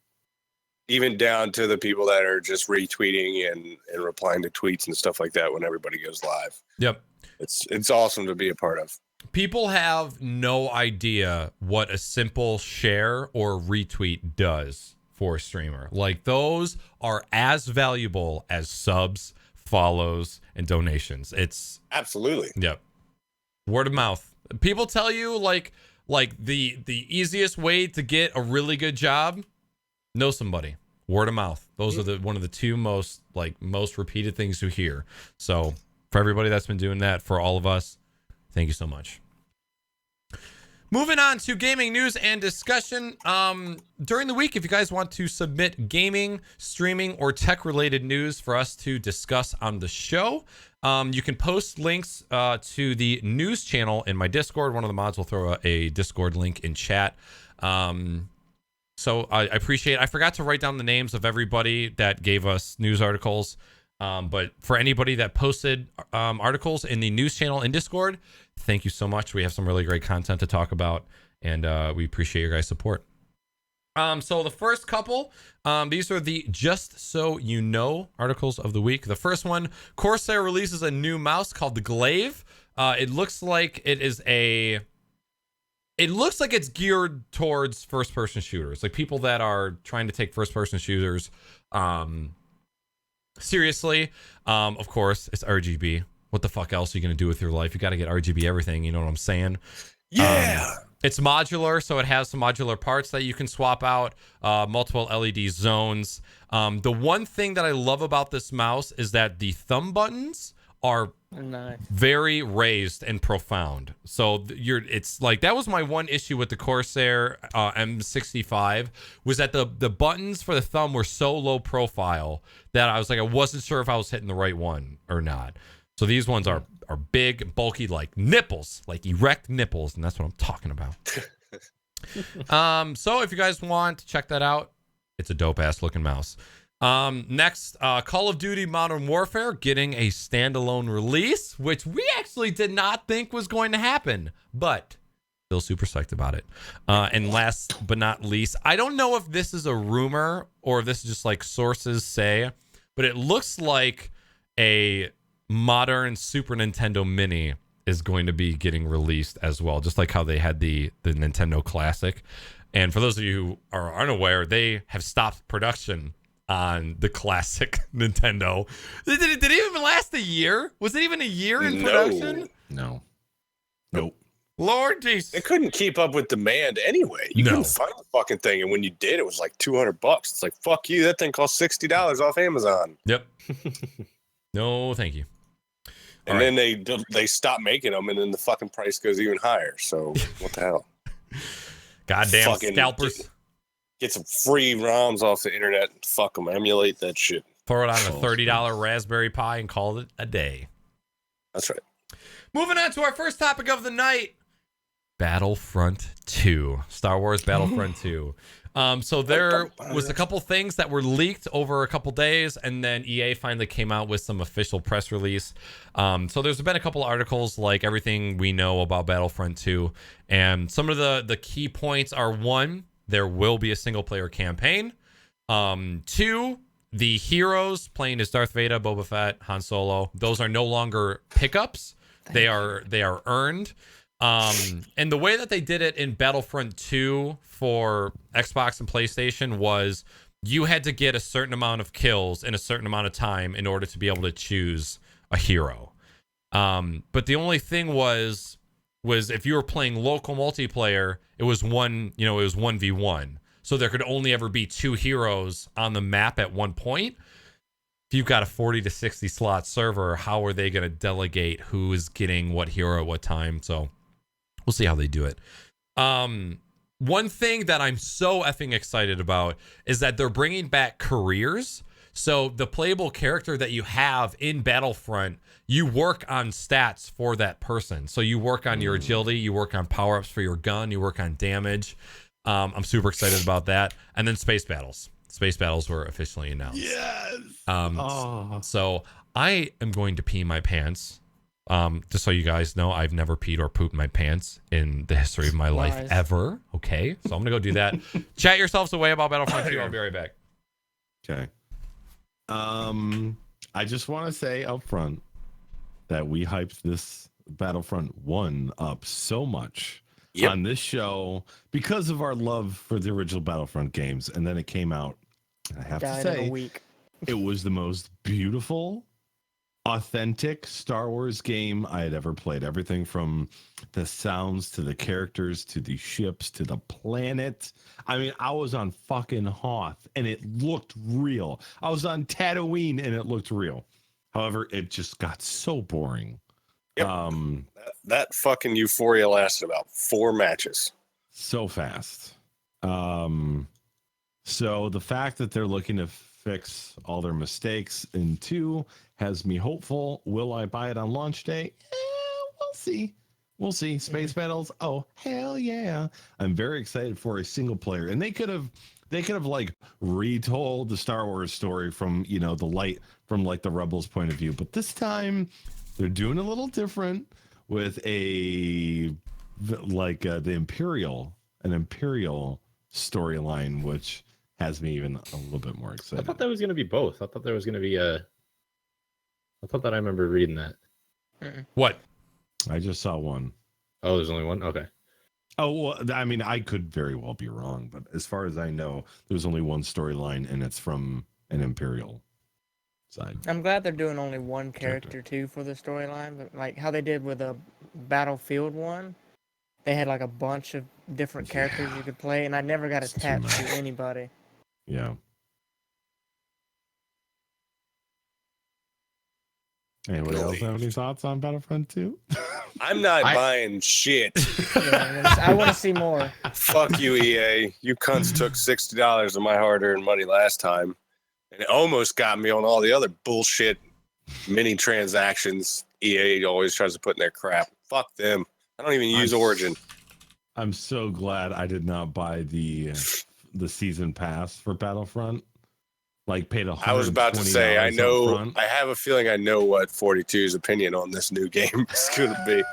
Speaker 3: even down to the people that are just retweeting and replying to tweets and stuff like that when everybody goes live.
Speaker 1: Yep.
Speaker 3: It's awesome to be a part of.
Speaker 1: People have no idea what a simple share or retweet does for a streamer. Like, those are as valuable as subs, follows, and donations. It's
Speaker 3: Absolutely.
Speaker 1: Yep. Word of mouth. People tell you like the easiest way to get a really good job, know somebody. Word of mouth. Those are one of the two most repeated things you hear. So for everybody that's been doing that, for all of us, thank you so much. Moving on to gaming news and discussion. During the week, if you guys want to submit gaming, streaming, or tech-related news for us to discuss on the show, you can post links to the news channel in my Discord. One of the mods will throw a Discord link in chat. So I appreciate it. I forgot to write down the names of everybody that gave us news articles. But for anybody that posted articles in the news channel in Discord, thank you so much. We have some really great content to talk about, and we appreciate your guys' support. So the first couple, these are the Just So You Know articles of the week. The first one, Corsair releases a new mouse called the Glaive. It looks like it's geared towards first-person shooters, like people that are trying to take first-person shooters seriously, of course, it's RGB. What the fuck else are you going to do with your life? You got to get RGB everything. You know what I'm saying?
Speaker 3: Yeah.
Speaker 1: It's modular, so it has some modular parts that you can swap out, multiple LED zones. The one thing that I love about this mouse is that the thumb buttons are
Speaker 4: Nice.
Speaker 1: very raised and profound. So it's like, that was my one issue with the Corsair M65, was that the buttons for the thumb were so low profile that I was like, I wasn't sure if I was hitting the right one or not. So these ones are big, bulky, like nipples, like erect nipples, and that's what I'm talking about. So if you guys want to check that out, it's a dope ass looking mouse. Next, Call of Duty Modern Warfare getting a standalone release, which we actually did not think was going to happen, but still super psyched about it. And last but not least, I don't know if this is a rumor or if this is just like sources say, but it looks like a modern Super Nintendo Mini is going to be getting released as well, just like how they had the Nintendo Classic. And for those of you who are unaware, they have stopped production on the classic Nintendo. Did it even last a year? Was it even a year in production?
Speaker 2: No. Nope.
Speaker 1: Lord Jesus.
Speaker 3: It couldn't keep up with demand anyway. You couldn't find the fucking thing, and when you did, it was like $200. It's like, fuck you, that thing cost $60 off Amazon.
Speaker 1: Yep. No, thank you.
Speaker 3: And then they stop making them, and then the fucking price goes even higher. So what the hell?
Speaker 1: Goddamn
Speaker 3: Fucking
Speaker 1: scalpers.
Speaker 3: Get some free ROMs off the internet and fuck them. Emulate that shit.
Speaker 1: Throw it on a $30 Raspberry Pi and call it a day.
Speaker 3: That's right.
Speaker 1: Moving on to our first topic of the night. Battlefront 2. Star Wars Battlefront 2. So there was a couple things that were leaked over a couple days, and then EA finally came out with some official press release. So there's been a couple articles, like everything we know about Battlefront 2. And some of the key points are: 1, there will be a single-player campaign. 2, the heroes playing as Darth Vader, Boba Fett, Han Solo, those are no longer pickups. They are earned. And the way that they did it in Battlefront 2 for Xbox and PlayStation was you had to get a certain amount of kills in a certain amount of time in order to be able to choose a hero. But the only thing was if you were playing local multiplayer, it was 1v1. So there could only ever be 2 heroes on the map at one point. If you've got a 40 to 60 slot server, how are they going to delegate who is getting what hero at what time? So we'll see how they do it. One thing that I'm so effing excited about is that they're bringing back careers. So the playable character that you have in Battlefront, you work on stats for that person. So you work on your agility, you work on power-ups for your gun, you work on damage. I'm super excited about that. And then space battles. Space battles were officially announced.
Speaker 2: Yes.
Speaker 1: So I am going to pee my pants. Just so you guys know, I've never peed or pooped my pants in the history of my life ever. Okay, so I'm gonna go do that. Chat yourselves away about Battlefront 2. I'll be right back.
Speaker 2: Okay. I just want to say up front that we hyped this Battlefront 1 up so much on this show because of our love for the original Battlefront games, and then it came out. I have to say, it was the most beautiful, authentic Star Wars game I had ever played. Everything from the sounds to the characters to the ships to the planet. I mean, I was on fucking Hoth and it looked real. I was on Tatooine and it looked real. However, it just got so boring.
Speaker 3: Yep. That fucking euphoria lasted about 4 matches.
Speaker 2: So fast. So the fact that they're looking to fix all their mistakes in 2 has me hopeful. Will I buy it on launch day? We'll see. We'll see. Space battles. Oh, hell yeah. I'm very excited for a single player. And they could have like retold the Star Wars story from, like the Rebels point of view. But this time they're doing a little different with the Imperial storyline, which has me even a little bit more excited.
Speaker 5: I thought that was going to be both. I thought there was going to be I thought that I remember reading that.
Speaker 1: What?
Speaker 2: I just saw one.
Speaker 5: Oh, there's only one? Okay.
Speaker 2: Oh, well, I mean, I could very well be wrong, but as far as I know, there's only one storyline, and it's from an Imperial side.
Speaker 4: I'm glad they're doing only one character too for the storyline, but like how they did with the Battlefield one, they had like a bunch of different characters you could play, and I never got
Speaker 2: It's too
Speaker 4: attached to
Speaker 2: much.
Speaker 4: anybody.
Speaker 2: Yeah. Anybody else have any thoughts on Battlefront 2?
Speaker 3: I'm not buying shit.
Speaker 4: Yeah, I want to see more.
Speaker 3: Fuck you, EA. You cunts took $60 of my hard-earned money last time, and it almost got me on all the other bullshit mini transactions EA always tries to put in their crap. Fuck them. I don't even use Origin.
Speaker 2: I'm so glad I did not buy the season pass for Battlefront. Like paid $120.
Speaker 3: I was about to say, I know. I have a feeling I know what 42's opinion on this new game is going to be.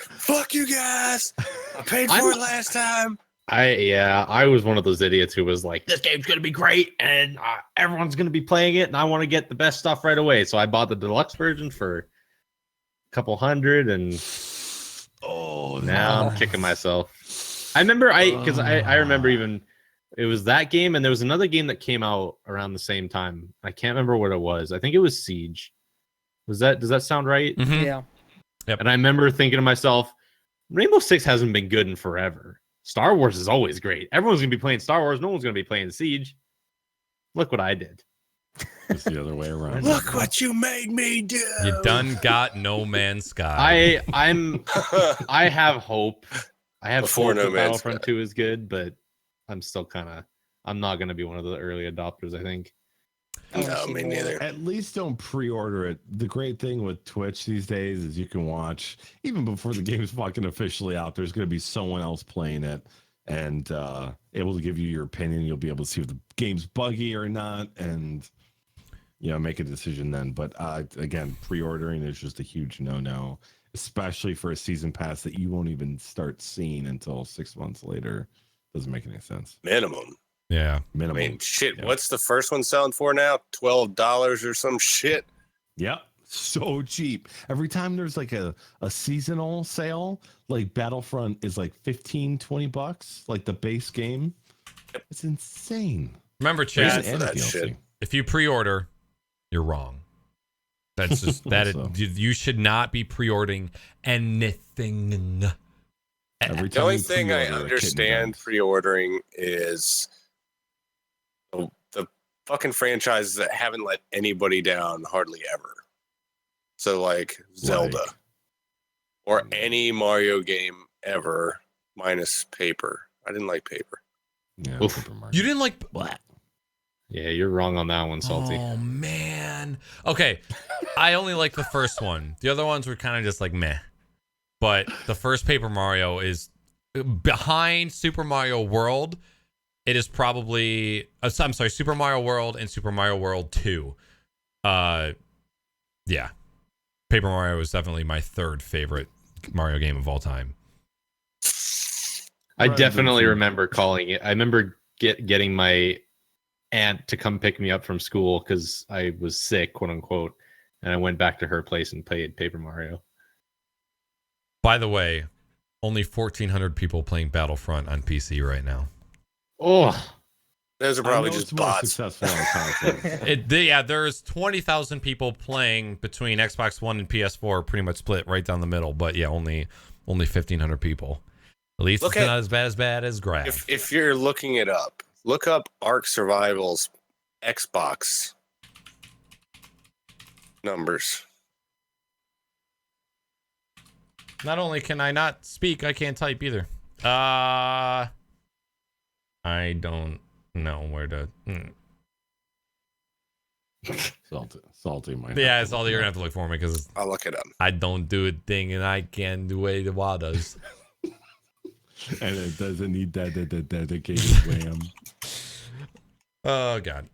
Speaker 3: Fuck you guys! I paid for it last time.
Speaker 5: I was one of those idiots who was like, this game's gonna be great, and everyone's gonna be playing it, and I want to get the best stuff right away. So I bought the deluxe version for a couple $100, and now I'm kicking myself. I remember I remember even. It was that game, and there was another game that came out around the same time. I can't remember what it was. I think it was Siege. Does that sound right?
Speaker 1: Mm-hmm.
Speaker 4: Yeah.
Speaker 1: Yep.
Speaker 5: And I remember thinking to myself, Rainbow Six hasn't been good in forever. Star Wars is always great. Everyone's gonna be playing Star Wars. No one's gonna be playing Siege. Look what I did.
Speaker 2: It's the other way around.
Speaker 3: Look what you made me do.
Speaker 1: You done got No Man's Sky.
Speaker 5: I have hope. I have
Speaker 3: Before
Speaker 5: hope
Speaker 3: No
Speaker 5: that
Speaker 3: Man's
Speaker 5: Battlefront 2 is good, but I'm still I'm not gonna be one of the early adopters, I think.
Speaker 3: No, me neither.
Speaker 2: At least don't pre-order it. The great thing with Twitch these days is you can watch even before the game's fucking officially out. There's going to be someone else playing it and able to give you your opinion. You'll be able to see if the game's buggy or not, and make a decision then. But again, pre-ordering is just a huge no-no, especially for a season pass that you won't even start seeing until 6 months later. Doesn't make any sense.
Speaker 3: Minimum.
Speaker 1: Yeah.
Speaker 2: Minimum.
Speaker 3: I mean, shit.
Speaker 2: Yeah.
Speaker 3: What's the first one selling for now? $12 or some shit.
Speaker 2: Yep. So cheap. Every time there's like a seasonal sale, like Battlefront is like $15-20, like the base game. It's insane.
Speaker 1: Remember, chat,
Speaker 3: for that shit.
Speaker 1: if you pre-order, you're wrong. That's just you should not be pre-ordering anything.
Speaker 2: Every
Speaker 3: The only
Speaker 2: you
Speaker 3: thing I
Speaker 2: pre-order a kitten
Speaker 3: understand
Speaker 2: dance.
Speaker 3: pre-ordering is the fucking franchises that haven't let anybody down hardly ever. So like Zelda or any Mario game ever minus paper. I didn't like paper.
Speaker 2: Yeah,
Speaker 5: Oof.
Speaker 2: Super Mario.
Speaker 1: You didn't like
Speaker 2: What?
Speaker 5: Yeah, you're wrong on that one, Salty.
Speaker 1: Oh man. Okay, I only like the first one. The other ones were kind of just like meh. But the first Paper Mario is behind Super Mario World. It is probably I'm sorry, Super Mario World and Super Mario World 2. Yeah. Paper Mario is definitely my third favorite Mario game of all time.
Speaker 5: I definitely remember calling it. I remember getting my aunt to come pick me up from school because I was sick, quote unquote, and I went back to her place and played Paper Mario.
Speaker 1: By the way, only 1,400 people playing Battlefront on PC right now.
Speaker 5: Oh,
Speaker 3: Those are probably just bots.
Speaker 2: Successful on console.
Speaker 1: There's 20,000 people playing between Xbox One and PS4, pretty much split right down the middle. But yeah, only 1,500 people. At least it's not as bad as Grav.
Speaker 3: If you're looking it up, look up Ark Survival's Xbox numbers.
Speaker 1: Not only can I not speak, I can't type either. I don't know where to.
Speaker 2: Salty might.
Speaker 1: Yeah, it's all you're gonna have to look for me because
Speaker 3: I'll look it up.
Speaker 1: I don't do a thing and I can do it the wild does.
Speaker 2: And it doesn't need that dedicated RAM.
Speaker 1: Oh god.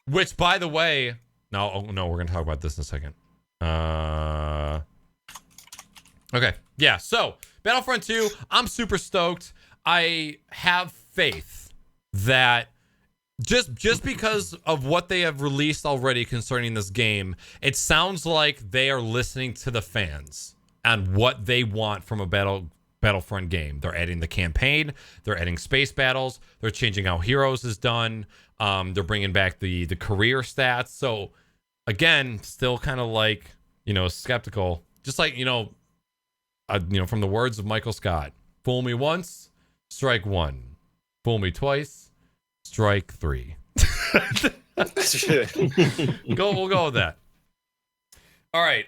Speaker 1: Which by the way, no, we're gonna talk about this in a second. Okay, yeah. So Battlefront 2, I'm super stoked. I have faith that just because of what they have released already concerning this game, it sounds like they are listening to the fans and what they want from a Battlefront game. They're adding the campaign. They're adding space battles. They're changing how heroes is done. They're bringing back the career stats. So again, still kind of like, skeptical. Just like, from the words of Michael Scott, fool me once, strike one. Fool me twice, strike three. We'll go with that. All right.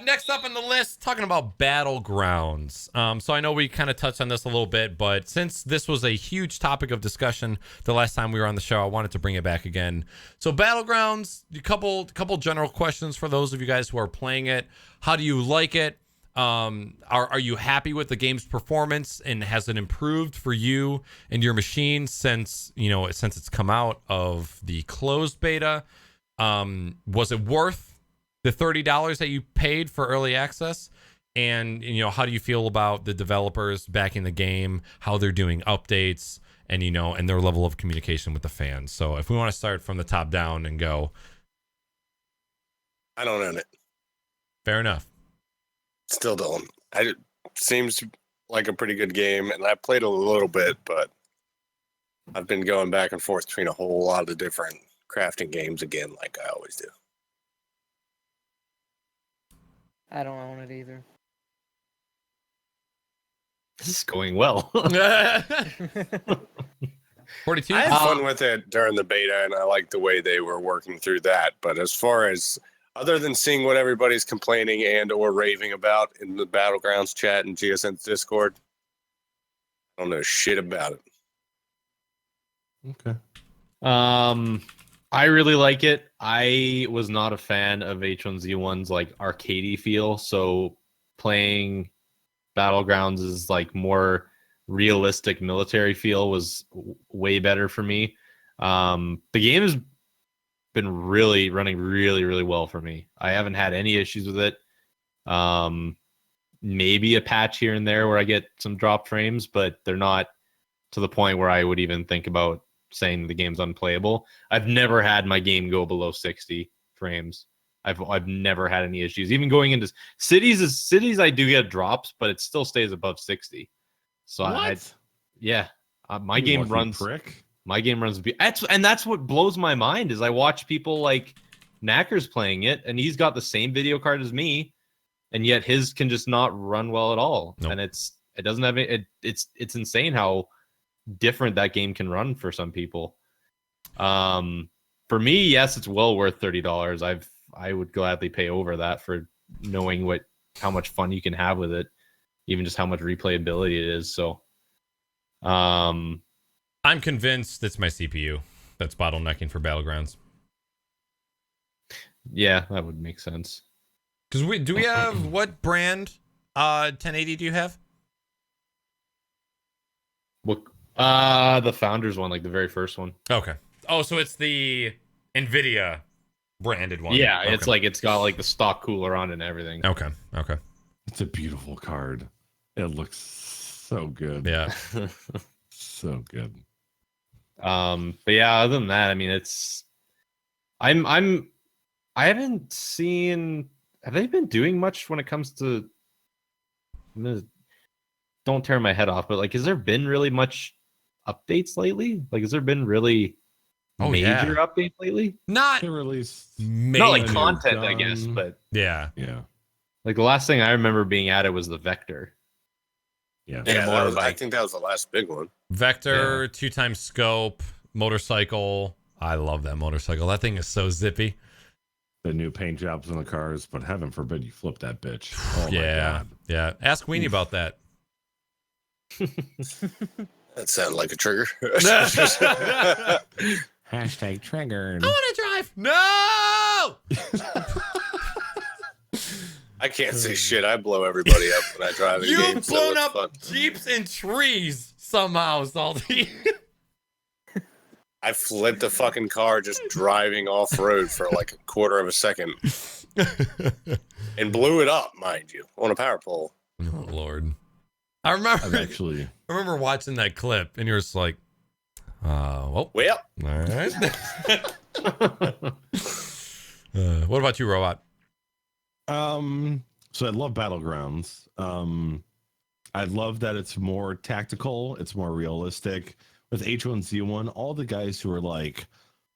Speaker 1: Next up on the list, talking about Battlegrounds. So I know we kind of touched on this a little bit, but since this was a huge topic of discussion the last time we were on the show, I wanted to bring it back again. So Battlegrounds, a couple general questions for those of you guys who are playing it. How do you like it? Are you happy with the game's performance, and has it improved for you and your machine since it's come out of the closed beta? Was it worth the $30 that you paid for early access? And how do you feel about the developers backing the game, how they're doing updates, and and their level of communication with the fans? So if we want to start from the top down and go.
Speaker 3: I don't own it.
Speaker 1: Fair enough.
Speaker 3: Still don't. It seems like a pretty good game, and I played a little bit, but I've been going back and forth between a whole lot of different crafting games again, like I always do.
Speaker 4: I don't own it either.
Speaker 5: This is going well.
Speaker 1: 42.
Speaker 3: I had fun with it during the beta, and I liked the way they were working through that. But as far as other than seeing what everybody's complaining and or raving about in the Battlegrounds chat and GSN's Discord, I don't know shit about it.
Speaker 2: Okay.
Speaker 5: I really like it. I was not a fan of H1Z1's like arcadey feel, so playing Battlegrounds is like more realistic military feel was way better for me. The game has been running really well for me. I haven't had any issues with it. Maybe a patch here and there where I get some drop frames, but they're not to the point where I would even think about saying the game's unplayable. I've never had my game go below 60 frames. I've never had any issues. Even going into cities, I do get drops, but it still stays above 60. So my game runs.
Speaker 2: Prick.
Speaker 5: My game runs. That's what blows my mind is I watch people like Naaackers playing it, and he's got the same video card as me, and yet his can just not run well at all.
Speaker 1: Nope.
Speaker 5: And it doesn't have it. It's insane how different that game can run for some people. For me, yes, it's well worth $30. I would gladly pay over that for knowing how much fun you can have with it, even just how much replayability it is. So,
Speaker 1: I'm convinced it's my CPU that's bottlenecking for Battlegrounds.
Speaker 5: Yeah, that would make sense.
Speaker 1: Because we have what brand 1080 do you have?
Speaker 5: What? The Founders one, like the very first one.
Speaker 1: Okay. Oh, so it's the NVIDIA branded one.
Speaker 5: Yeah,
Speaker 1: okay.
Speaker 5: it's like it's got like the stock cooler on it and everything.
Speaker 1: Okay.
Speaker 2: It's a beautiful card. It looks so good.
Speaker 1: Yeah.
Speaker 2: So good.
Speaker 5: But yeah, other than that, I mean, I haven't seen. Have they been doing much when it comes to? Don't tear my head off, but like, has there been really much updates lately? Like, has there been really major updates lately?
Speaker 1: Not
Speaker 2: They released
Speaker 5: Not like
Speaker 2: Major
Speaker 5: content, I
Speaker 2: gun.
Speaker 5: guess, but
Speaker 1: yeah.
Speaker 5: like the last thing I remember being added was the Vector.
Speaker 2: Yeah.
Speaker 5: Yeah, more of
Speaker 3: I
Speaker 5: like-
Speaker 3: think that was the last big one.
Speaker 1: Vector, 2x scope, motorcycle. I love that motorcycle. That thing is so zippy.
Speaker 2: The new paint jobs on the cars, but heaven forbid you flip that bitch. Oh my
Speaker 1: Yeah.
Speaker 2: god.
Speaker 1: Yeah. Ask Weenie about that.
Speaker 3: That sounded like a trigger.
Speaker 2: Hashtag triggered.
Speaker 1: I want to drive. No.
Speaker 3: I can't say shit. I blow everybody up when I drive in
Speaker 1: You've
Speaker 3: games. So
Speaker 1: blown
Speaker 3: it's
Speaker 1: up
Speaker 3: fun.
Speaker 1: Jeeps and trees somehow, Salty.
Speaker 3: I flipped a fucking car just driving off road for like a quarter of a second and blew it up, mind you, on a power pole.
Speaker 1: Oh Lord. I remember watching that clip and you're just like, well,
Speaker 3: Well,
Speaker 1: all right. What about you, Robot?
Speaker 2: So I love Battlegrounds. I love that it's more tactical, it's more realistic. With H1Z1, all the guys who are like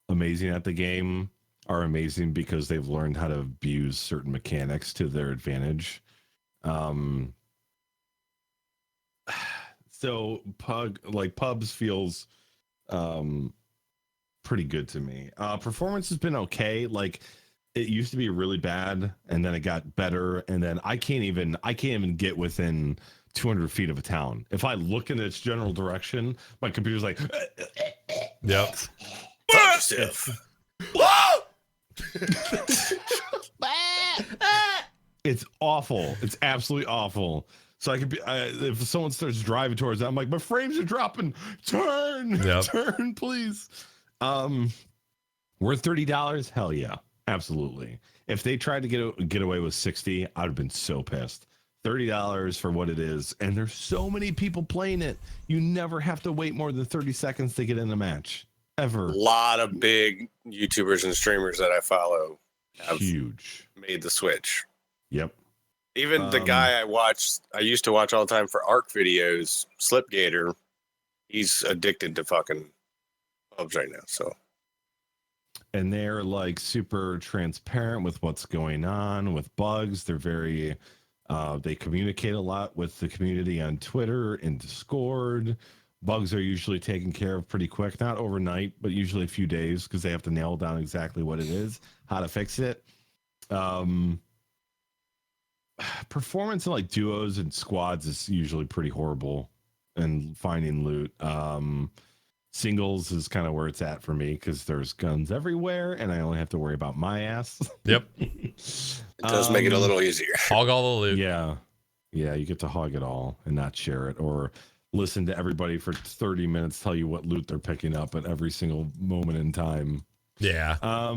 Speaker 2: amazing at the game are amazing because they've learned how to abuse certain mechanics to their advantage. So Pubs feels pretty good to me. Performance has been okay. Like it used to be really bad and then it got better, and then I can't even get within 200 feet of a town. If I look in its general direction, my computer's like,
Speaker 1: Yep.
Speaker 2: It's awful. It's absolutely awful. So I could be, if someone starts driving towards that, I'm like, my frames are dropping. Turn, turn, please. Worth $30? Hell yeah, absolutely. If they tried to get away with 60, I'd have been so pissed. $30 for what it is, and there's so many people playing it. You never have to wait more than 30 seconds to get in a match, ever.
Speaker 3: A lot of big YouTubers and streamers that I follow have made the switch.
Speaker 2: Yep.
Speaker 3: Even the guy I used to watch all the time for ARC videos, Slipgator, he's addicted to fucking pubs right now. So,
Speaker 2: and they're like super transparent with what's going on with bugs. They're very they communicate a lot with the community on Twitter and Discord. Bugs are usually taken care of pretty quick, not overnight, but usually a few days because they have to nail down exactly what it is, how to fix it. Performance in like duos and squads is usually pretty horrible, and finding loot. Singles is kind of where it's at for me because there's guns everywhere and I only have to worry about my ass.
Speaker 1: Yep.
Speaker 3: It does make it a little easier.
Speaker 1: Hog all the loot.
Speaker 2: Yeah, you get to hog it all and not share it, or listen to everybody for 30 minutes tell you what loot they're picking up at every single moment in time.
Speaker 1: Yeah.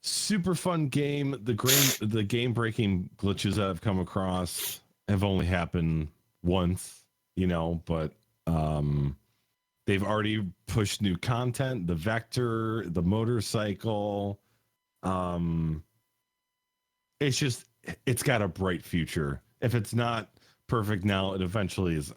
Speaker 2: Super fun game. The game breaking glitches that I've come across have only happened once, but they've already pushed new content, the vector, the motorcycle. It's got a bright future. If it's not perfect now, it eventually is.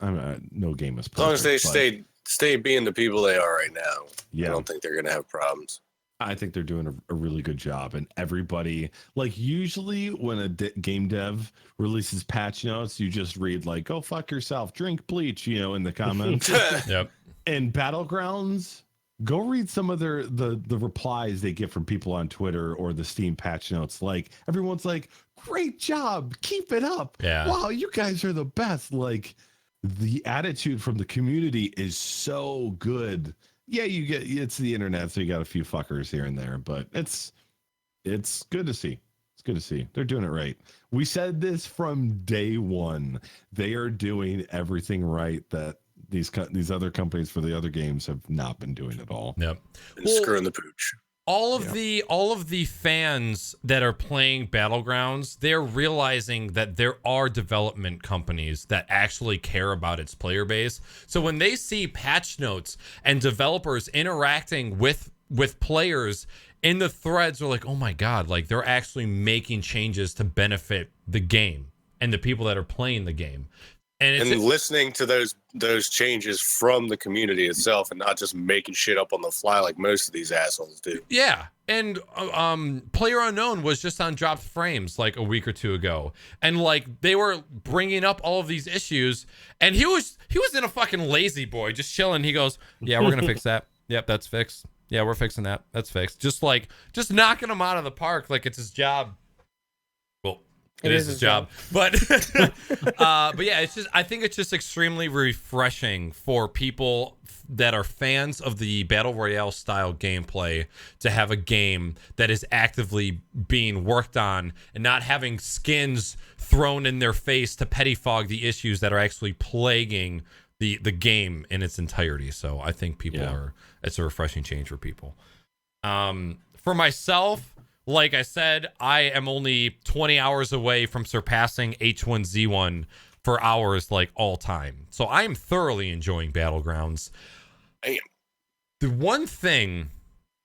Speaker 2: No game is perfect.
Speaker 3: As long as they stay being the people they are right now,
Speaker 2: yeah,
Speaker 3: I don't think they're gonna have problems.
Speaker 2: I think they're doing a really good job, and everybody, like, usually when a game dev releases patch notes, you just read like, "Go fuck yourself, drink bleach," in the comments.
Speaker 1: Yep.
Speaker 2: And Battlegrounds, go read some of the replies they get from people on Twitter or the Steam patch notes. Like, everyone's like, "Great job, keep it up.
Speaker 1: Yeah.
Speaker 2: Wow, you guys are the best." Like, the attitude from the community is so good. Yeah, it's the internet, so you got a few fuckers here and there, but it's good to see. It's good to see. They're doing it right. We said this from day one. They are doing everything right that these other companies for the other games have not been doing at all.
Speaker 1: Yep.
Speaker 3: And screwing the pooch.
Speaker 1: All of the fans that are playing Battlegrounds, they're realizing that there are development companies that actually care about its player base. So when they see patch notes and developers interacting with players in the threads, they're like, "Oh my God, like they're actually making changes to benefit the game and the people that are playing the game." And
Speaker 3: listening to those changes from the community itself, and not just making shit up on the fly like most of these assholes do.
Speaker 1: Yeah, and PlayerUnknown was just on Dropped Frames like a week or two ago, and like they were bringing up all of these issues, and he was in a fucking lazy boy, just chilling. He goes, "Yeah, we're gonna fix that. Yep, that's fixed. Yeah, we're fixing that. That's fixed." Just knocking him out of the park like it's his job. It is his job. But yeah, I think it's just extremely refreshing for people that are fans of the Battle Royale style gameplay to have a game that is actively being worked on and not having skins thrown in their face to pettifog the issues that are actually plaguing the game in its entirety. So I think it's a refreshing change for people. For myself, like I said, I am only 20 hours away from surpassing H1Z1 for hours like all time. So I am thoroughly enjoying Battlegrounds. The one thing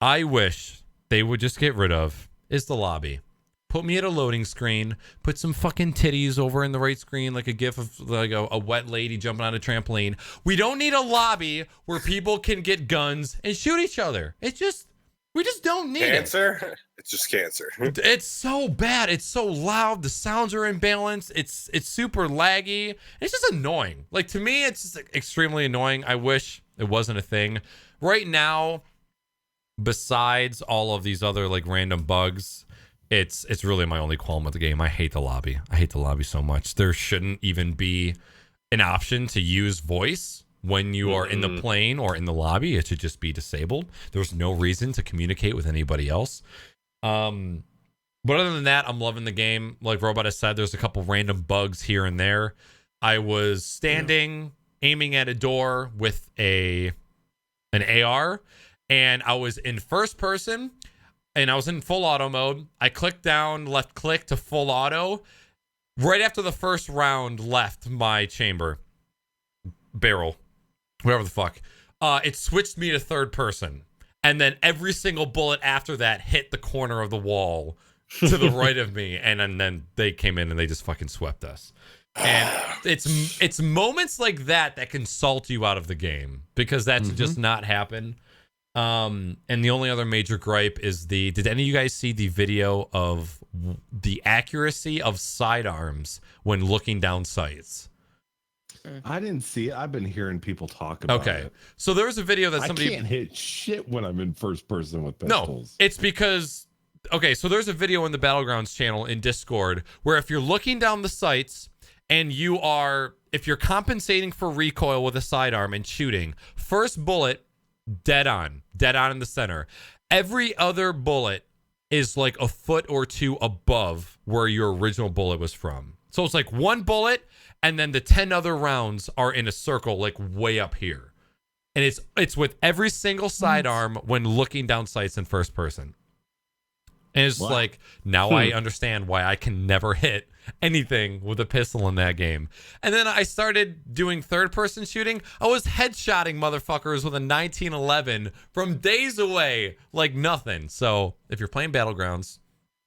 Speaker 1: I wish they would just get rid of is the lobby. Put me at a loading screen. Put some fucking titties over in the right screen, like a gif of like a wet lady jumping on a trampoline. We don't need a lobby where people can get guns and shoot each other. We just don't need
Speaker 3: Cancer? It's just cancer.
Speaker 1: It's so bad. It's so loud. The sounds are imbalanced. It's super laggy. It's just annoying. Like, to me, it's just extremely annoying. I wish it wasn't a thing. Right now, besides all of these other like random bugs, it's really my only qualm with the game. I hate the lobby. I hate the lobby so much. There shouldn't even be an option to use voice when you are in the plane or in the lobby. It should just be disabled. There's no reason to communicate with anybody else. But other than that, I'm loving the game. Like Robot has said, there's a couple random bugs here and there. I was standing, aiming at a door with an AR, and I was in first person, and I was in full auto mode. I clicked down, left click to full auto. Right after the first round left my chamber, barrel, whatever the fuck, it switched me to third person. And then every single bullet after that hit the corner of the wall to the right of me. And then they came in and they just fucking swept us. And it's moments like that can salt you out of the game, because that's just not happen. And the only other major gripe is did any of you guys see the video of the accuracy of sidearms when looking down sights?
Speaker 2: I didn't see it. I've been hearing people talk about it.
Speaker 1: So there was a video that somebody...
Speaker 2: I can't hit shit when I'm in first person with pistols.
Speaker 1: No, it's because... Okay, so there's a video in the Battlegrounds channel in Discord where if you're looking down the sights and if you're compensating for recoil with a sidearm and shooting, first bullet, dead on in the center. Every other bullet is like a foot or two above where your original bullet was from. So it's like one bullet, and then the 10 other rounds are in a circle, like way up here. And it's with every single sidearm when looking down sights in first person. And it's like, now I understand why I can never hit anything with a pistol in that game. And then I started doing third person shooting. I was headshotting motherfuckers with a 1911 from days away like nothing. So if you're playing Battlegrounds,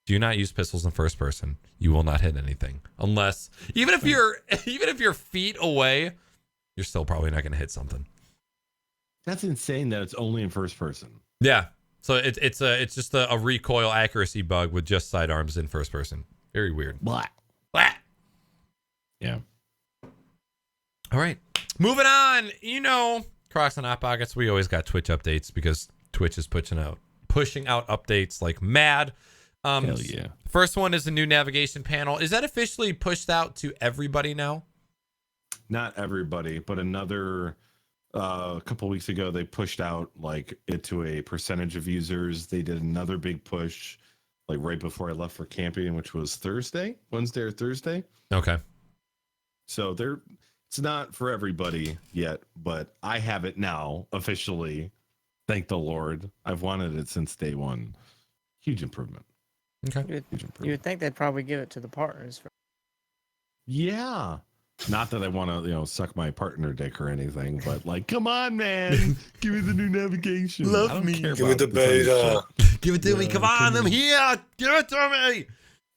Speaker 1: do not use pistols in first person. You will not hit anything unless, even if you're feet away, you're still probably not going to hit something.
Speaker 2: That's insane that it's only in first person.
Speaker 1: Yeah. So it's just a recoil accuracy bug with just sidearms in first person. Very weird.
Speaker 2: Blah.
Speaker 1: Blah.
Speaker 2: Yeah.
Speaker 1: All right. Moving on. Crocs and Hot Pockets. We always got Twitch updates because Twitch is pushing out updates like mad.
Speaker 2: Hell yeah.
Speaker 1: First one is the new navigation panel. Is that officially pushed out to everybody now?
Speaker 2: Not everybody, but another a couple weeks ago they pushed out like it to a percentage of users. They did another big push like right before I left for camping, which was Wednesday or Thursday.
Speaker 1: Okay.
Speaker 2: So it's not for everybody yet, but I have it now officially. Thank the Lord. I've wanted it since day one. Huge improvement.
Speaker 1: Okay.
Speaker 4: You would think they'd probably give it to the partners.
Speaker 2: Yeah. Not that I want to, suck my partner dick or anything, but like, come on, man. Give me the new navigation.
Speaker 1: Love me.
Speaker 3: Give me the beta.
Speaker 1: Give it to me. Come on. I'm here. Give it to me.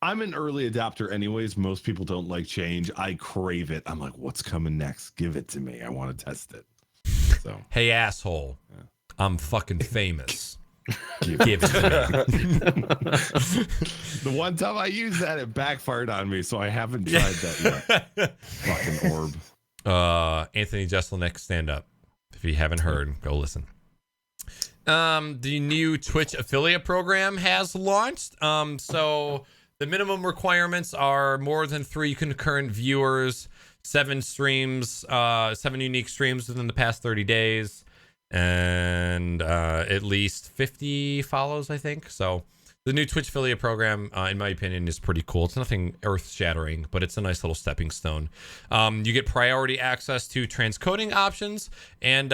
Speaker 2: I'm an early adopter anyways. Most people don't like change. I crave it. I'm like, what's coming next? Give it to me. I want to test it. So,
Speaker 1: hey, asshole. Yeah. I'm fucking famous.
Speaker 2: Give it to me. The one time I used that, it backfired on me, so I haven't tried that yet. Fucking orb.
Speaker 1: Anthony Jeselnik, stand up. If you haven't heard, go listen. The new Twitch affiliate program has launched. So the minimum requirements are more than 3 concurrent viewers, 7 streams, 7 unique streams within the past 30 days. And at least 50 follows, I think. So the new Twitch affiliate program, in my opinion, is pretty cool. It's nothing earth-shattering, but it's a nice little stepping stone. You get priority access to transcoding options. And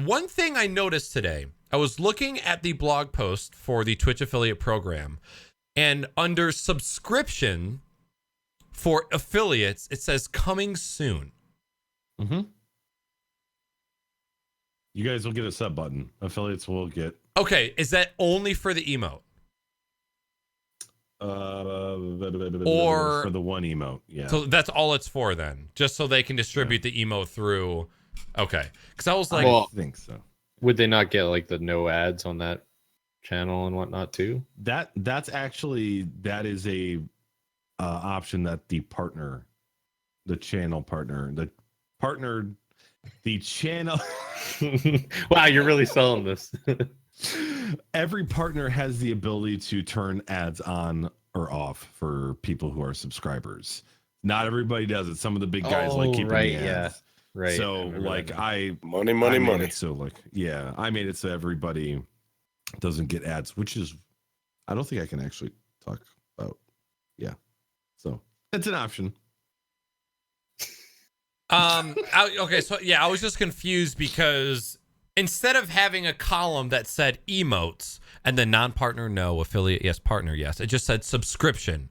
Speaker 1: one thing I noticed today, I was looking at the blog post for the Twitch affiliate program, and under subscription for affiliates, it says coming soon.
Speaker 2: Mm-hmm. You guys will get a sub button. Affiliates will get.
Speaker 1: Okay, is that only for the emote? Or
Speaker 2: for the one emote. Yeah.
Speaker 1: so that's all it's for then, just so they can distribute the emote through. Okay, because I was like,
Speaker 5: Well,
Speaker 2: I think so.
Speaker 5: would they not get like the no ads on that channel and whatnot too?
Speaker 2: That's actually that is a option that the channel partner, the channel.
Speaker 5: Wow, you're really selling this.
Speaker 2: Every partner has the ability to turn ads on or off for people who are subscribers. Not everybody does it. Some of the big guys like keeping the ads.
Speaker 5: Yeah. Right.
Speaker 2: So like I
Speaker 3: Money.
Speaker 2: made it so like I made it so everybody doesn't get ads, which is I don't think I can actually talk about. Yeah. So it's an option.
Speaker 1: okay, so yeah, I was just confused because instead of having a column that said emotes and then non-partner no, affiliate yes, partner yes, it just said subscription,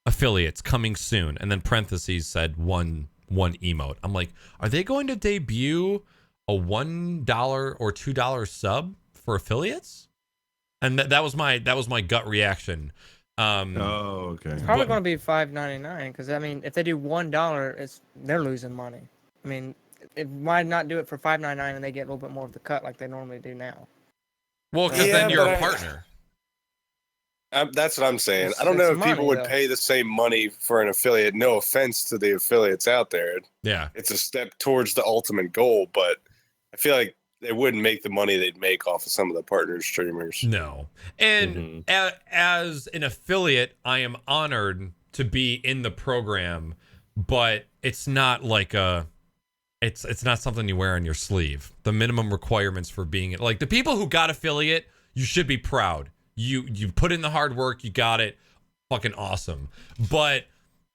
Speaker 1: affiliates coming soon, and then parentheses said one emote. I'm like, are they going to debut a $1 or $2 sub for affiliates? And that was my gut reaction.
Speaker 2: Okay.
Speaker 4: It's probably going to be $5.99 because I mean, if they do $1, they're losing money. I mean, why not do it for $5.99 and they get a little bit more of the cut like they normally do now?
Speaker 1: Well, because then you're a partner.
Speaker 3: That's what I'm saying.
Speaker 4: It's-
Speaker 3: I don't know
Speaker 4: it's
Speaker 3: if people
Speaker 4: money,
Speaker 3: would
Speaker 4: though.
Speaker 3: pay the same money for an affiliate. No offense to the affiliates out there.
Speaker 1: Yeah.
Speaker 3: It's a step towards the ultimate goal, but I feel like they wouldn't make the money they'd make off of some of the partner streamers.
Speaker 1: No. And as an affiliate, I am honored to be in the program, but it's not like it's not something you wear on your sleeve. The minimum requirements for being like the people who got affiliate, you should be proud. You put in the hard work, you got it. Fucking awesome. But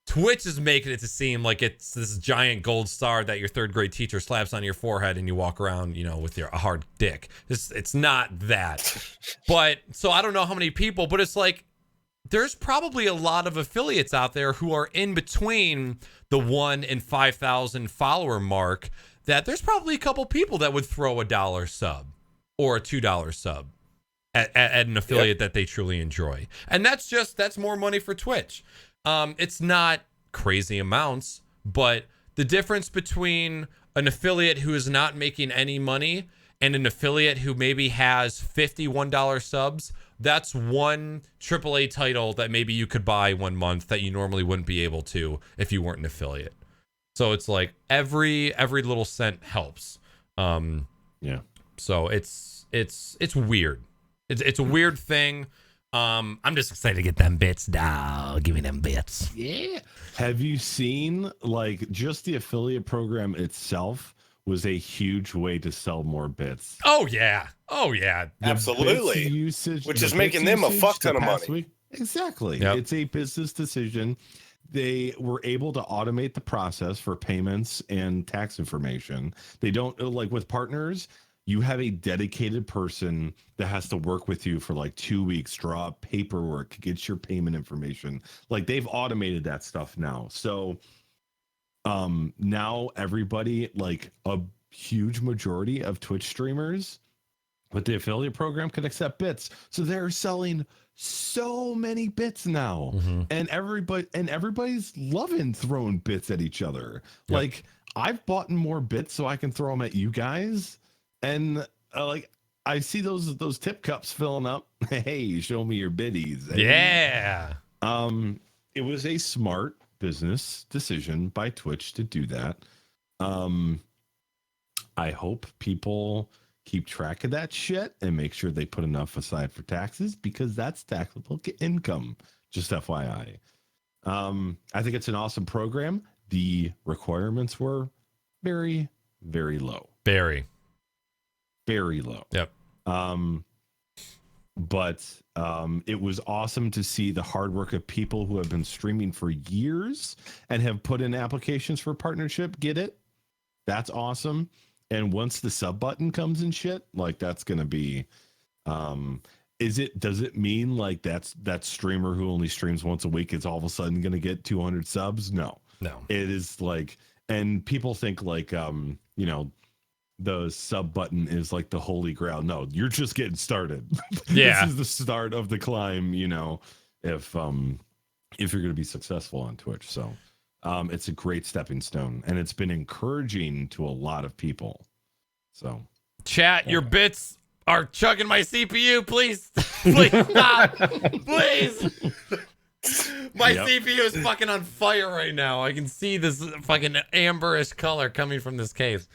Speaker 1: Twitch is making it to seem like it's this giant gold star that your third grade teacher slaps on your forehead and you walk around, with a hard dick. It's not that. But so I don't know how many people, but it's like there's probably a lot of affiliates out there who are in between the 1 and 5,000 follower mark that there's probably a couple people that would throw a $1 sub or a $2 sub at an affiliate that they truly enjoy. And that's more money for Twitch. It's not crazy amounts, but the difference between an affiliate who is not making any money and an affiliate who maybe has $51 subs, that's one AAA title that maybe you could buy 1 month that you normally wouldn't be able to if you weren't an affiliate. So it's like every little cent helps.
Speaker 2: Yeah.
Speaker 1: So it's weird. It's a weird thing. I'm just excited to get them bits, dog. Give me them bits.
Speaker 2: Yeah. Have you seen like just the affiliate program itself was a huge way to sell more bits?
Speaker 1: Oh yeah.
Speaker 3: Absolutely.
Speaker 2: Bits usage,
Speaker 3: Which
Speaker 2: the
Speaker 3: is making
Speaker 2: bits
Speaker 3: them a
Speaker 2: usage
Speaker 3: fuck ton
Speaker 2: the
Speaker 3: of
Speaker 2: past
Speaker 3: money.
Speaker 2: week- Exactly.
Speaker 1: Yep.
Speaker 2: It's a business decision. They were able to automate the process for payments and tax information. They don't like with partners. You have a dedicated person that has to work with you for like 2 weeks, draw up paperwork, get your payment information. Like they've automated that stuff now. So now everybody, like a huge majority of Twitch streamers with the affiliate program can accept bits. So they're selling so many bits now.
Speaker 1: Mm-hmm.
Speaker 2: And everybody's loving throwing bits at each other.
Speaker 1: Yep.
Speaker 2: Like I've bought more bits so I can throw them at you guys. And like I see those tip cups filling up. Hey, show me your biddies.
Speaker 1: Yeah.
Speaker 2: It was a smart business decision by Twitch to do that. I hope people keep track of that shit and make sure they put enough aside for taxes because that's taxable income. Just FYI. I think it's an awesome program. The requirements were very, very low.
Speaker 1: Very
Speaker 2: Low.
Speaker 1: Yep.
Speaker 2: But it was awesome to see the hard work of people who have been streaming for years and have put in applications for partnership. Get it? That's awesome. And once the sub button comes in shit, like that's going to be, does it mean like that streamer who only streams once a week is all of a sudden going to get 200 subs? No. It is like, and people think like, the sub button is like the holy grail. No, you're just getting started.
Speaker 1: Yeah.
Speaker 2: This is the start of the climb, if you're going to be successful on Twitch. So it's a great stepping stone, and it's been encouraging to a lot of people. So
Speaker 1: Chat, your bits are chugging my CPU, please. Please stop. Please. My CPU is fucking on fire right now. I can see this fucking amberish color coming from this case.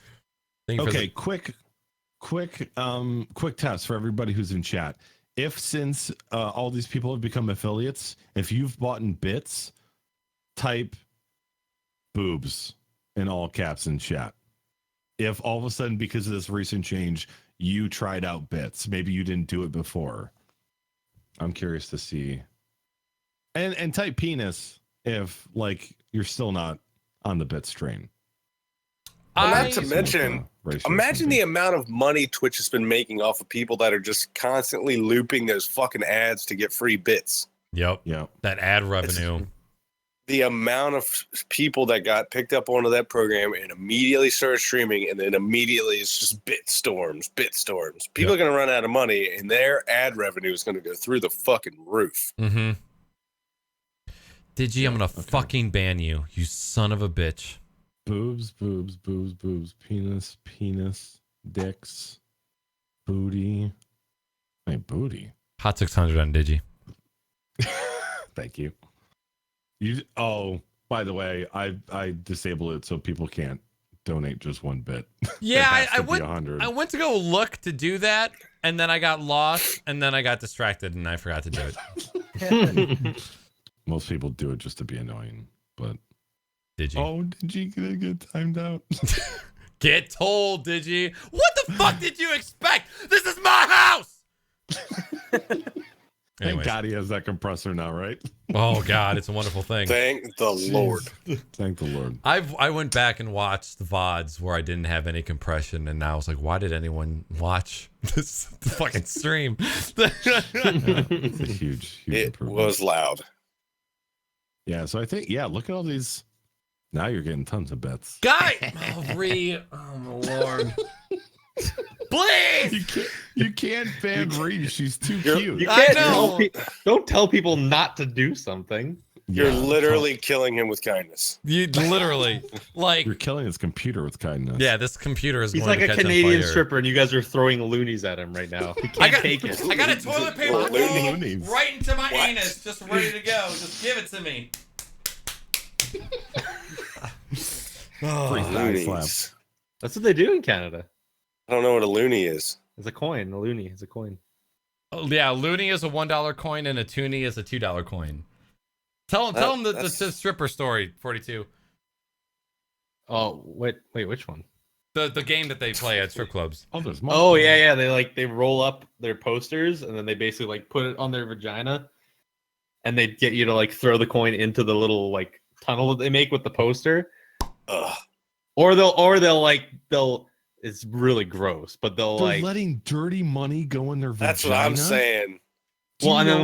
Speaker 2: Okay, quick test for everybody who's in chat. If since all these people have become affiliates, if you've bought in bits, type boobs in all caps in chat. If all of a sudden, because of this recent change, you tried out bits, maybe you didn't do it before. I'm curious to see. And type penis if like you're still not on the bits train.
Speaker 3: Not to mention, imagine the amount of money Twitch has been making off of people that are just constantly looping those fucking ads to get free bits.
Speaker 1: Yep. That ad revenue.
Speaker 3: The amount of people that got picked up onto that program and immediately started streaming, and then immediately it's just bit storms. People are going to run out of money, and their ad revenue is going to go through the fucking roof.
Speaker 1: Mm-hmm. Digi, I'm going to fucking ban you, you son of a bitch.
Speaker 2: Boobs, penis, dicks, booty. Hey, booty.
Speaker 1: Hot 600 on Digi.
Speaker 2: Thank you. By the way, I disabled it so people can't donate just one bit.
Speaker 1: Yeah, I went to go look to do that, and then I got lost, and then I got distracted, and I forgot to do it.
Speaker 2: Most people do it just to be annoying, but
Speaker 1: did you?
Speaker 2: Oh, did you get timed out?
Speaker 1: Get told, did you? What the fuck did you expect? This is my house.
Speaker 2: Thank God he has that compressor now, right?
Speaker 1: Oh God, it's a wonderful thing.
Speaker 3: Thank the Lord.
Speaker 2: Thank the Lord.
Speaker 1: I went back and watched the VODs where I didn't have any compression, and now I was like, why did anyone watch this fucking stream?
Speaker 2: It's a huge
Speaker 3: It was loud.
Speaker 2: Yeah, so I think, look at all these. Now you're getting tons of bets.
Speaker 1: Guy! Oh, my Lord. Please!
Speaker 2: You can't ban Ree. She's too cute.
Speaker 5: You can't don't tell people not to do something.
Speaker 3: You're literally killing him with kindness.
Speaker 1: You literally, like,
Speaker 2: you're killing his computer with kindness.
Speaker 1: Yeah, this computer is.
Speaker 5: He's
Speaker 1: going
Speaker 5: like
Speaker 1: to
Speaker 5: a
Speaker 1: catch
Speaker 5: Canadian
Speaker 1: on fire.
Speaker 5: stripper, and you guys are throwing loonies at him right now. He can't take it.
Speaker 1: I got a toilet paper roll
Speaker 2: loonies.
Speaker 1: right into my anus, just ready to go. Just give it to me.
Speaker 3: Loonies.
Speaker 5: That's what they do in Canada.
Speaker 3: I don't know what a loony is.
Speaker 5: It's a coin. A loony is a coin.
Speaker 1: Oh, yeah, loony is a $1 coin, and a toonie is a $2 coin. Tell them the stripper story, 42.
Speaker 5: Oh, wait, which one?
Speaker 1: The game that they play at strip clubs.
Speaker 5: Oh, yeah. They roll up their posters, and then they basically like put it on their vagina, and they get you to like throw the coin into the little like tunnel that they make with the poster.
Speaker 3: Ugh.
Speaker 5: Or they'll it's really gross, but they're like
Speaker 2: letting dirty money go in their vagina.
Speaker 3: That's what I'm saying.
Speaker 5: Well, and then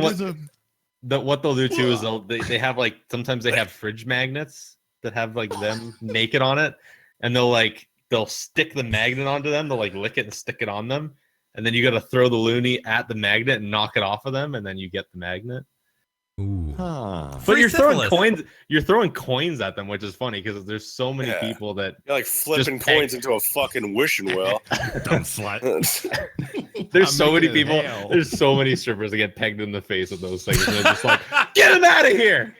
Speaker 5: what they'll do too is they have like sometimes they have fridge magnets that have like them naked on it, and they'll stick the magnet onto them. They'll like lick it and stick it on them, and then you got to throw the loony at the magnet and knock it off of them, and then you get the magnet.
Speaker 1: Ooh.
Speaker 5: But you're throwing coins. You're throwing coins at them, which is funny because there's so many people that
Speaker 3: you're like flipping coins into a fucking wishing well.
Speaker 2: Dumb slut.
Speaker 5: There's so many people. There's so many strippers that get pegged in the face with those things, and they're just like, "Get him out of here!"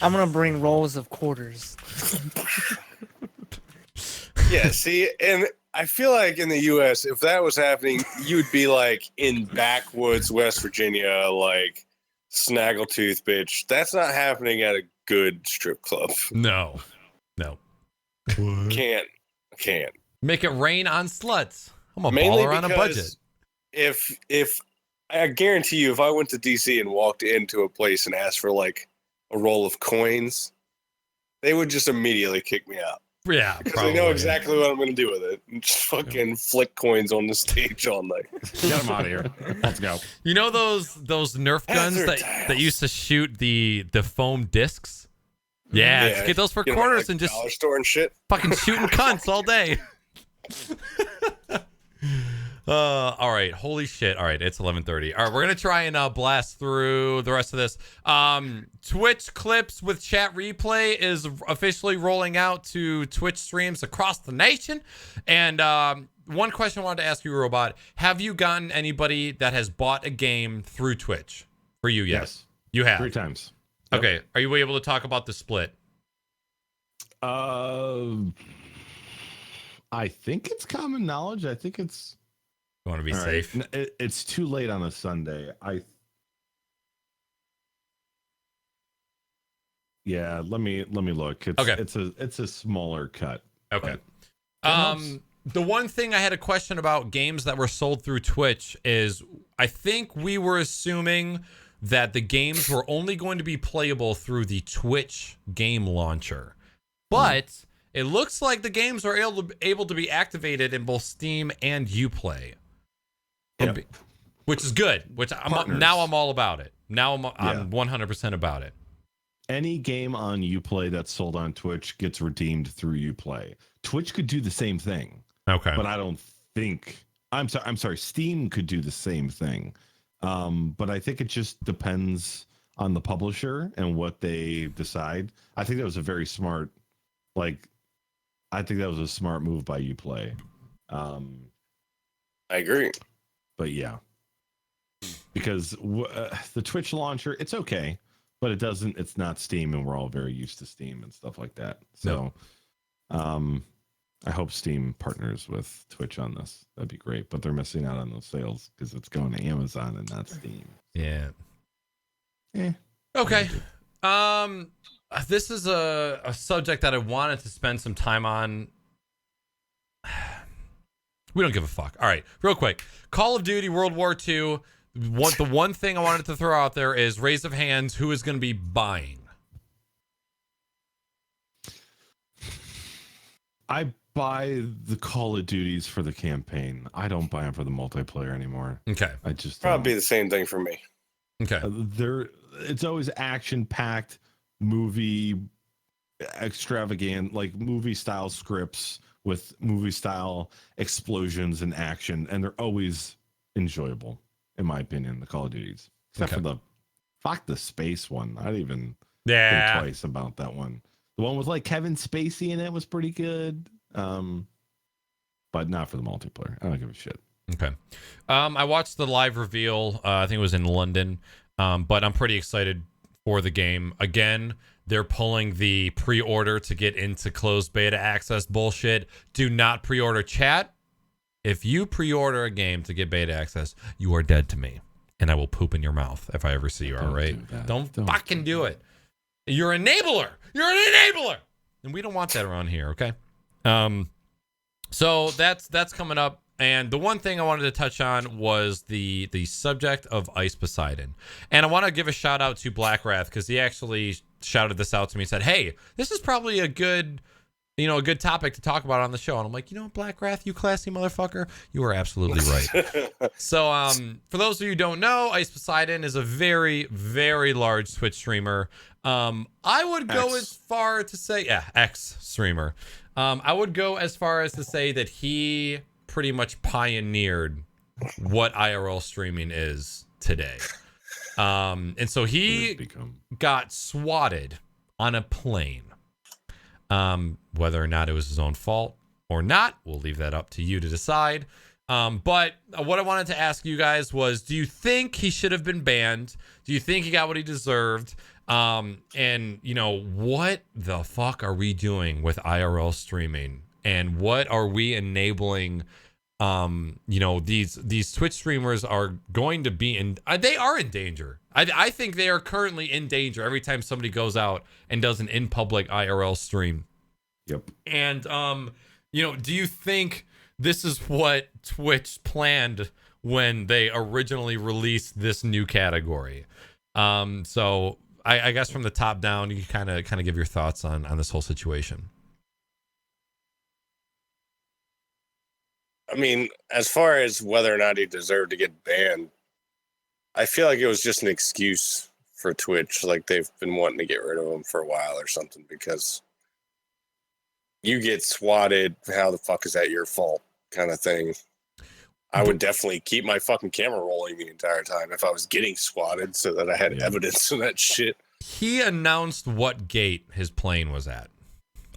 Speaker 4: I'm gonna bring rolls of quarters.
Speaker 3: Yeah, see, and I feel like in the U.S., if that was happening, you'd be like in backwoods West Virginia, like Snaggletooth, bitch. That's not happening at a good strip club.
Speaker 1: No.
Speaker 3: Can't.
Speaker 1: Make it rain on sluts. I'm a
Speaker 3: Mainly
Speaker 1: baller on a budget.
Speaker 3: If I guarantee you, if I went to DC and walked into a place and asked for like a roll of coins, they would just immediately kick me out.
Speaker 1: Yeah,
Speaker 3: because they know exactly what I'm going to do with it. And just fucking flick coins on the stage all night.
Speaker 2: Get them out of here. Let's go.
Speaker 1: You know those Nerf guns that used to shoot the foam discs? Yeah, just get those for quarters and just
Speaker 3: dollar store and shit.
Speaker 1: Fucking shooting cunts all day. All right. Holy shit. All right. It's 11:30. All right. We're going to try and blast through the rest of this. Twitch clips with chat replay is officially rolling out to Twitch streams across the nation. And one question I wanted to ask you, Robot. Have you gotten anybody that has bought a game through Twitch for you yet?
Speaker 2: Yes.
Speaker 1: You have?
Speaker 2: 3 times. Yep.
Speaker 1: Okay. Are you able to talk about the split?
Speaker 2: I think it's common knowledge. I think it's...
Speaker 1: You want to be
Speaker 2: All right.
Speaker 1: safe?
Speaker 2: It's too late on a Sunday. Yeah, let me look.
Speaker 1: Okay.
Speaker 2: It's a smaller cut.
Speaker 1: Okay.
Speaker 2: but
Speaker 1: The one thing I had a question about games that were sold through Twitch is I think we were assuming that the games were only going to be playable through the Twitch game launcher. But it looks like the games are able to be activated in both Steam and Uplay.
Speaker 2: Yep.
Speaker 1: Which is good. Which I'm all about it. Now I'm 100% about it.
Speaker 2: Any game on Uplay that's sold on Twitch gets redeemed through Uplay. Twitch could do the same thing.
Speaker 1: Okay.
Speaker 2: But I don't think I'm sorry, Steam could do the same thing. But I think it just depends on the publisher and what they decide. I think that was a very smart I think that was a smart move by Uplay.
Speaker 3: I agree.
Speaker 2: But yeah. Because the Twitch launcher, it's okay, but it's not Steam, and we're all very used to Steam and stuff like that. So I hope Steam partners with Twitch on this. That'd be great, but they're missing out on those sales because it's going to Amazon and not Steam.
Speaker 1: Yeah. Okay. This is a subject that I wanted to spend some time on. We don't give a fuck. All right, real quick. Call of Duty World War II. The one thing I wanted to throw out there is raise of hands. Who is going to be buying?
Speaker 2: I buy the Call of Duties for the campaign. I don't buy them for the multiplayer anymore.
Speaker 1: Okay.
Speaker 2: I just
Speaker 3: Probably the same thing for me.
Speaker 1: Okay.
Speaker 2: It's always action packed, movie extravagant, like movie style scripts with movie style explosions and action, and they're always enjoyable, in my opinion. The Call of Duties, except for the space one. I didn't even think twice about that one. The one with like Kevin Spacey in it was pretty good, but not for the multiplayer. I don't give a shit.
Speaker 1: Okay. I watched the live reveal. I think it was in London, but I'm pretty excited for the game. Again, they're pulling the pre-order to get into closed beta access bullshit. Do not pre-order, chat. If you pre-order a game to get beta access, you are dead to me, and I will poop in your mouth if I ever see you. All right? Don't fucking do it. You're an enabler. You're an enabler, and we don't want that around here. Okay. So that's coming up. And the one thing I wanted to touch on was the subject of Ice Poseidon. And I want to give a shout out to Black Wrath because he actually shouted this out to me and said, hey, this is probably a good topic to talk about on the show. And I'm like, Black Wrath, you classy motherfucker, you are absolutely right. So for those of you who don't know, Ice Poseidon is a very, very large Twitch streamer. I would go as far to say, X streamer. I would go as far as to say that he pretty much pioneered what IRL streaming is today. And so he got swatted on a plane. Whether or not it was his own fault or not, we'll leave that up to you to decide. But what I wanted to ask you guys was, do you think he should have been banned? Do you think he got what he deserved? And what the fuck are we doing with IRL streaming? And what are we enabling? These Twitch streamers are going to be they are in danger. I think they are currently in danger every time somebody goes out and does an in public IRL stream.
Speaker 2: Yep. And
Speaker 1: do you think this is what Twitch planned when they originally released this new category? So I guess from the top down, you kind of give your thoughts on this whole situation.
Speaker 3: I mean, as far as whether or not he deserved to get banned, I feel like it was just an excuse for Twitch. Like they've been wanting to get rid of him for a while or something, because you get swatted. How the fuck is that your fault? Kind of thing. I would definitely keep my fucking camera rolling the entire time if I was getting swatted, so that I had evidence of that shit.
Speaker 1: He announced what gate his plane was at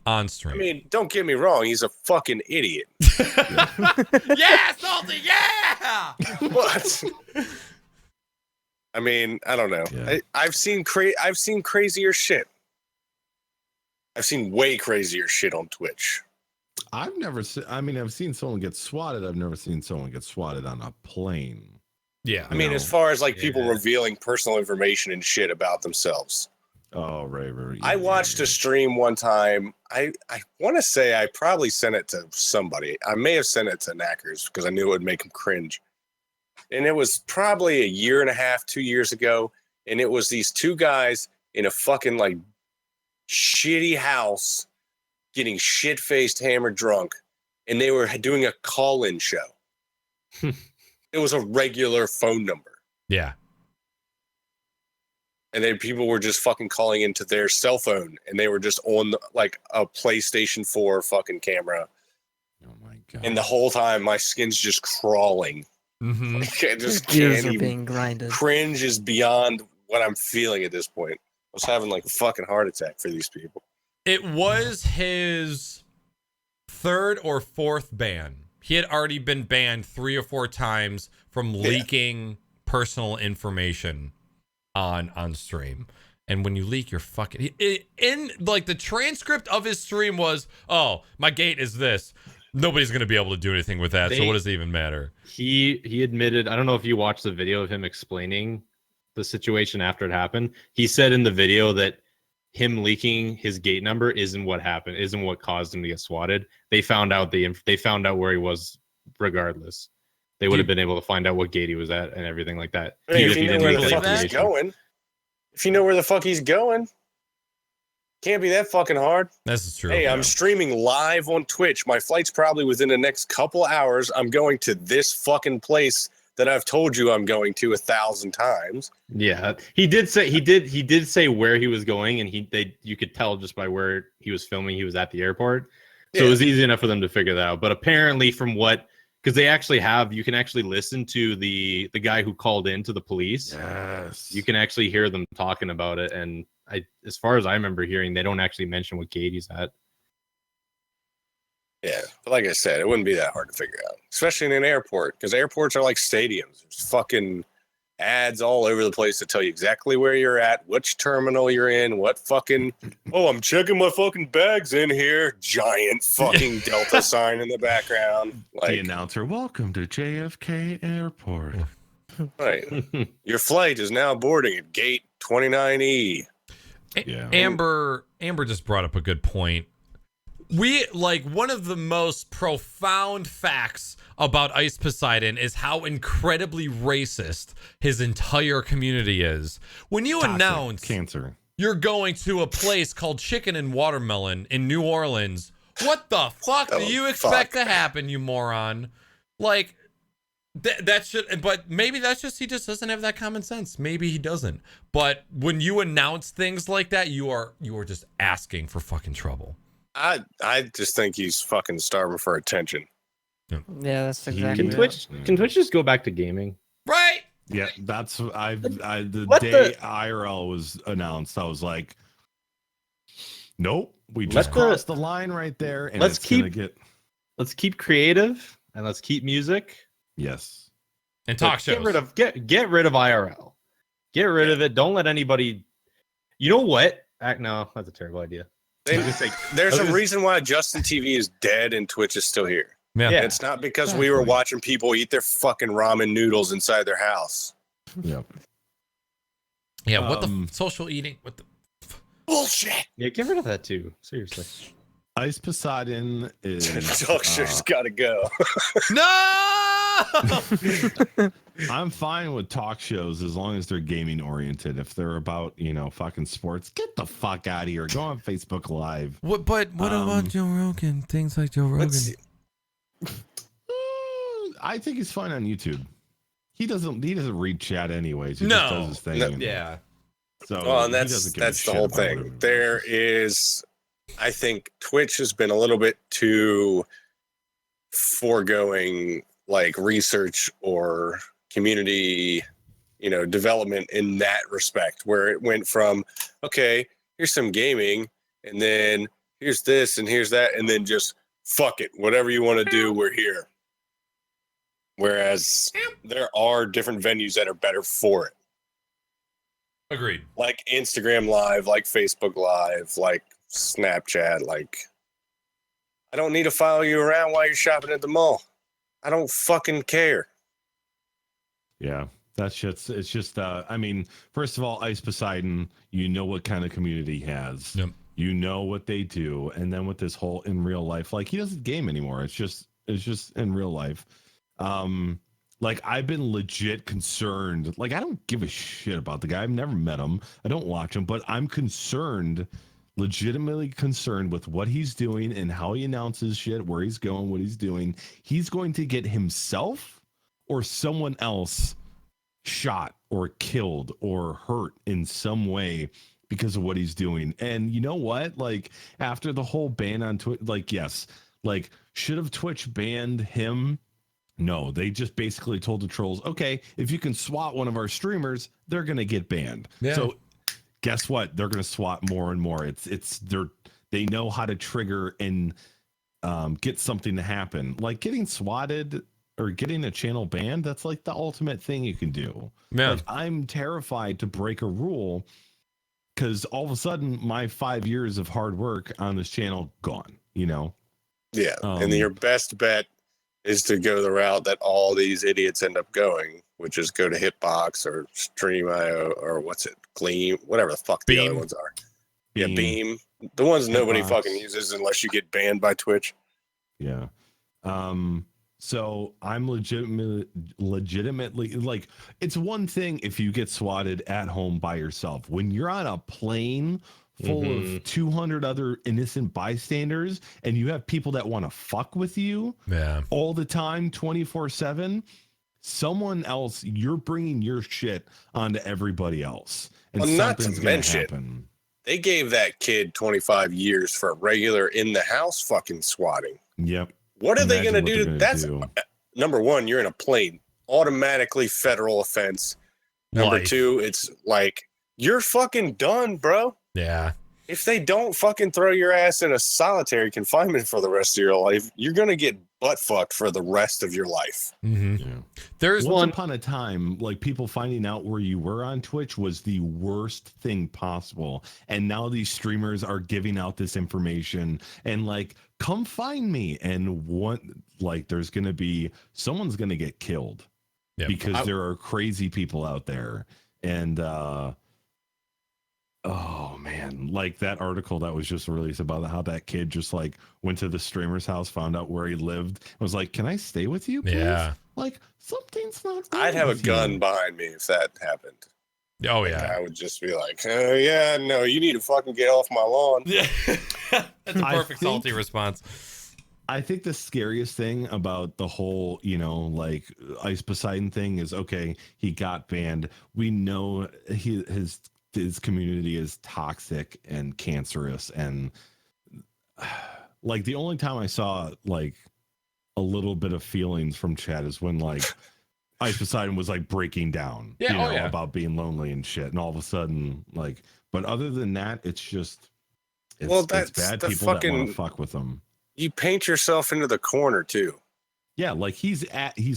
Speaker 1: on stream.
Speaker 3: I mean, don't get me wrong, he's a fucking idiot.
Speaker 1: Yeah, Salty, yeah!
Speaker 3: But I mean, I don't know.
Speaker 2: Yeah.
Speaker 3: I've seen crazier shit. I've seen way crazier shit on Twitch.
Speaker 2: I've never seen. I mean, I've seen someone get swatted. I've never seen someone get swatted on a plane.
Speaker 1: Yeah.
Speaker 3: I mean, as far as like people revealing personal information and shit about themselves.
Speaker 2: Oh, right.
Speaker 3: I watched a stream one time. I want to say I probably sent it to somebody. I may have sent it to Naaackers because I knew it would make him cringe. And it was probably a year and a half, 2 years ago. And it was these two guys in a fucking like shitty house getting shit-faced, hammered drunk. And they were doing a call-in show. It was a regular phone number.
Speaker 1: Yeah.
Speaker 3: And then people were just fucking calling into their cell phone, and they were just on like a PlayStation 4 fucking camera.
Speaker 2: Oh my god!
Speaker 3: And the whole time, my skin's just crawling.
Speaker 1: Mm-hmm.
Speaker 3: Like, I just
Speaker 4: Gears
Speaker 3: can't
Speaker 4: are
Speaker 3: even.
Speaker 4: being grinded.
Speaker 3: Cringe is beyond what I'm feeling at this point. I was having like a fucking heart attack for these people.
Speaker 1: It was his third or fourth ban. He had already been banned 3 or 4 times from leaking personal information on stream. And when you leak your fucking in like the transcript of his stream was, oh, my gate is this. Nobody's gonna be able to do anything with that. So what does it even matter?
Speaker 5: He admitted, I don't know if you watched the video of him explaining the situation after it happened. He said in the video that him leaking his gate number isn't what happened, isn't what caused him to get swatted. They found out where he was regardless. They would have been able to find out what gate he was at and everything like that.
Speaker 3: I mean, if you know where the fuck he's going, can't be that fucking hard.
Speaker 1: This is true.
Speaker 3: Hey, I'm streaming live on Twitch. My flight's probably within the next couple hours. I'm going to this fucking place that I've told you I'm going to 1,000 times.
Speaker 5: Yeah, he did say where he was going, and you could tell just by where he was filming. He was at the airport, so it was easy enough for them to figure that out. But apparently, because they actually you can actually listen to the guy who called in to the police.
Speaker 2: Yes,
Speaker 5: you can actually hear them talking about it, and as far as I remember hearing, they don't actually mention what gate he's at.
Speaker 3: Yeah, but like I said, it wouldn't be that hard to figure out, especially in an airport, because airports are like stadiums. There's fucking ads all over the place to tell you exactly where you're at, which terminal you're in, what fucking, oh, I'm checking my fucking bags in here. Giant fucking Delta sign in the background. Like,
Speaker 2: the announcer, welcome to JFK Airport.
Speaker 3: Right. Your flight is now boarding at gate 29E.
Speaker 2: Yeah.
Speaker 1: Amber just brought up a good point. One of the most profound facts about Ice Poseidon is how incredibly racist his entire community is. When you announce
Speaker 2: cancer,
Speaker 1: you're going to a place called Chicken and Watermelon in New Orleans, what the fuck do you expect to happen, you moron? Like, that should, but maybe that's just, he just doesn't have that common sense. Maybe he doesn't. But when you announce things like that, you are just asking for fucking trouble.
Speaker 3: I just think he's fucking starving for attention.
Speaker 4: Yeah, that's exactly.
Speaker 5: Can Twitch just go back to gaming?
Speaker 1: Right.
Speaker 2: Yeah, that's the
Speaker 5: What
Speaker 2: day IRL was announced, I was like, nope, we just crossed the line right there, and
Speaker 5: let's keep creative and let's keep music.
Speaker 2: Yes,
Speaker 1: and talk shows.
Speaker 5: Get rid of IRL. Get rid of it. Don't let anybody. You know what? No, that's a terrible idea.
Speaker 3: There's a reason why Justin TV is dead and Twitch is still here.
Speaker 1: Yeah.
Speaker 3: It's not because we were watching people eat their fucking ramen noodles inside their house.
Speaker 2: Yep.
Speaker 1: Yeah, what the social eating? What the
Speaker 3: bullshit?
Speaker 5: Yeah, get rid of that too. Seriously.
Speaker 2: Ice Poseidon is
Speaker 3: talk show's gotta go.
Speaker 1: No!
Speaker 2: I'm fine with talk shows as long as they're gaming oriented. If they're about, fucking sports, get the fuck out of here. Go on Facebook Live.
Speaker 1: What about Joe Rogan? Things like Joe Rogan.
Speaker 2: I think he's fine on YouTube. He doesn't read chat anyways. He
Speaker 1: just
Speaker 2: does his thing.
Speaker 1: Yeah.
Speaker 2: So
Speaker 3: well, and that's the whole thing. There is, I think Twitch has been a little bit too foregoing like research or community, development in that respect, where it went from, okay, here's some gaming, and then here's this and here's that, and then just fuck it, whatever you want to do, we're here. Whereas there are different venues that are better for it.
Speaker 1: Agreed.
Speaker 3: Like Instagram Live, like Facebook Live, like Snapchat, like I don't need to follow you around while you're shopping at the mall. I don't fucking care.
Speaker 2: Yeah, it's just, I mean, first of all, Ice Poseidon, you know what kind of community he has.
Speaker 1: Yep.
Speaker 2: You know what they do. And then with this whole in real life, like he doesn't game anymore. It's just in real life. Like I've been legit concerned. Like I don't give a shit about the guy. I've never met him. I don't watch him, but I'm concerned, legitimately concerned with what he's doing and how he announces shit, where he's going, what he's doing. He's going to get himself or someone else shot or killed or hurt in some way because of what he's doing. And you know what? Like after the whole ban on Twitch, like, yes, like should have Twitch banned him? No, they just basically told the trolls, okay, if you can swat one of our streamers, they're going to get banned.
Speaker 1: Yeah.
Speaker 2: So guess what? They're going to swat more and more. They know how to trigger and get something to happen. Like getting swatted or getting a channel banned, that's like the ultimate thing you can do.
Speaker 1: Yeah.
Speaker 2: Like, I'm terrified to break a rule because all of a sudden my 5 years of hard work on this channel gone, Yeah.
Speaker 3: And your best bet is to go the route that all these idiots end up going, which is go to Hitbox or Stream.io or what's it, Gleam, whatever the fuck the other ones are. Yeah, Beam. The ones nobody
Speaker 2: Hitbox.
Speaker 3: fucking uses unless you get banned by Twitch.
Speaker 2: Yeah. So I'm legitimately like, it's one thing if you get swatted at home by yourself. When you're on a plane full of 200 other innocent bystanders and you have people that want to fuck with you all the time, 24/7, someone else, you're bringing your shit onto everybody else. And
Speaker 3: well, not to
Speaker 2: something's gonna
Speaker 3: mention,
Speaker 2: happen.
Speaker 3: They gave that kid 25 years for regular in the house fucking swatting.
Speaker 2: Yep.
Speaker 3: What are they going to
Speaker 2: Imagine what
Speaker 3: do?
Speaker 2: they're gonna
Speaker 3: That's
Speaker 2: do.
Speaker 3: Number one, you're in a plane, automatically federal offense. Number two, it's like, you're fucking done, bro.
Speaker 1: Yeah.
Speaker 3: If they don't fucking throw your ass in a solitary confinement for the rest of your life, you're going to get butt fucked for the rest of your life.
Speaker 1: Mm-hmm.
Speaker 2: Yeah.
Speaker 1: There's
Speaker 2: Once upon a time, like people finding out where you were on Twitch was the worst thing possible. And now these streamers are giving out this information and like, come find me. And there's going to be, someone's going to get killed because there are crazy people out there. And, oh man, like that article that was just released about how that kid just like went to the streamer's house, found out where he lived, and was like, "Can I stay with you, please?" Yeah. Like something's not.
Speaker 3: I'd have a gun behind me if that happened.
Speaker 1: Oh yeah.
Speaker 3: I would just be like, yeah, no, you need to fucking get off my lawn.
Speaker 1: Yeah. That's a perfect salty response.
Speaker 2: I think the scariest thing about the whole, like Ice Poseidon thing is, okay, he got banned. We know his community is toxic and cancerous, and like the only time I saw like a little bit of feelings from chat is when like Ice Poseidon was like breaking down, about being lonely and shit, and all of a sudden like, but other than that, it's just it's bad people that want to fuck with them.
Speaker 3: You paint yourself into the corner too.
Speaker 2: Yeah, like he's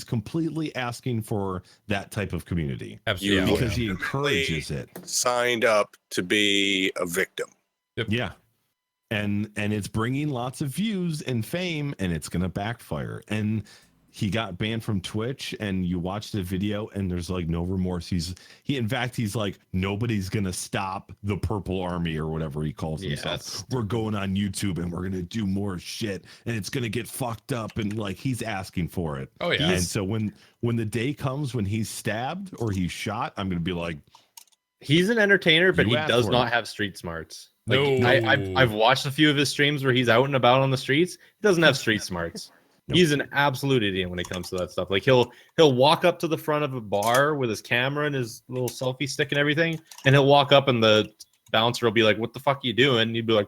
Speaker 2: completely asking for that type of community.
Speaker 1: Absolutely.
Speaker 2: Because he encourages it.
Speaker 3: Signed up to be a victim.
Speaker 1: Yep.
Speaker 2: Yeah. And it's bringing lots of views and fame, and it's going to backfire. And he got banned from Twitch, and you watch the video and there's like no remorse. He's like, nobody's going to stop the Purple Army or whatever he calls himself. We're going on YouTube and we're going to do more shit and it's going to get fucked up. And like, he's asking for it.
Speaker 1: Oh yeah.
Speaker 2: And so when the day comes when he's stabbed or he's shot, I'm going to be like,
Speaker 5: he's an entertainer, but he
Speaker 2: You asked
Speaker 5: does
Speaker 2: for
Speaker 5: not
Speaker 2: it.
Speaker 5: have street smarts. Like,
Speaker 1: No.
Speaker 5: I've watched a few of his streams where he's out and about on the streets. He doesn't have street smarts.
Speaker 2: Nope.
Speaker 5: He's an absolute idiot when it comes to that stuff. Like he'll walk up to the front of a bar with his camera and his little selfie stick and everything, and he'll walk up and the bouncer will be like, "What the fuck are you doing?" And he'd be like,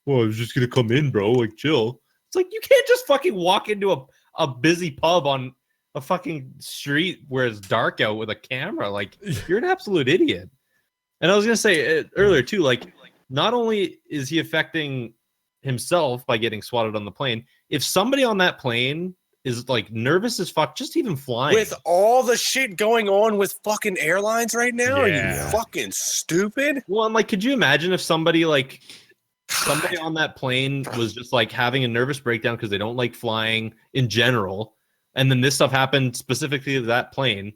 Speaker 5: "Well, I was just gonna come in, bro. Like, chill." It's like, you can't just fucking walk into a busy pub on a fucking street where it's dark out with a camera. Like, you're an absolute idiot. And I was gonna say earlier too, like, not only is he affecting himself by getting swatted on the plane, if somebody on that plane is like nervous as fuck, just even flying.
Speaker 3: With all the shit going on with fucking airlines right now,
Speaker 1: Yeah.
Speaker 3: are you fucking stupid?
Speaker 5: Well, I'm like, could you imagine if somebody on that plane was just like having a nervous breakdown because they don't like flying in general, and then this stuff happened specifically to that plane,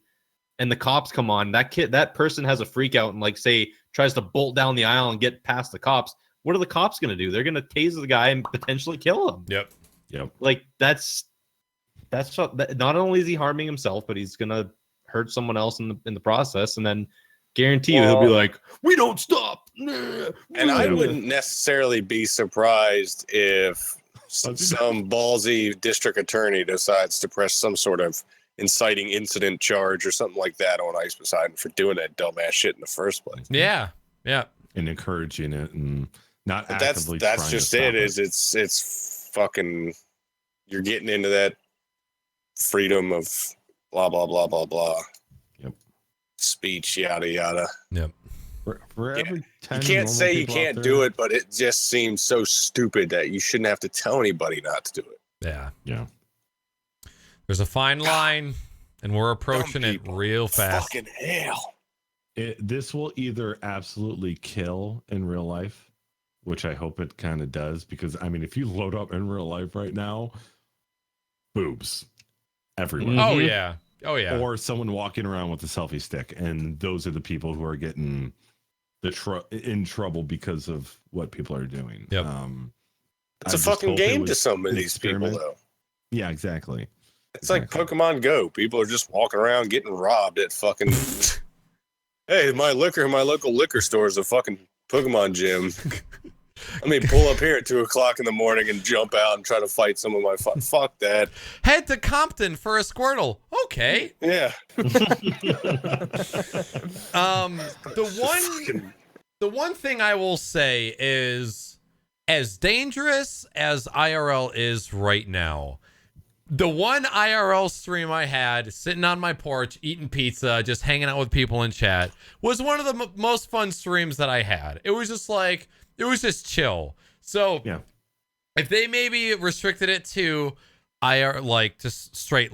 Speaker 5: and the cops come on, that person has a freak out and like say tries to bolt down the aisle and get past the cops. What are the cops gonna do? They're gonna tase the guy and potentially kill him.
Speaker 1: Yep.
Speaker 5: Like that's not only is he harming himself, but he's gonna hurt someone else in the process, and then guarantee you he'll be like, "We don't stop."
Speaker 3: And I wouldn't necessarily be surprised if some ballsy district attorney decides to press some sort of inciting incident charge or something like that on Ice Poseidon for doing that dumbass shit in the first place.
Speaker 1: Yeah.
Speaker 2: And encouraging it and not
Speaker 3: But
Speaker 2: actively
Speaker 3: that's
Speaker 2: trying
Speaker 3: just
Speaker 2: to stop
Speaker 3: it. Is it's fucking, you're getting into that freedom of blah blah blah blah blah.
Speaker 2: Yep.
Speaker 3: Speech, yada yada.
Speaker 1: Yep.
Speaker 2: For every
Speaker 3: You
Speaker 2: 10
Speaker 3: can't
Speaker 2: normal
Speaker 3: say you
Speaker 2: people out
Speaker 3: can't
Speaker 2: there-
Speaker 3: do it, but it just seems so stupid that you shouldn't have to tell anybody not to do it.
Speaker 1: Yeah.
Speaker 2: Yeah.
Speaker 1: There's a fine line, and we're approaching
Speaker 3: Dumb
Speaker 1: it
Speaker 3: people.
Speaker 1: real fast.
Speaker 3: Fucking hell.
Speaker 2: This will either absolutely kill in real life, which I hope it kind of does, because I mean, if you load up in real life right now, boobs everywhere.
Speaker 1: Oh
Speaker 5: Mhm.
Speaker 1: yeah. Oh yeah.
Speaker 2: Or someone walking around with a selfie stick, and those are the people who are getting in trouble because of what people are doing.
Speaker 1: Yep.
Speaker 3: It's
Speaker 2: I
Speaker 3: a
Speaker 2: just
Speaker 3: fuck
Speaker 2: hope it
Speaker 3: game to
Speaker 2: was
Speaker 3: some of
Speaker 2: an
Speaker 3: these people,
Speaker 2: experiment.
Speaker 3: though.
Speaker 2: Yeah, exactly.
Speaker 3: It's like
Speaker 2: Exactly.
Speaker 3: Pokemon Go. People are just walking around getting robbed at fucking. Hey, my local liquor store is a fucking Pokemon gym. Let me pull up here at 2:00 in the morning and jump out and try to fight some of my fuck that.
Speaker 1: Head to Compton for a Squirtle. Okay.
Speaker 3: Yeah.
Speaker 1: The one thing I will say is, as dangerous as IRL is right now, the one IRL stream I had sitting on my porch eating pizza, just hanging out with people in chat, was one of the most fun streams that I had. It was just chill. So
Speaker 2: Yeah.
Speaker 1: if they maybe restricted it to just straight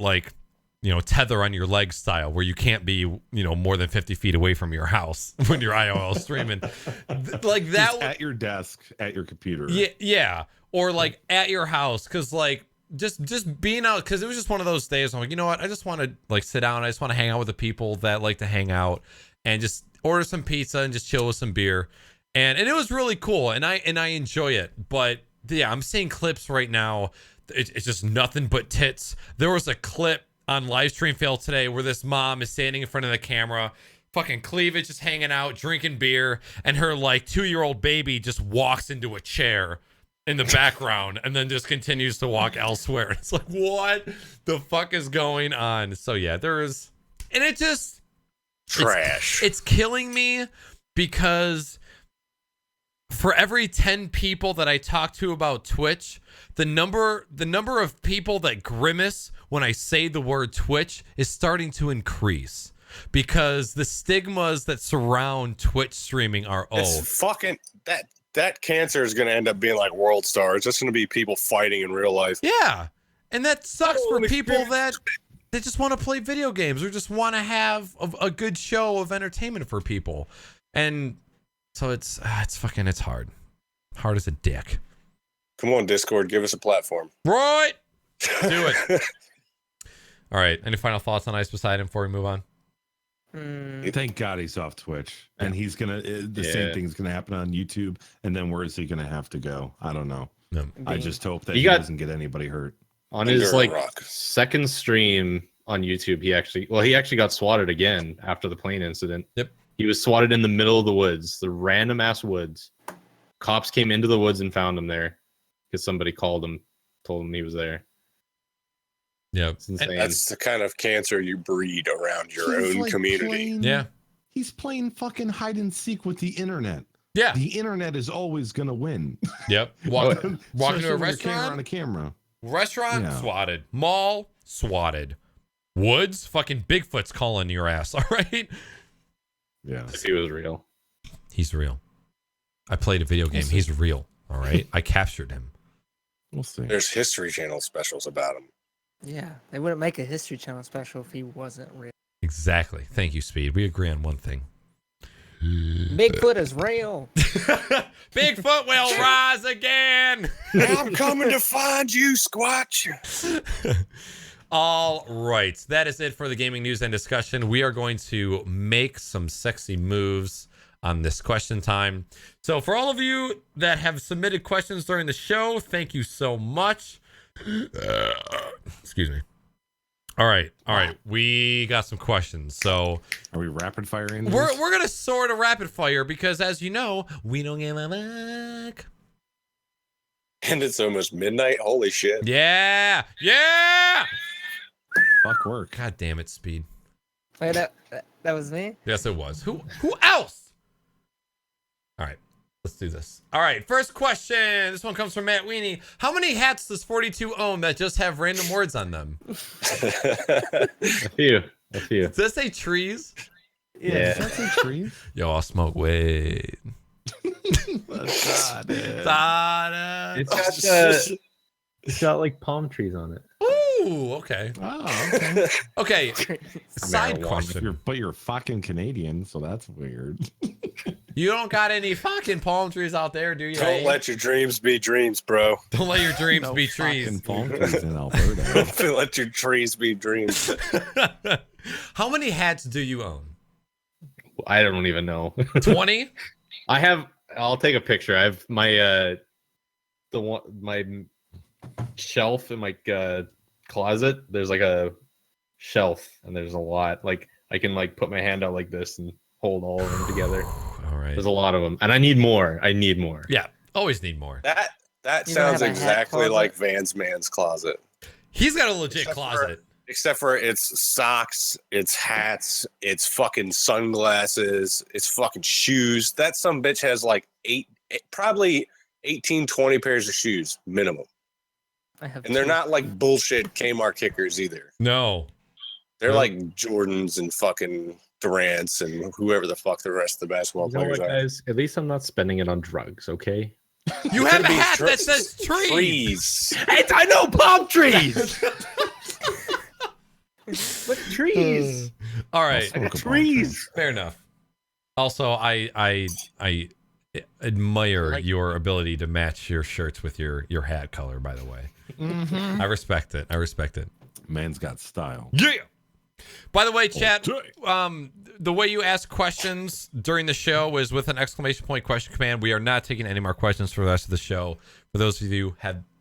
Speaker 1: tether on your leg style, where you can't be more than 50 feet away from your house when you're IRL streaming, like that.
Speaker 2: Just at your desk, at your computer.
Speaker 1: Yeah, or like at your house, because like just being out, because it was just one of those days. I'm like, you know what? I just want to like sit down. I just want to hang out with the people that like to hang out, and just order some pizza and just chill with some beer, and it was really cool, and I enjoy it. But yeah, I'm seeing clips right now. It's just nothing but tits. There was a clip on Livestream Fail today where this mom is standing in front of the camera, fucking cleavage, just hanging out, drinking beer, and her like 2-year-old baby just walks into a chair in the background and then just continues to walk elsewhere. It's like, what the fuck is going on? So yeah, and it just
Speaker 3: Trash.
Speaker 1: It's killing me, because for every 10 people that I talk to about Twitch, the number of people that grimace when I say the word Twitch is starting to increase, because the stigmas that surround Twitch streaming are
Speaker 3: It's fucking that cancer is going to end up being like World Star. It's just going to be people fighting in real life.
Speaker 1: yeah, and that sucks for
Speaker 3: Holy
Speaker 1: people
Speaker 3: shit.
Speaker 1: that just want to play video games or just want to have a good show of entertainment for people. And so it's hard as a dick.
Speaker 3: Come on, Discord, give us a platform.
Speaker 1: Right, do it. All right, any final thoughts on Ice Poseidon before we move on?
Speaker 2: Thank God he's off Twitch, and he's gonna. The same thing's gonna happen on YouTube, and then where is he gonna have to go? I don't know.
Speaker 1: No.
Speaker 2: I just hope that
Speaker 5: He
Speaker 2: he
Speaker 5: got-
Speaker 2: doesn't get anybody hurt.
Speaker 5: On
Speaker 3: Under
Speaker 5: his
Speaker 3: a
Speaker 5: like
Speaker 3: rock.
Speaker 5: second stream on YouTube, he actually got swatted again after the plane incident.
Speaker 1: Yep.
Speaker 5: He was swatted in the middle of the woods, the random ass woods. Cops came into the woods and found him there because somebody called him, told him he was there.
Speaker 1: Yeah.
Speaker 5: It's insane.
Speaker 3: That's the kind of cancer you breed around your
Speaker 2: He's
Speaker 3: own
Speaker 2: like
Speaker 3: community.
Speaker 2: playing-
Speaker 1: Yeah.
Speaker 2: He's playing fucking hide and seek with the internet.
Speaker 1: Yeah.
Speaker 2: The internet is always gonna win.
Speaker 1: Yep. Walk into
Speaker 2: Especially
Speaker 1: a
Speaker 2: when you're carrying
Speaker 1: restaurant.
Speaker 2: around a camera.
Speaker 1: Restaurant,
Speaker 2: Yeah.
Speaker 1: swatted. Mall, swatted. Woods, fucking Bigfoot's calling your ass. All right.
Speaker 2: Yeah.
Speaker 5: If he was real.
Speaker 1: He's real. I played a video game. He's real. All right. I captured him.
Speaker 2: We'll see.
Speaker 3: There's History Channel specials about him.
Speaker 4: Yeah, they wouldn't make a History Channel special if he wasn't real.
Speaker 1: Exactly. Thank you, Speed. We agree on one thing.
Speaker 4: Bigfoot is real.
Speaker 1: Bigfoot will rise again.
Speaker 3: I'm coming to find you, Squatch.
Speaker 1: All right. That is it for the gaming news and discussion. We are going to make some sexy moves on this question time. So for all of you that have submitted questions during the show, thank you so much. Excuse me. All right. We got some questions. So
Speaker 2: Are we rapid firing? these?
Speaker 1: we're gonna sort of rapid fire because, as you know, we don't give a fuck.
Speaker 3: And it's almost midnight. Holy shit.
Speaker 1: Yeah.
Speaker 2: Fuck work.
Speaker 1: God damn it, Speed.
Speaker 4: Wait, that was me?
Speaker 1: Yes, it was. Who else? All right, let's do this. All right, first question. This one comes from Matt Weenie. How many hats does 42 own that just have random words on them?
Speaker 5: A few.
Speaker 1: Does that say trees?
Speaker 5: Yeah.
Speaker 2: That's a tree.
Speaker 1: Yo, I'll smoke weed.
Speaker 2: That's not it.
Speaker 5: It's got like palm trees on it.
Speaker 1: Ooh, okay.
Speaker 2: Oh, okay.
Speaker 1: Okay, side
Speaker 5: Marijuana.
Speaker 1: question.
Speaker 2: But you're fucking Canadian, so that's weird.
Speaker 1: You don't got any fucking palm trees out there, do you?
Speaker 3: Don't let your dreams be dreams, bro.
Speaker 1: Don't let your dreams
Speaker 2: No
Speaker 1: be
Speaker 2: fucking
Speaker 1: trees.
Speaker 2: palm trees in Alberta.
Speaker 3: Don't let your trees be dreams.
Speaker 1: How many hats do you own?
Speaker 5: I don't even know.
Speaker 1: 20?
Speaker 5: I'll take a picture. I have my my shelf in my closet. There's like a shelf and there's a lot. Like I can like put my hand out like this and hold all of them together.
Speaker 1: All right.
Speaker 5: There's a lot of them, and I need more.
Speaker 1: Yeah, always need more.
Speaker 3: That
Speaker 4: You don't
Speaker 3: sounds
Speaker 4: have a hat
Speaker 3: exactly
Speaker 4: closet?
Speaker 3: like Van's man's closet.
Speaker 1: He's got a legit
Speaker 3: Except for-
Speaker 1: closet.
Speaker 3: Except for it's socks, it's hats, it's fucking sunglasses, it's fucking shoes. That some bitch has like probably 18, 20 pairs of shoes minimum.
Speaker 4: I have
Speaker 3: And they're
Speaker 4: two.
Speaker 3: not like bullshit Kmart kickers either.
Speaker 1: No.
Speaker 3: They're
Speaker 1: Yeah.
Speaker 3: like Jordans and fucking Durants and whoever the fuck the rest of the basketball
Speaker 5: You know
Speaker 3: players
Speaker 5: what,
Speaker 3: are.
Speaker 5: guys? At least I'm not spending it on drugs. Okay.
Speaker 1: You have a
Speaker 3: Could be
Speaker 1: hat that
Speaker 3: trees.
Speaker 1: says trees.
Speaker 3: Trees.
Speaker 5: I know palm trees. What trees?
Speaker 1: All right.
Speaker 2: Smoke a palm
Speaker 5: Trees.
Speaker 1: Fair enough. Also, I admire your ability to match your shirts with your hat color, by the way.
Speaker 2: Mhm.
Speaker 1: I respect it.
Speaker 2: Man's got style.
Speaker 1: Yeah. By the way, chat,
Speaker 2: Okay.
Speaker 1: the way you ask questions during the show is with an exclamation point question command. We are not taking any more questions for the rest of the show. For those of you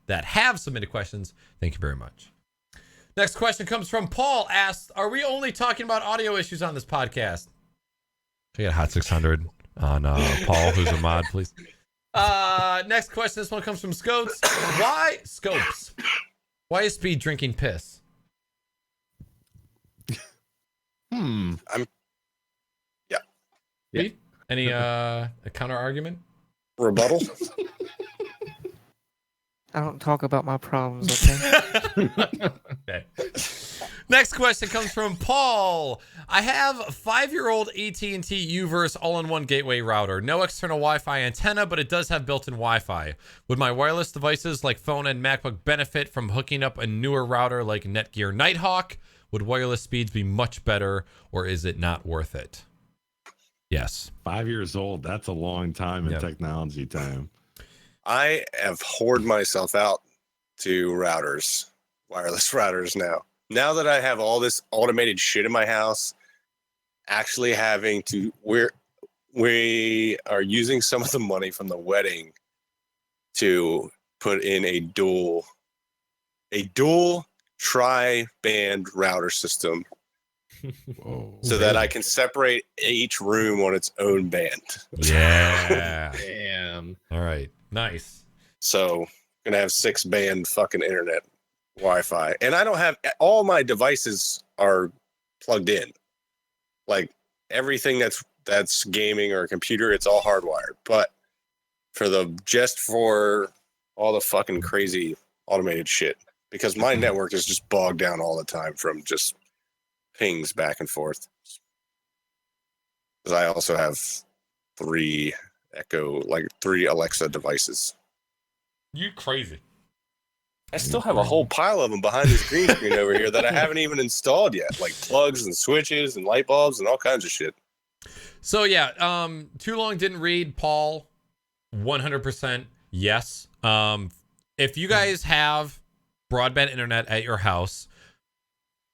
Speaker 1: that have submitted questions, thank you very much. Next question comes from Paul. Asked, "Are we only talking about audio issues on this podcast?" Can I get a hot 600 on Paul, who's a mod, please? Next question. This one comes from Scopes. Why is Speed drinking piss? Speed? Any a counter argument?
Speaker 3: Rebuttal?
Speaker 4: I don't talk about my problems, okay?
Speaker 1: Okay. Next question comes from Paul. I have a 5-year-old AT&T Uverse all-in-one gateway router. No external Wi-Fi antenna, but it does have built-in Wi-Fi. Would my wireless devices like phone and MacBook benefit from hooking up a newer router like Netgear Nighthawk? Would wireless speeds be much better, or is it not worth it? Yes.
Speaker 2: 5 years old. That's a long time in
Speaker 1: Yep.
Speaker 2: technology time.
Speaker 3: I have hoarded myself out to routers, wireless routers now. Now that I have all this automated shit in my house, actually having to, we are using some of the money from the wedding to put in a dual tri-band router system
Speaker 2: Whoa.
Speaker 3: so that I can separate each room on its own band.
Speaker 1: Yeah.
Speaker 5: Damn.
Speaker 1: All right. Nice.
Speaker 3: So I'm gonna have 6-band fucking internet Wi-Fi, and I don't have all my devices are plugged in. Like everything that's gaming or a computer, it's all hardwired. But for all the fucking crazy automated shit, because my network is just bogged down all the time from just pings back and forth. Because I also have 3 Alexa devices.
Speaker 1: You crazy.
Speaker 3: I still have a whole pile of them behind this green screen over here that I haven't even installed yet, like plugs and switches and light bulbs and all kinds of shit.
Speaker 1: So yeah, too long didn't read. Paul, 100% yes. If you guys have broadband internet at your house,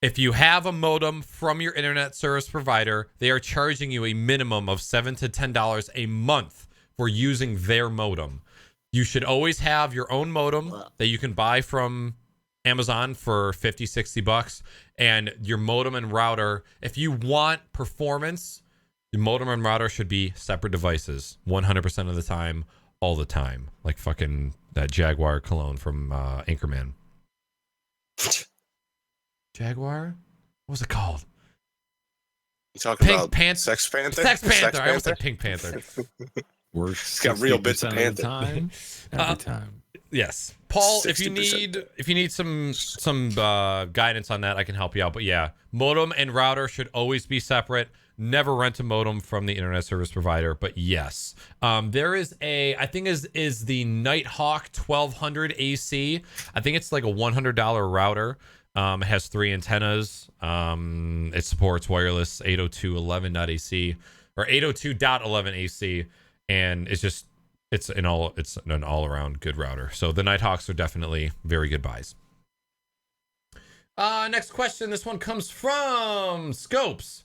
Speaker 1: if you have a modem from your internet service provider, they are charging you a minimum of $7 to $10 a month for using their modem. You should always have your own modem that you can buy from Amazon for $50-$60, and your modem and router. If you want performance, your modem and router should be separate devices 100% of the time, all the time, like fucking that Jaguar cologne from Anchorman. Jaguar? What was it called?
Speaker 3: You talking
Speaker 1: Pink
Speaker 3: about
Speaker 1: Panther?
Speaker 3: Sex Panther?
Speaker 1: Sex Panther. I almost said Pink Panther.
Speaker 2: Works.
Speaker 3: Got real bits of
Speaker 2: 60%
Speaker 3: Panther.
Speaker 2: the time. Every time.
Speaker 1: Yes, Paul. If you
Speaker 3: 60%.
Speaker 1: need some guidance on that, I can help you out. But yeah, modem and router should always be separate. Never rent a modem from the internet service provider. But yes, there is I think is the Nighthawk 1200 AC. I think it's like a $100 router. It has 3 antennas. It supports wireless 802.11.AC or 802.11 AC, and it's an all around good router. So the Nighthawks are definitely very good buys. Next question. This one comes from Scopes.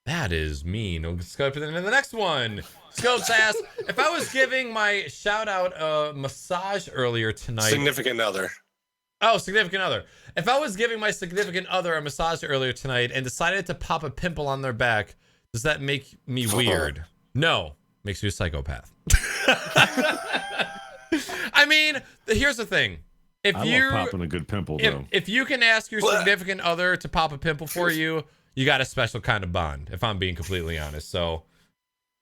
Speaker 1: That is mean. Let's go to the next one. Scopes asks, if I was giving my shout out massage earlier tonight.
Speaker 3: Significant other.
Speaker 1: Oh, significant other. If I was giving my significant other a massage earlier tonight and decided to pop a pimple on their back, does that make me weird? No. Makes you a psychopath. I mean, here's the thing. If
Speaker 2: I
Speaker 1: you
Speaker 2: love popping a good pimple, though.
Speaker 1: if you can ask your significant other to pop a pimple for you, you got a special kind of bond, if I'm being completely honest. So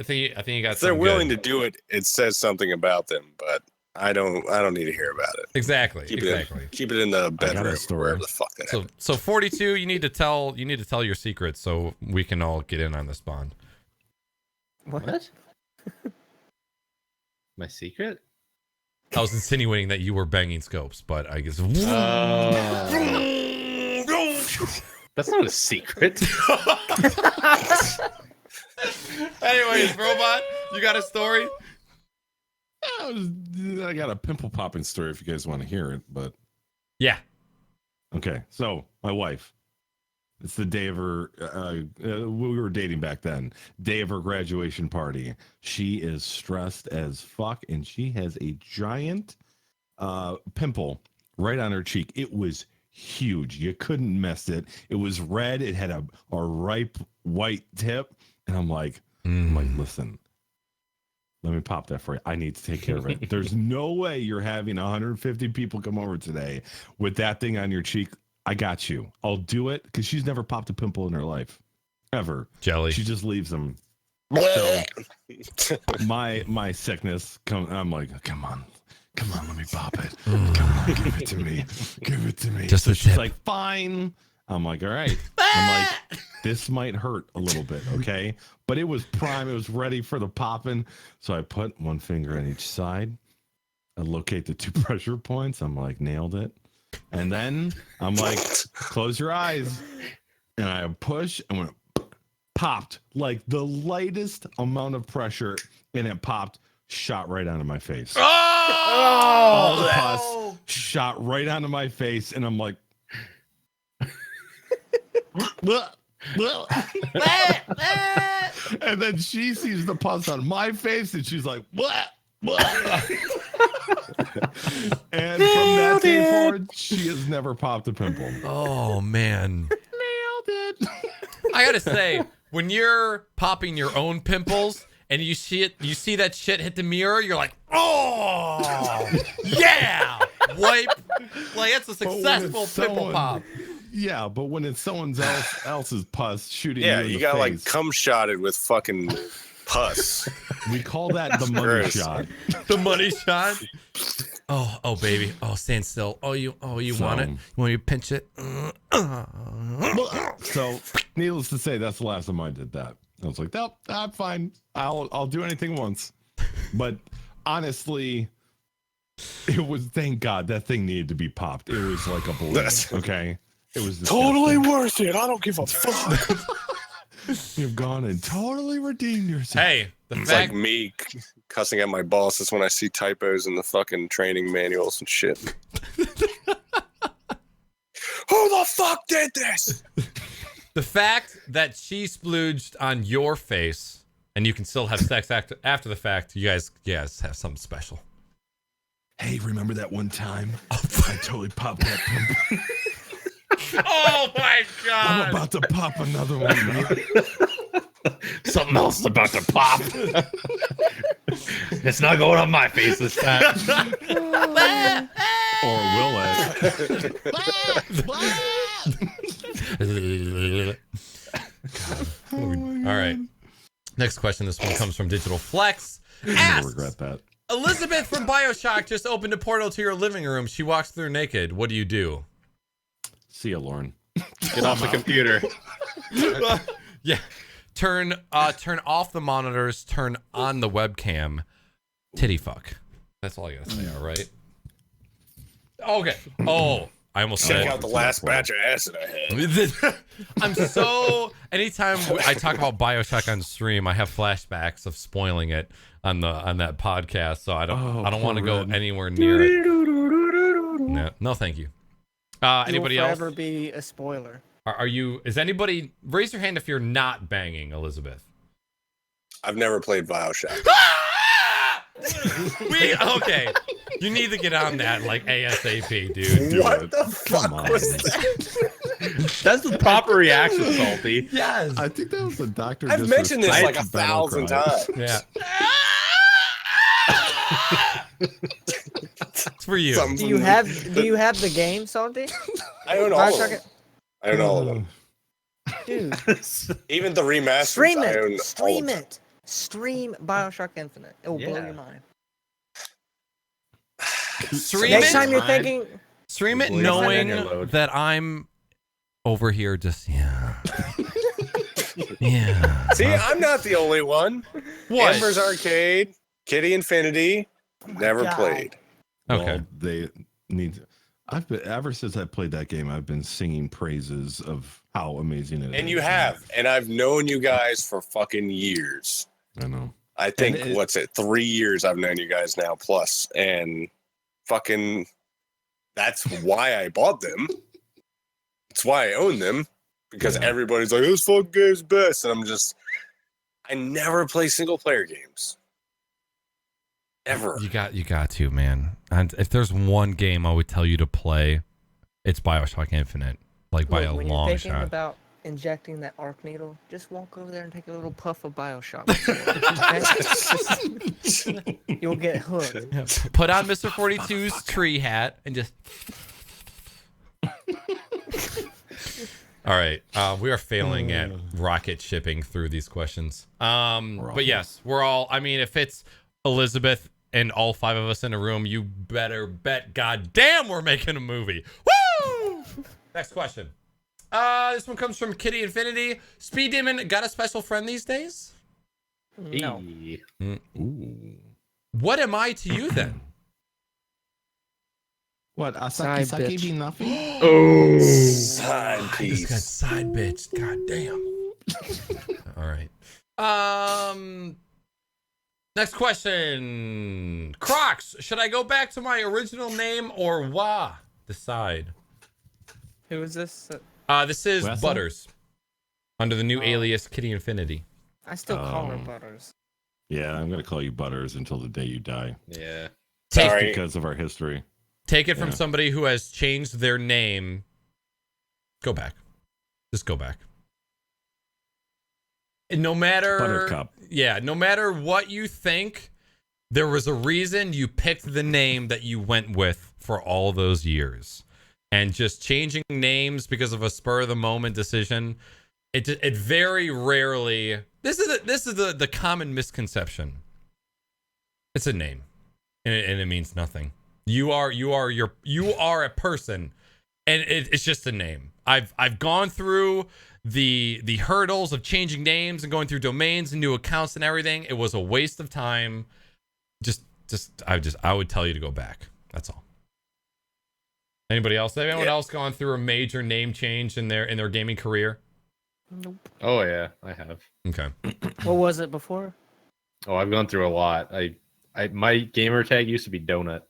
Speaker 1: I think you got
Speaker 3: If they're willing to do it, it says something about them, but I don't need to hear about it.
Speaker 1: Exactly.
Speaker 3: Keep it in the bedroom, wherever the fuck that happened.
Speaker 1: So 42, you need to tell your secrets so we can all get in on this bond.
Speaker 4: What?
Speaker 5: My secret?
Speaker 1: I was insinuating that you were banging Scopes, but I guess.
Speaker 5: That's not a secret.
Speaker 1: Anyways, Robot, you got a story?
Speaker 2: I got a pimple popping story if you guys want to hear it, but
Speaker 1: Yeah.
Speaker 2: okay. So my wife, it's the day of her. We were dating back then. Day of her graduation party. She is stressed as fuck, and she has a giant pimple right on her cheek. It was huge. You couldn't miss it. It was red. It had a ripe white tip, and I'm like, listen. Let me pop that for you. I need to take care of it. There's no way you're having 150 people come over today with that thing on your cheek. I got you. I'll do it, because she's never popped a pimple in her life, ever.
Speaker 1: Jelly.
Speaker 2: She just leaves them. So my sickness comes. I'm like, come on, let me pop it. Come on, give it to me. Give it to me.
Speaker 1: Just
Speaker 2: so
Speaker 1: a
Speaker 2: she's
Speaker 1: tip.
Speaker 2: like, fine. I'm like, all right. I'm like, this might hurt a little bit, okay? But it was prime. It was ready for the popping. So I put one finger on each side. I locate the 2 pressure points. I'm like, nailed it. And then I'm like, close your eyes. And I push and went, popped like the lightest amount of pressure. And it popped, shot right onto my face. All the pus shot right onto my face. And I'm like, and then she sees the pus on my face and she's like, what? And from that day forward, she has never popped a pimple.
Speaker 1: Oh man.
Speaker 2: Nailed it.
Speaker 1: I gotta say, when you're popping your own pimples and you see that shit hit the mirror, you're like, oh yeah, wipe. Like that's a successful pimple pop.
Speaker 2: Yeah, but when it's someone else's pus shooting you in
Speaker 3: you
Speaker 2: the
Speaker 3: got
Speaker 2: face,
Speaker 3: like cum shotted with fucking pus.
Speaker 2: we call that the money
Speaker 3: Gross.
Speaker 2: shot.
Speaker 1: The money shot. Oh, baby. Oh, stand still. Oh, you want it? You want me to pinch it?
Speaker 2: So, needless to say, that's the last time I did that. I was like, nope, I'm fine. I'll do anything once. But honestly, it was, thank God, that thing needed to be popped. It was like a balloon. Okay, it was
Speaker 3: Totally worth it. I don't give a fuck.
Speaker 2: You've gone and totally redeemed yourself.
Speaker 1: Hey, the
Speaker 3: It's
Speaker 1: fact
Speaker 3: like me cussing at my bosses when I see typos in the fucking training manuals and shit. Who the fuck did this?
Speaker 1: the fact that she splooged on your face and you can still have sex after the fact, you guys have something special.
Speaker 2: Hey, remember that one time I totally popped that pimple?
Speaker 1: Oh my God!
Speaker 2: I'm about to pop another one.
Speaker 5: Something else is about to pop. It's not going on my face this time.
Speaker 2: Or will it?
Speaker 1: All right. Next question. This one comes from Digital Flex.
Speaker 2: I
Speaker 1: Asks,
Speaker 2: regret that.
Speaker 1: Elizabeth from BioShock just opened a portal to your living room. She walks through naked. What do you do?
Speaker 2: See ya, Lauren.
Speaker 5: Get off the computer.
Speaker 1: Yeah. Turn off the monitors. Turn on the webcam. Titty fuck. That's all I gotta say. All right. Okay. Oh, I almost
Speaker 3: Check
Speaker 1: said.
Speaker 3: out the last batch of acid I had.
Speaker 1: I'm so. Anytime I talk about BioShock on stream, I have flashbacks of spoiling it on that podcast. So I don't want to go anywhere near it. No, thank you. Anybody else?
Speaker 4: Forever be a spoiler.
Speaker 1: Are you? Is anybody? Raise your hand if you're not banging Elizabeth.
Speaker 3: I've never played Bioshock.
Speaker 1: Okay. You need to get on that like ASAP, dude.
Speaker 3: What the fuck was that?
Speaker 5: That's the proper reaction, Salty.
Speaker 1: Yes.
Speaker 2: I think that was the doctor.
Speaker 3: I've mentioned this like
Speaker 2: Disrespect
Speaker 3: 1,000
Speaker 2: battle cry.
Speaker 3: times.
Speaker 1: Yeah. It's for you.
Speaker 3: Something
Speaker 4: Do you have the game, Salty?
Speaker 3: I own all of
Speaker 4: Bioshock
Speaker 3: them. I own all of them.
Speaker 4: Dude,
Speaker 3: Even the remasters.
Speaker 4: stream
Speaker 3: I own
Speaker 4: it.
Speaker 3: all
Speaker 4: Stream
Speaker 3: of them.
Speaker 4: it. Stream BioShock Infinite. It will blow
Speaker 5: Yeah.
Speaker 4: your mind.
Speaker 1: Stream
Speaker 4: Next
Speaker 1: it.
Speaker 4: time you're
Speaker 5: Mine.
Speaker 4: thinking,
Speaker 1: Stream it
Speaker 5: Believe
Speaker 1: knowing
Speaker 5: it on your load.
Speaker 1: that I'm over here just yeah.
Speaker 3: See, I'm not the only one.
Speaker 1: What?
Speaker 3: Amber's Arcade, Kitty Infinity, never
Speaker 4: God.
Speaker 3: played.
Speaker 1: Okay.
Speaker 2: Well, they need. I've been ever since I played that game. I've been singing praises of how amazing it is.
Speaker 3: And you have. And I've known you guys for fucking years.
Speaker 2: I know.
Speaker 3: I think,
Speaker 2: And
Speaker 3: what's it, 3 years I've known you guys now plus. And fucking, that's why I bought them. It's why I own them. Because
Speaker 2: Yeah.
Speaker 3: everybody's like, this fucking game's best. And I'm just, I never play single player games. Ever.
Speaker 1: You got to, man. And if there's one game I would tell you to play, it's BioShock Infinite. Like by
Speaker 4: look,
Speaker 1: a
Speaker 4: when
Speaker 1: long
Speaker 4: you're thinking
Speaker 1: shot.
Speaker 4: about injecting that arc needle, just walk over there and take a little puff of BioShock. Okay? You'll get hooked.
Speaker 1: Put on MrFortyTwo's tree hat and just. All right, we are failing at rocket shipping through these questions. But yes, we're all. I mean, if it's Elizabeth and all 5 of us in a room, you better bet goddamn we're making a movie. Woo! Next question. This one comes from Kitty Infinity. SpeeDemon got a special friend these days?
Speaker 4: No.
Speaker 2: Ooh.
Speaker 1: What am I to you then?
Speaker 2: What?
Speaker 4: Side
Speaker 2: Asaki
Speaker 4: bitch.
Speaker 2: be nothing?
Speaker 5: Oh.
Speaker 3: Side
Speaker 1: I just got
Speaker 3: piece.
Speaker 1: side bitched. God damn. All right. Next question. Crocs. Should I go back to my original name or wah? Decide.
Speaker 4: Who is this?
Speaker 1: This is
Speaker 2: Wessel?
Speaker 1: Butters. Under the new alias Kitty Infinity.
Speaker 4: I still call her
Speaker 2: Oh.
Speaker 4: Butters.
Speaker 2: Yeah, I'm gonna call you Butters until the day you die.
Speaker 5: Yeah.
Speaker 1: Take,
Speaker 3: Sorry.
Speaker 2: Because of our history.
Speaker 1: take it from
Speaker 2: Yeah.
Speaker 1: somebody who has changed their name. Go back. Just go back. And no matter
Speaker 2: Buttercup.
Speaker 1: Yeah, no matter what you think, there was a reason you picked the name that you went with for all those years. And just changing names because of a spur of the moment decision, it very rarely. This is the common misconception. It's a name, and it means nothing. You are a person, and it's just a name. I've gone through the hurdles of changing names and going through domains and new accounts and everything. It was a waste of time. I would tell you to go back. That's all. Anybody else? Anyone else gone through a major name change in their gaming career?
Speaker 4: Nope.
Speaker 5: Oh yeah, I have.
Speaker 1: Okay.
Speaker 4: What was it before?
Speaker 5: Oh, I've gone through a lot. My gamer tag used to be Donut.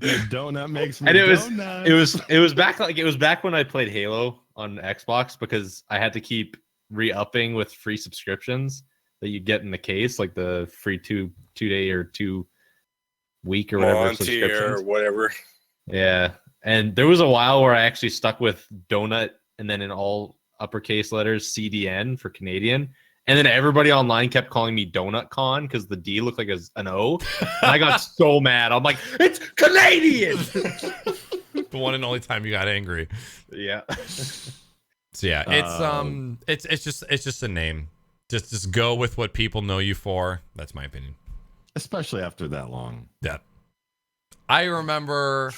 Speaker 2: Donut makes me
Speaker 5: And
Speaker 2: donuts.
Speaker 5: it was back when I played Halo on Xbox, because I had to keep re-upping with free subscriptions that you get in the case, like the free two day or 2 week or whatever
Speaker 3: Monty or
Speaker 5: subscriptions.
Speaker 3: whatever.
Speaker 5: Yeah. And there was a while where I actually stuck with Donut and then in all uppercase letters CDN for Canadian. And then everybody online kept calling me Donut Con because the D looked like an O. And I got so mad. I'm like, it's Canadian.
Speaker 1: The one and only time you got angry.
Speaker 5: Yeah.
Speaker 1: So yeah, it's just a name. Just go with what people know you for. That's my opinion.
Speaker 2: Especially after that long.
Speaker 1: Yeah. I remember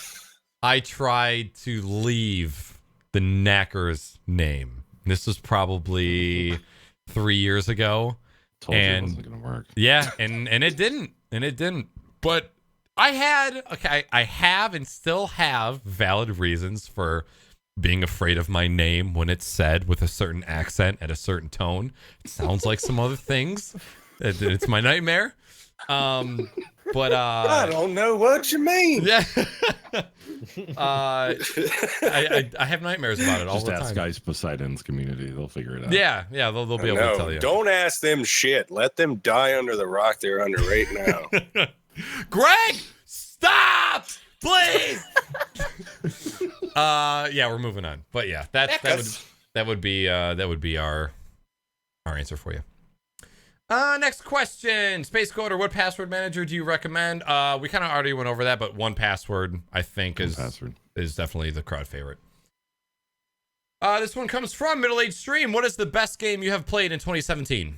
Speaker 1: I tried to leave the Naaackers name. This was probably 3 years ago.
Speaker 2: Told you it wasn't gonna work.
Speaker 1: Yeah, and it didn't. But I have and still have valid reasons for being afraid of my name when it's said with a certain accent at a certain tone. It sounds like some other things. It's my nightmare. But
Speaker 3: I don't know what you mean.
Speaker 1: Yeah. I have nightmares about it all
Speaker 2: Just
Speaker 1: the
Speaker 2: ask
Speaker 1: time.
Speaker 2: Ice Poseidon's community; they'll figure it out.
Speaker 1: Yeah, they'll be able to tell you.
Speaker 3: Don't ask them shit. Let them die under the rock they're under right now.
Speaker 1: Greg, stop, please. Yeah, we're moving on. But yeah, that would be our answer for you. Next question. Space Coder, what password manager do you recommend? We kind of already went over that, but 1Password, I think, is definitely the crowd favorite. This one comes from Middle Age Stream. What is the best game you have played in 2017?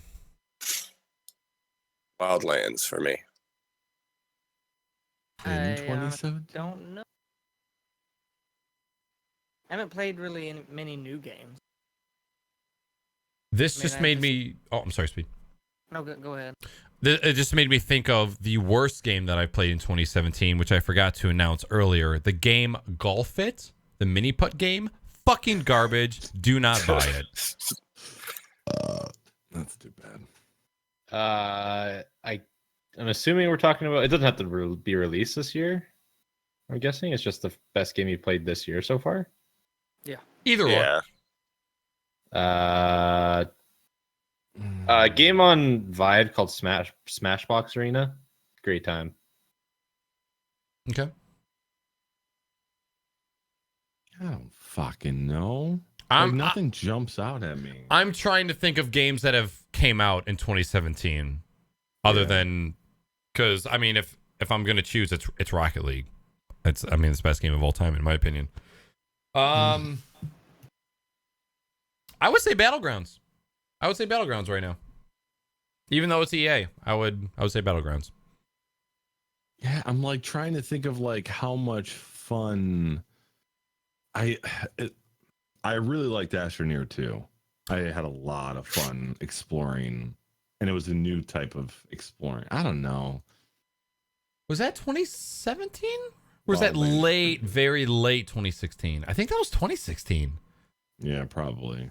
Speaker 3: Wildlands for me.
Speaker 2: In 2017?
Speaker 4: Don't know. I haven't played really many new games.
Speaker 1: This just made me... Oh, I'm sorry, Speed.
Speaker 4: No, go ahead.
Speaker 1: It just made me think of the worst game that I played in 2017, which I forgot to announce earlier. The game Golf It, the mini putt game. Fucking garbage. Do not buy it.
Speaker 2: That's too bad.
Speaker 5: I'm assuming we're talking about. It doesn't have to be released this year. I'm guessing it's just the best game you played this year so far.
Speaker 4: Yeah.
Speaker 1: Either or.
Speaker 5: Game on Vive called Smashbox Arena. Great time.
Speaker 1: Okay.
Speaker 2: I don't fucking know. Nothing jumps out at me.
Speaker 1: I'm trying to think of games that have came out in 2017, other than, because I mean, if I'm gonna choose, it's Rocket League. It's the best game of all time in my opinion. I would say Battlegrounds. I would say Battlegrounds right now. Even though it's EA, I would say Battlegrounds.
Speaker 2: Yeah, I'm like trying to think of like how much fun I really liked Astroneer too. I had a lot of fun exploring, and it was a new type of exploring. I don't know.
Speaker 1: Was that 2017? Or was that late, very late 2016? I think that was 2016.
Speaker 2: Yeah, probably.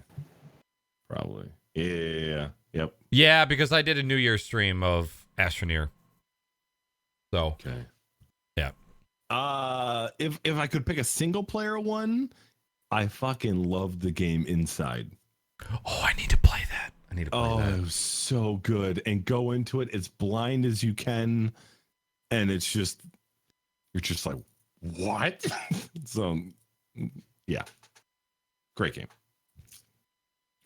Speaker 2: Yeah. Yep.
Speaker 1: Yeah, because I did a New Year's stream of Astroneer. So.
Speaker 2: Okay.
Speaker 1: Yeah.
Speaker 2: If I could pick a single player one, I fucking loved the game Inside.
Speaker 1: Oh, I need to play that.
Speaker 2: Oh, it was so good. And go into it as blind as you can, and it's just you're just like, what? So yeah. Great game.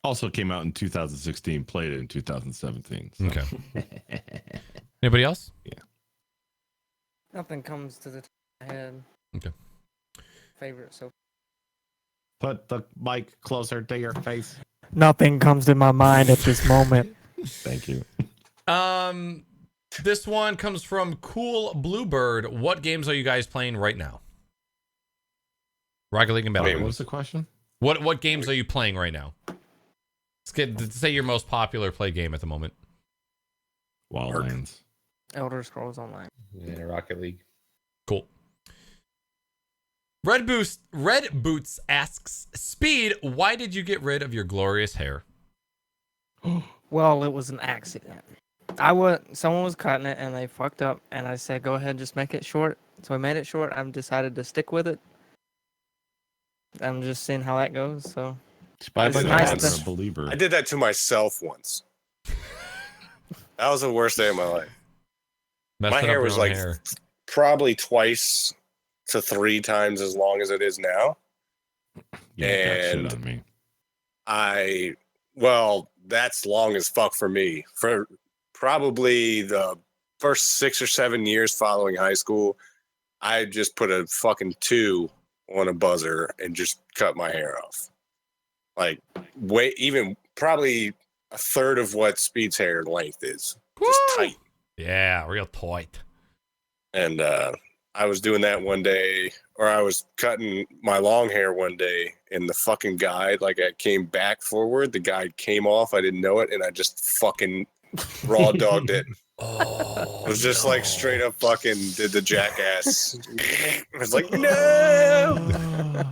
Speaker 2: Also came out in 2016, played it in 2017. So.
Speaker 1: Okay. Anybody else?
Speaker 2: Yeah.
Speaker 4: Nothing comes to the top of my head.
Speaker 1: Okay.
Speaker 4: Favorite so.
Speaker 2: Put the mic closer to your face.
Speaker 4: Nothing comes to my mind at this moment.
Speaker 2: Thank you.
Speaker 1: This one comes from Cool Bluebird. What games are you guys playing right now? Rocket League and Battle.
Speaker 2: What was the question?
Speaker 1: What games are you playing right now? Say your most popular play game at the moment.
Speaker 2: Wildlands.
Speaker 4: Elder Scrolls Online.
Speaker 5: Yeah, Rocket League.
Speaker 1: Cool. Red Boots asks, Speed, why did you get rid of your glorious hair?
Speaker 4: Well, it was an accident. Someone was cutting it and they fucked up, and I said, go ahead, just make it short. So I made it short. I've decided to stick with it. I'm just seeing how that goes. So
Speaker 3: I did,
Speaker 4: nice
Speaker 3: that
Speaker 4: to-
Speaker 3: once.
Speaker 2: a believer.
Speaker 3: I did that to myself once. That was the worst day of my life.
Speaker 1: Messed
Speaker 3: My
Speaker 1: up
Speaker 3: hair
Speaker 1: your
Speaker 3: was
Speaker 1: own
Speaker 3: like
Speaker 1: hair.
Speaker 3: probably twice to 3 times as long as it is now.
Speaker 2: You got shit
Speaker 3: and-
Speaker 2: on me.
Speaker 3: Well, that's long as fuck for me. For probably the first 6 or 7 years following high school, I just put a fucking 2 on a buzzer and just cut my hair off. Like, even probably a third of what Speed's hair length is. Just tight.
Speaker 1: Yeah, real tight.
Speaker 3: And I was doing that one day, or I was cutting my long hair one day, and the fucking guide, like, I came back forward, the guide came off, I didn't know it, and I just fucking raw dogged it.
Speaker 1: Oh,
Speaker 3: It was just like straight up fucking did the jackass. I was like, no! I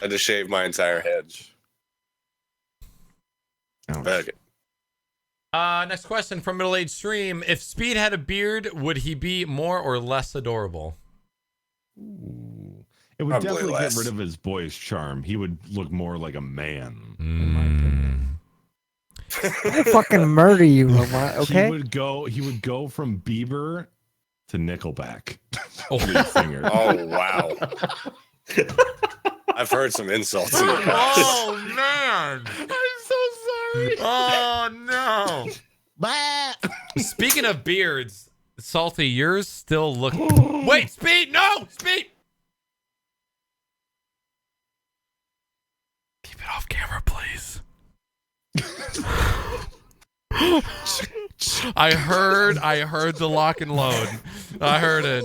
Speaker 3: had to shave my entire head.
Speaker 2: Ouch.
Speaker 3: Okay.
Speaker 1: Next question from Middle Age Stream. If Speed had a beard, would he be more or less adorable?
Speaker 2: Ooh. It would
Speaker 3: Probably
Speaker 2: definitely
Speaker 3: less.
Speaker 2: get rid of his boyish charm. He would look more like a man, in my opinion.
Speaker 4: I'll fucking murder you, robot. Okay.
Speaker 2: He would go from Bieber to Nickelback.
Speaker 1: Oh.
Speaker 2: Lead singer.
Speaker 3: Oh, wow. I've heard some insults in the past.
Speaker 1: Oh, man.
Speaker 2: I'm so sorry.
Speaker 1: Oh, no. Speaking of beards, Salty, yours still look... Wait, Speed, no! Speed! Keep it off camera, please. I heard the lock and load. I heard it.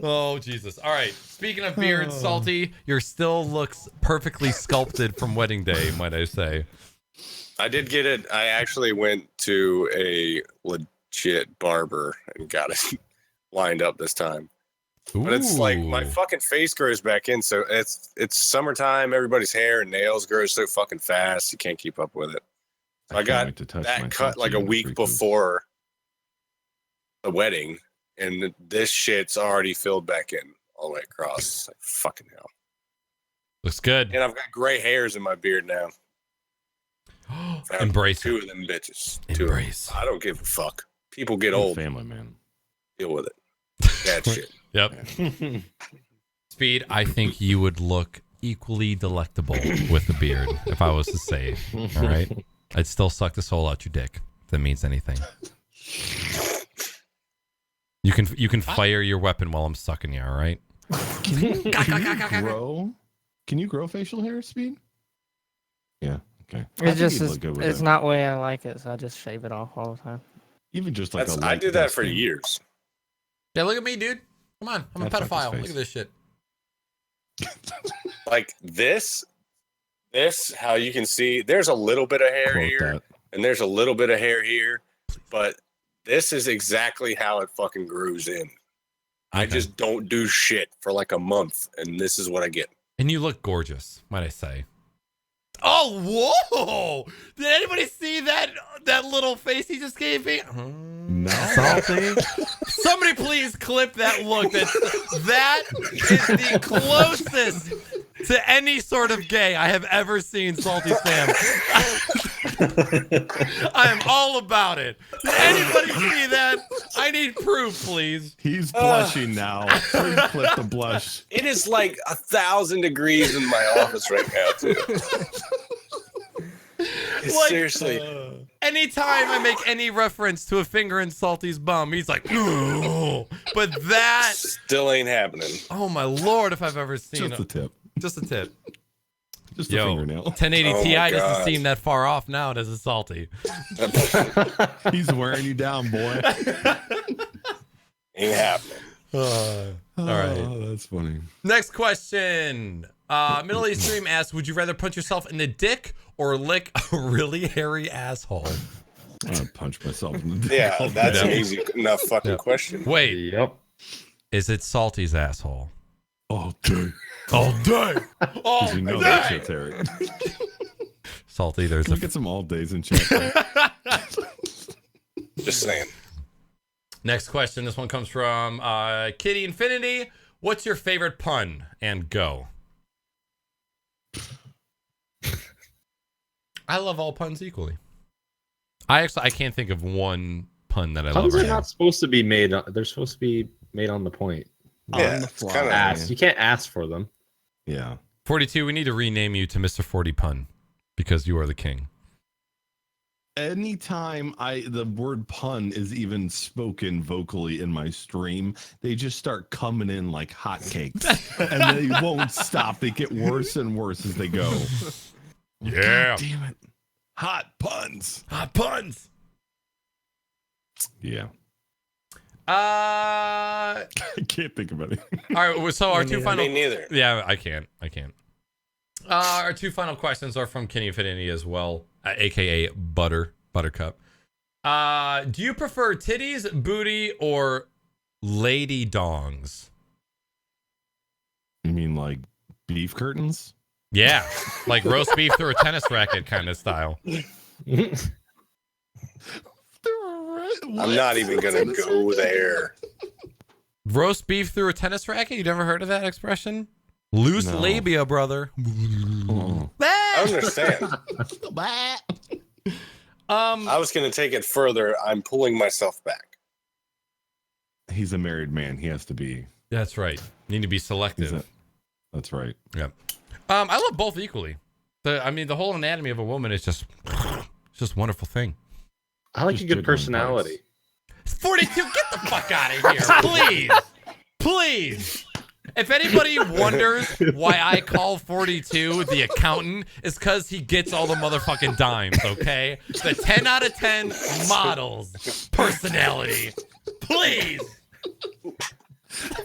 Speaker 1: Oh, Jesus. All right. Speaking of beards, Salty, your still looks perfectly sculpted from wedding day, might I say.
Speaker 3: I did get it. I actually went to a legit barber and got it lined up this time. But it's like my
Speaker 1: Ooh.
Speaker 3: fucking face grows back in, so it's summertime. Everybody's hair and nails grow so fucking fast, you can't keep up with it. So I
Speaker 2: can't
Speaker 3: got
Speaker 2: wait to touch
Speaker 3: that
Speaker 2: myself
Speaker 3: cut like a
Speaker 2: seeing the
Speaker 3: week
Speaker 2: freak
Speaker 3: before the wedding, and this shit's already filled back in all the way across. Like, fucking hell.
Speaker 1: Looks good.
Speaker 3: And I've got gray hairs in my beard now. Found
Speaker 1: Embrace
Speaker 3: 2
Speaker 1: it.
Speaker 3: of them bitches. 2 of them.
Speaker 1: Embrace.
Speaker 3: I don't give a fuck. People get
Speaker 2: I'm a
Speaker 3: old.
Speaker 2: family man.
Speaker 3: Deal with it. Bad shit.
Speaker 1: Yep. Speed, I think you would look equally delectable with a beard, if I was to say. All right? I'd still suck the soul out your dick, if that means anything. You can fire your weapon while I'm sucking you, all right?
Speaker 2: Can you grow facial hair, Speed? Yeah. Okay. I
Speaker 4: It's
Speaker 2: think
Speaker 4: just
Speaker 2: you'd look good with
Speaker 4: it's
Speaker 2: it.
Speaker 4: not the way I like it, so I just shave it off all the time.
Speaker 2: Even just like
Speaker 3: I did that for years.
Speaker 1: Yeah, look at me, dude. Come on. I'm a
Speaker 2: That's fucking
Speaker 1: pedophile.
Speaker 2: space.
Speaker 1: Look at this shit.
Speaker 3: Like this, how you can see, there's a little bit of hair
Speaker 2: Quote
Speaker 3: here,
Speaker 2: that.
Speaker 3: and there's a little bit of hair here, but this is exactly how it fucking grows in. I
Speaker 1: Okay.
Speaker 3: just don't do shit for like a month, and this is what I get.
Speaker 1: And you look gorgeous, might I say. Oh, whoa! Did anybody see that little face he just gave me?
Speaker 2: No.
Speaker 1: Salty. Somebody please clip that look. That is the closest to any sort of gay I have ever seen Salty Sam. I am all about it. Did anybody see that? I need proof, please.
Speaker 2: He's blushing now. Please clip the blush.
Speaker 3: It is like 1,000 degrees in my office right now, too.
Speaker 1: Like,
Speaker 3: Seriously.
Speaker 1: Anytime I make any reference to a finger in Salty's bum, he's like, "Ooh." But that,
Speaker 3: Still ain't happening.
Speaker 1: oh my lord, if I've ever seen
Speaker 2: Just a tip.
Speaker 1: just a tip.
Speaker 2: Just a
Speaker 1: Yo,
Speaker 2: fingernail.
Speaker 1: 1080
Speaker 3: Oh my
Speaker 1: Ti doesn't
Speaker 3: God.
Speaker 1: seem that far off now, does it, Salty?
Speaker 2: He's wearing you down, boy.
Speaker 3: Ain't happening.
Speaker 1: All right.
Speaker 2: Oh, that's funny.
Speaker 1: Next question. Middle East Stream asks, would you rather punch yourself in the dick or lick a really hairy asshole?
Speaker 2: I'm gonna punch myself in the dick.
Speaker 3: Yeah, that's
Speaker 1: Yeah.
Speaker 3: an easy enough fucking
Speaker 1: Yeah.
Speaker 3: question.
Speaker 1: Wait,
Speaker 5: Yep.
Speaker 1: is it Salty's asshole?
Speaker 2: all day.
Speaker 1: All day. All
Speaker 2: Because you know that shit's hairy.
Speaker 1: Salty, there's
Speaker 2: Can
Speaker 1: a
Speaker 2: we get some all days in chat?
Speaker 3: Just saying.
Speaker 1: next question. This one comes from Kitty Infinity. What's your favorite pun? And go. I love all puns equally. I can't think of one pun that I
Speaker 5: Puns
Speaker 1: love
Speaker 5: are
Speaker 1: right now.
Speaker 5: not supposed to be made. They're supposed to be made on the point.
Speaker 3: Yeah,
Speaker 2: On the
Speaker 3: it's
Speaker 2: fly.
Speaker 3: kinda-
Speaker 5: Ask. You can't ask for them.
Speaker 2: Yeah.
Speaker 1: 42, we need to rename you to Mr. 40 Pun because you are the king.
Speaker 2: Anytime the word pun is even spoken vocally in my stream, they just start coming in like hotcakes, and they won't stop. They get worse and worse as they go.
Speaker 1: Yeah.
Speaker 2: God damn it! Hot puns.
Speaker 1: Hot puns.
Speaker 2: Yeah.
Speaker 1: All
Speaker 2: I can't think of anything.
Speaker 1: right. So our
Speaker 4: Me
Speaker 1: two
Speaker 4: neither.
Speaker 1: final.
Speaker 3: Me neither.
Speaker 1: Yeah, I can't. Our two final questions are from Kenny Infinity as well, aka Buttercup. Do you prefer titties, booty, or lady dongs?
Speaker 2: You mean like beef curtains?
Speaker 1: Yeah, like roast beef through a tennis racket kind of style.
Speaker 3: I'm not even gonna go there.
Speaker 1: Roast beef through a tennis racket? You never heard of that expression? Loose
Speaker 2: No.
Speaker 1: labia, brother.
Speaker 2: Oh.
Speaker 3: I understand. I was gonna take it further. I'm pulling myself back.
Speaker 2: He's a married man. He has to be.
Speaker 1: That's right. You need to be selective.
Speaker 2: That's right.
Speaker 1: Yeah. I love both equally. The whole anatomy of a woman is just a wonderful thing.
Speaker 5: I like
Speaker 2: Just
Speaker 5: a good
Speaker 2: jiggling
Speaker 5: personality.
Speaker 1: 42, get the fuck out of here, please. Please. If anybody wonders why I call 42 the accountant, it's because he gets all the motherfucking dimes, okay? The 10 out of 10 models personality. Please.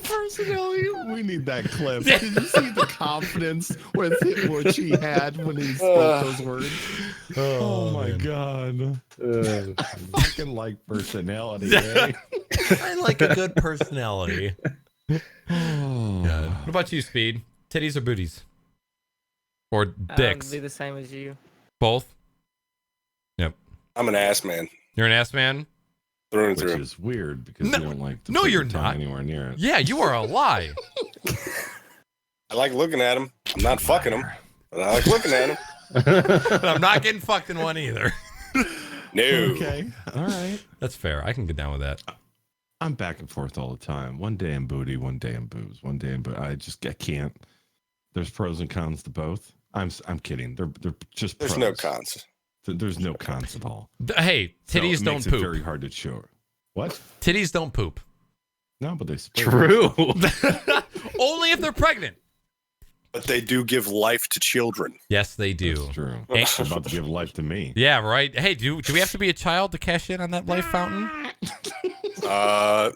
Speaker 2: Personality, we need that clip. Did you see the confidence with which he had when he spoke those words? Oh my god. I fucking like personality, eh?
Speaker 1: I like a good personality.
Speaker 2: Oh.
Speaker 1: God. What about you, Speed? Titties or booties? Or dicks?
Speaker 4: Be the same as you.
Speaker 1: Both?
Speaker 3: I'm an ass man
Speaker 1: You're an ass man?
Speaker 3: through and
Speaker 2: Which
Speaker 3: through.
Speaker 2: is weird because
Speaker 1: No-
Speaker 2: you don't like to
Speaker 1: no,
Speaker 2: put
Speaker 1: you're
Speaker 2: your tongue
Speaker 1: not.
Speaker 2: anywhere near it.
Speaker 1: Yeah, you are a lie.
Speaker 3: I like looking at him. I'm not fucking him, but I like looking at him.
Speaker 1: But I'm not getting fucked in one either.
Speaker 3: No.
Speaker 2: Okay. All right.
Speaker 1: That's fair. I can get down with that.
Speaker 2: I'm back and forth all the time. One day in booty, one day in booze, one day in I can't. There's pros and cons to both. I'm kidding. They're just
Speaker 3: There's
Speaker 2: pros.
Speaker 3: no cons.
Speaker 2: There's no cons at all.
Speaker 1: Hey,
Speaker 2: So
Speaker 1: titties
Speaker 2: it
Speaker 1: don't
Speaker 2: makes it
Speaker 1: poop.
Speaker 2: very hard to show. What?
Speaker 1: Titties don't poop.
Speaker 2: No, but they spit.
Speaker 5: True.
Speaker 1: Only if they're pregnant.
Speaker 3: But they do give life to children.
Speaker 1: Yes, they do.
Speaker 2: That's true.
Speaker 1: Hey.
Speaker 2: They're about to give life to me.
Speaker 1: Yeah, right. Hey, do we have to be a child to cash in on that life fountain?
Speaker 3: Yeah.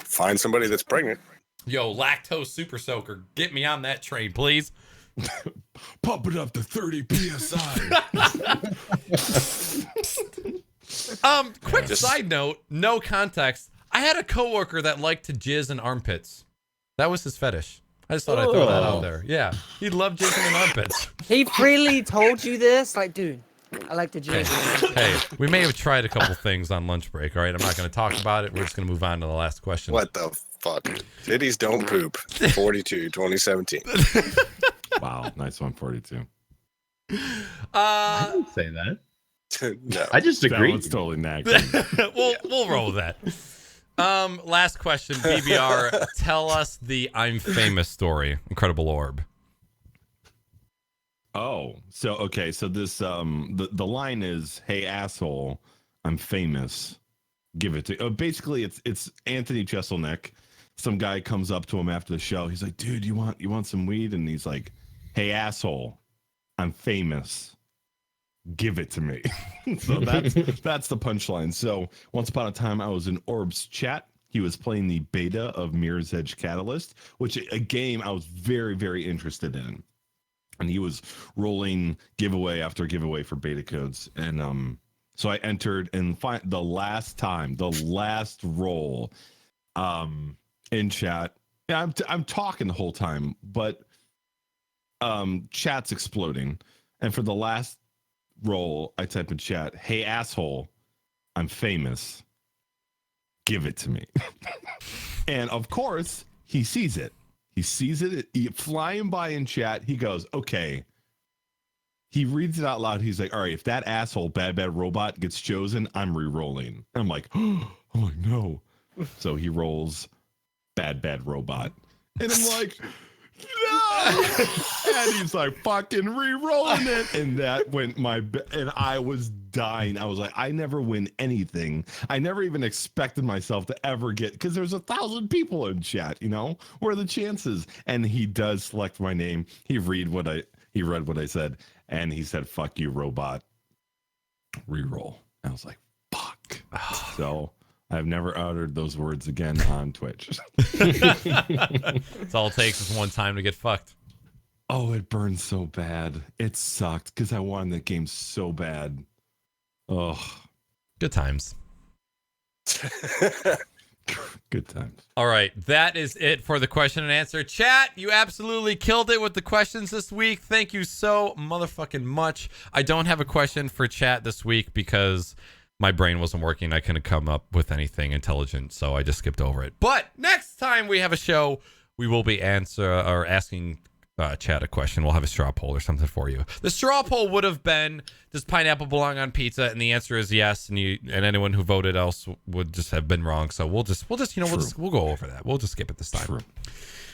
Speaker 3: Find somebody that's pregnant.
Speaker 1: Yo, lactose super soaker, get me on that train, please.
Speaker 2: Pump it up to 30 psi.
Speaker 1: Quick
Speaker 3: Just-
Speaker 1: side note, no context. I had a coworker that liked to jizz in armpits. That was his fetish. I just thought I'd throw that out there. Yeah, he loved jizzing in armpits.
Speaker 4: He freely told you this? Like, dude, I like to
Speaker 1: Hey,
Speaker 4: jizz.
Speaker 1: hey, we may have tried a couple things on lunch break. All right, I'm not going to talk about it. We're just going to move on to the last question.
Speaker 3: What the fuck? Titties don't poop. 42, 2017.
Speaker 2: Wow, nice one, 42.
Speaker 5: I didn't say that.
Speaker 3: No.
Speaker 5: I just
Speaker 2: That
Speaker 5: agreed.
Speaker 2: one's totally nagging.
Speaker 1: we'll roll with that. Last question, BBR. Tell us the I'm famous story. Incredible orb.
Speaker 2: Oh, so okay, so this the line is, "Hey asshole, I'm famous. Give it to." Basically, it's Anthony Jeselnik. Some guy comes up to him after the show. He's like, "Dude, you want some weed?" And he's like, "Hey asshole, I'm famous. Give it to me. So that's the punchline. So once upon a time, I was in Orb's chat. He was playing the beta of Mirror's Edge Catalyst, which a game I was very, very interested in. And he was rolling giveaway after giveaway for beta codes. And so I entered and the last roll in chat. Yeah, I'm talking the whole time, but chat's exploding. And for the last roll, I type in chat, "Hey asshole, I'm famous. Give it to me." And of course, he sees it. He sees it flying by in chat. He goes, "Okay." He reads it out loud. He's like, "All right, if that asshole BadBadRobot gets chosen, I'm re-rolling." And I'm like, "Oh no." So he rolls BadBadRobot. And I'm like, "No!" And he's like fucking re-rolling it. And that went and I was dying. I was like, I never win anything. I never even expected myself to ever get, because there's 1,000 people in chat, what are the chances? And he does select my name. He read what I said, and he said, "Fuck you, robot. Reroll." I was like, fuck. So I've never uttered those words again on Twitch.
Speaker 1: It's all it takes is one time to get fucked.
Speaker 2: Oh, it burned so bad. It sucked because I wanted that game so bad. Oh,
Speaker 1: Good times.
Speaker 2: good times.
Speaker 1: All right, that is it for the question and answer. Chat, you absolutely killed it with the questions this week. Thank you so motherfucking much. I don't have a question for chat this week because my brain wasn't working. I couldn't come up with anything intelligent, so I just skipped over it. But next time we have a show, we will be asking chat a question. We'll have a straw poll or something for you. The straw poll would have been, does pineapple belong on pizza? And the answer is yes. And anyone who voted else would just have been wrong. So we'll go over that. We'll just skip it this time.
Speaker 2: True.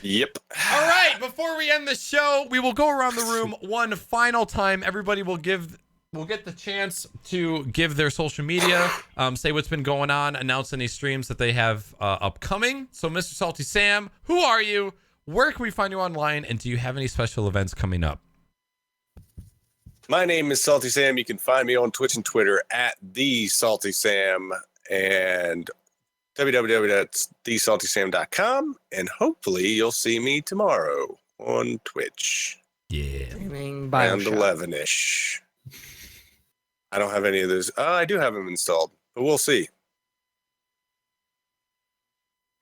Speaker 3: Yep.
Speaker 1: All right. Before we end the show, we will go around the room one final time. Everybody will get the chance to give their social media, say what's been going on, announce any streams that they have upcoming. So, Mr. SaltySam, who are you? Where can we find you online? And do you have any special events coming up?
Speaker 3: My name is SaltySam. You can find me on Twitch and Twitter at TheSaltySam and www.thesaltysam.com. And hopefully you'll see me tomorrow on Twitch.
Speaker 1: Yeah.
Speaker 4: Streaming
Speaker 3: Around
Speaker 4: Bioshock.
Speaker 3: 11-ish. I don't have any of those. I do have them installed, but we'll see.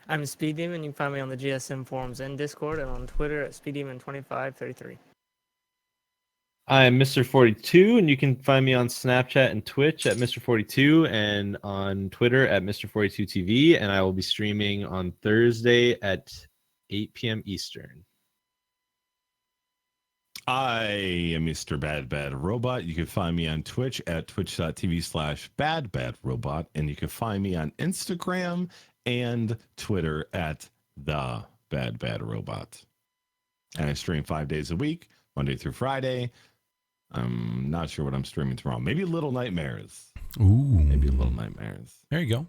Speaker 4: I'm SpeeDemon. You can find me on the GSM forums and Discord, and on Twitter at SpeeDemon2533.
Speaker 5: I'm MrFortyTwo, and you can find me on Snapchat and Twitch at MrFortyTwo, and on Twitter at MrFortyTwoTV, and I will be streaming on Thursday at 8 p.m. Eastern.
Speaker 2: I am Mr. BadBadRobot. You can find me on Twitch at twitch.tv/BadBadRobot, and you can find me on Instagram and Twitter at the BadBadRobot. And I stream 5 days a week, Monday through Friday. I'm not sure what I'm streaming tomorrow. Maybe Little Nightmares.
Speaker 1: Ooh.
Speaker 2: Maybe Little Nightmares.
Speaker 1: There you go.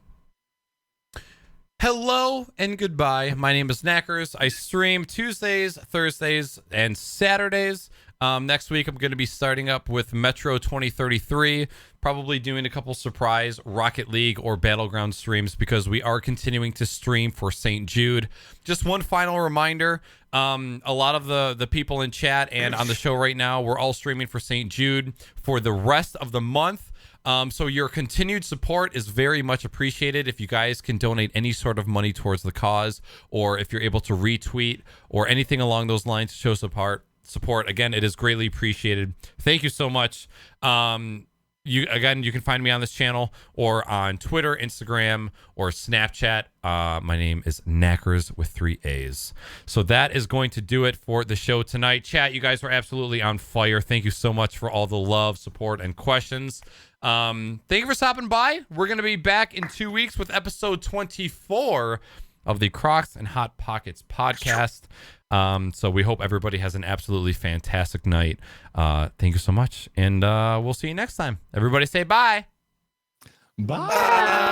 Speaker 1: Hello and goodbye. My name is Naaackers. I stream Tuesdays, Thursdays, and Saturdays. Next week, I'm going to be starting up with Metro 2033, probably doing a couple surprise Rocket League or Battleground streams because we are continuing to stream for St. Jude. Just one final reminder, a lot of the people in chat and on the show right now, we're all streaming for St. Jude for the rest of the month. So your continued support is very much appreciated. If you guys can donate any sort of money towards the cause, or if you're able to retweet or anything along those lines to show support, again, it is greatly appreciated. Thank you so much. You can find me on this channel or on Twitter, Instagram, or Snapchat. My name is Naaackers with 3 A's. So that is going to do it for the show tonight. Chat, you guys were absolutely on fire. Thank you so much for all the love, support, and questions. Thank you for stopping by. We're going to be back in 2 weeks with episode 24 of the Crocs and Hot Pockets podcast. So we hope everybody has an absolutely fantastic night. Thank you so much. And we'll see you next time. Everybody say bye.
Speaker 2: Bye.